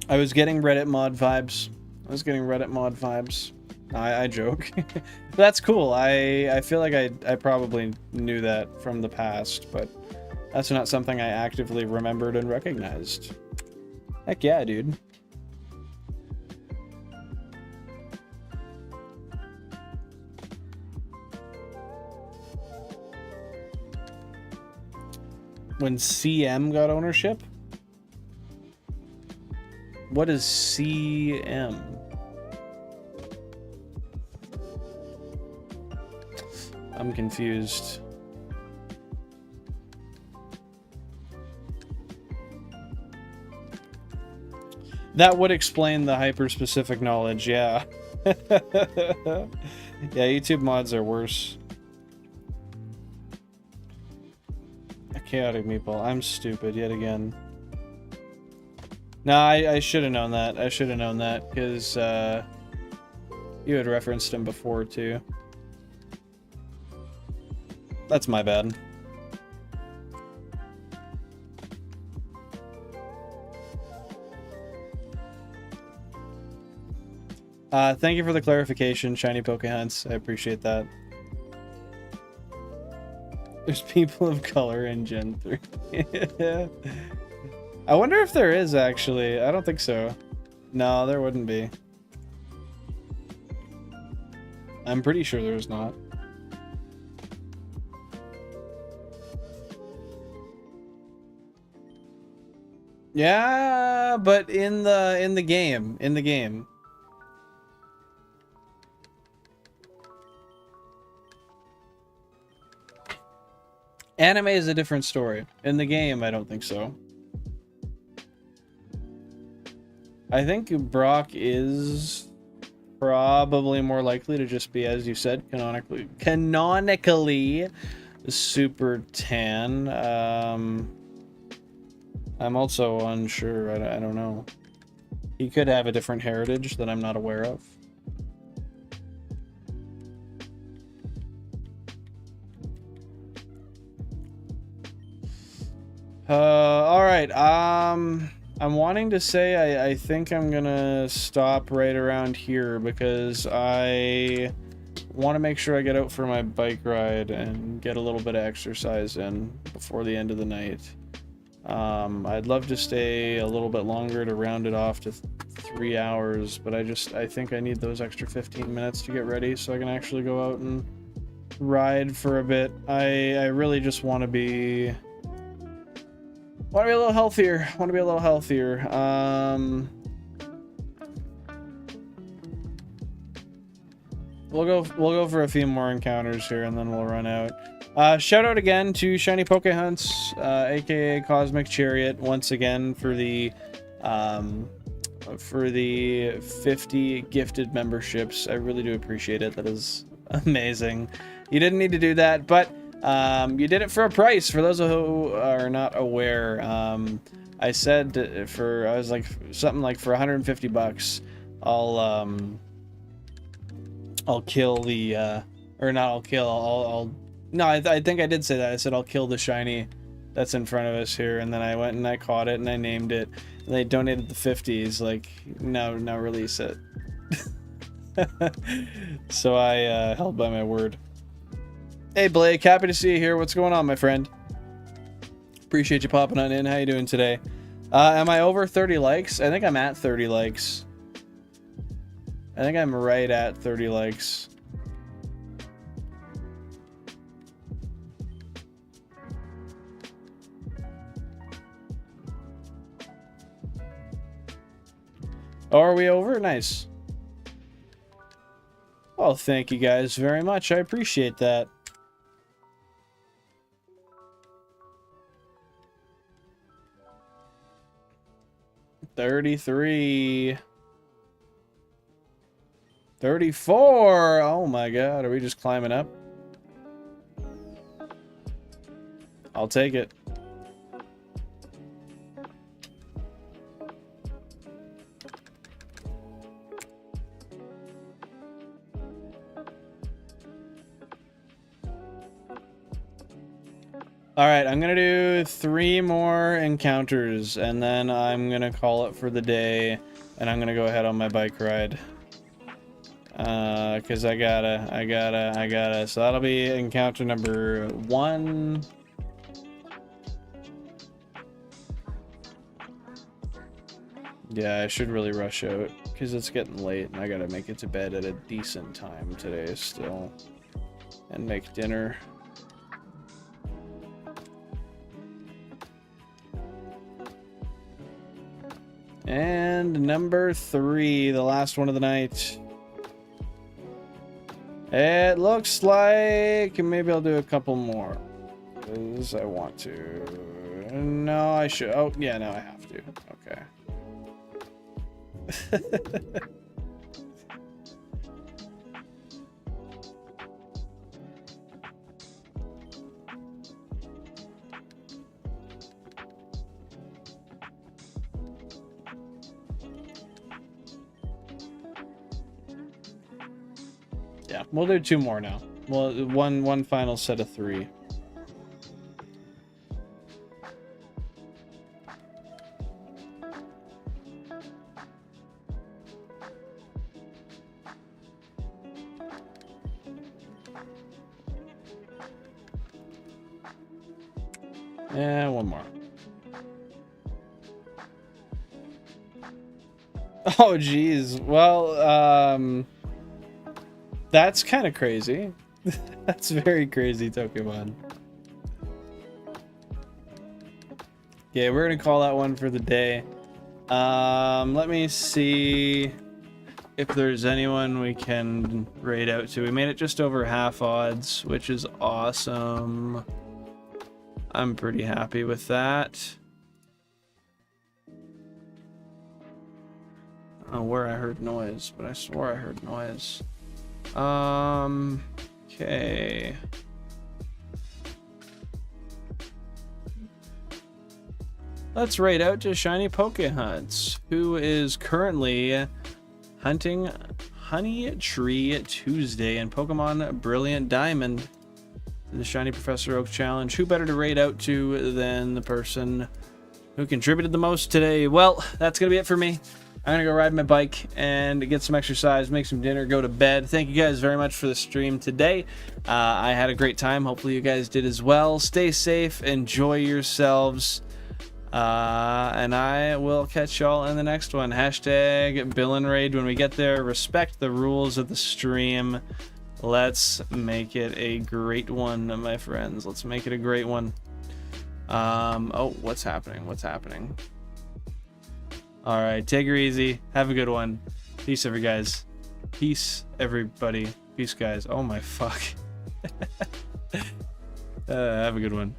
I was getting Reddit mod vibes. I joke. That's cool. I feel like I probably knew that from the past, but that's not something I actively remembered and recognized. Heck yeah, dude. When CM got ownership? What is CM? I'm confused. That would explain the hyper-specific knowledge, yeah. Yeah, YouTube mods are worse. A chaotic meatball. I'm stupid yet again. No, I should have known that. I should have known that, because you had referenced him before, too. That's my bad. Thank you for the clarification, Shiny Pokehunts. I appreciate that. There's people of color in Gen 3. I wonder if there is, actually. I don't think so. No, there wouldn't be. I'm pretty sure there's not. Yeah, but in the game. Anime is a different story. In the game, I don't think so. I think Brock is probably more likely to just be, as you said, canonically super tan. I'm also unsure. I don't know. He could have a different heritage that I'm not aware of. All right. I'm wanting to say I think I'm gonna stop right around here because I want to make sure I get out for my bike ride and get a little bit of exercise in before the end of the night. I'd love to stay a little bit longer to round it off to 3 hours, but I think I need those extra 15 minutes to get ready so I can actually go out and ride for a bit. I really just want to be a little healthier. We'll go for a few more encounters here and then we'll run out. Shout out again to Shiny Pokehunts, aka Cosmic Chariot, once again for the 50 gifted memberships. I really do appreciate it. That is amazing. You didn't need to do that, but you did it for a price. For those who are not aware, I said I was like something like for 150 bucks, I'll kill the no, I think I did say that. I said I'll kill the shiny that's in front of us here, and then I went and I caught it and I named it. And they donated the 50s. Like, now release it. So I held by my word. Hey Blake, happy to see you here. What's going on, my friend? Appreciate you popping on in. How you doing today? Am I over 30 likes? I think I'm at 30 likes. I think I'm right at 30 likes. Oh, are we over? Nice. Well, thank you guys very much. I appreciate that. $33. $34. Oh my god, are we just climbing up? I'll take it. Alright, I'm gonna do 3 more encounters, and then I'm gonna call it for the day, and I'm gonna go ahead on my bike ride. Cause I gotta. So that'll be encounter number 1. Yeah, I should really rush out, because it's getting late, and I gotta make it to bed at a decent time today still. And make dinner. And number 3, the last one of the night. It looks like maybe I'll do a couple more, because I want to. No, I should. Oh, yeah, no, I have to. Okay. Yeah, we'll do 2 more now. Well, one final set of 3. And 1 more. Oh, geez. Well, that's kind of crazy. That's very crazy, Pokemon. Yeah, we're gonna call that one for the day. Let me see if there's anyone we can raid out to. We made it just over half odds, which is awesome. I'm pretty happy with that. I don't know where I heard noise, but I swore I heard noise. Okay. Let's raid out to Shiny Pokehunts, who is currently hunting Honey Tree Tuesday in Pokemon Brilliant Diamond. The Shiny Professor Oak Challenge. Who better to raid out to than the person who contributed the most today? Well, that's gonna be it for me. I'm gonna go ride my bike and get some exercise, make some dinner, go to bed. Thank you guys very much for the stream today. I had a great time. Hopefully you guys did as well. Stay safe, enjoy yourselves, and I will catch y'all in the next one. Hashtag Bill and Raid when we get there. Respect the rules of the stream. Let's make it a great one, my friends. Let's make it a great one. Oh, what's happening? What's happening? All right, take her easy. Have a good one. Peace, every guys. Peace, everybody. Peace, guys. Oh my fuck. Have a good one.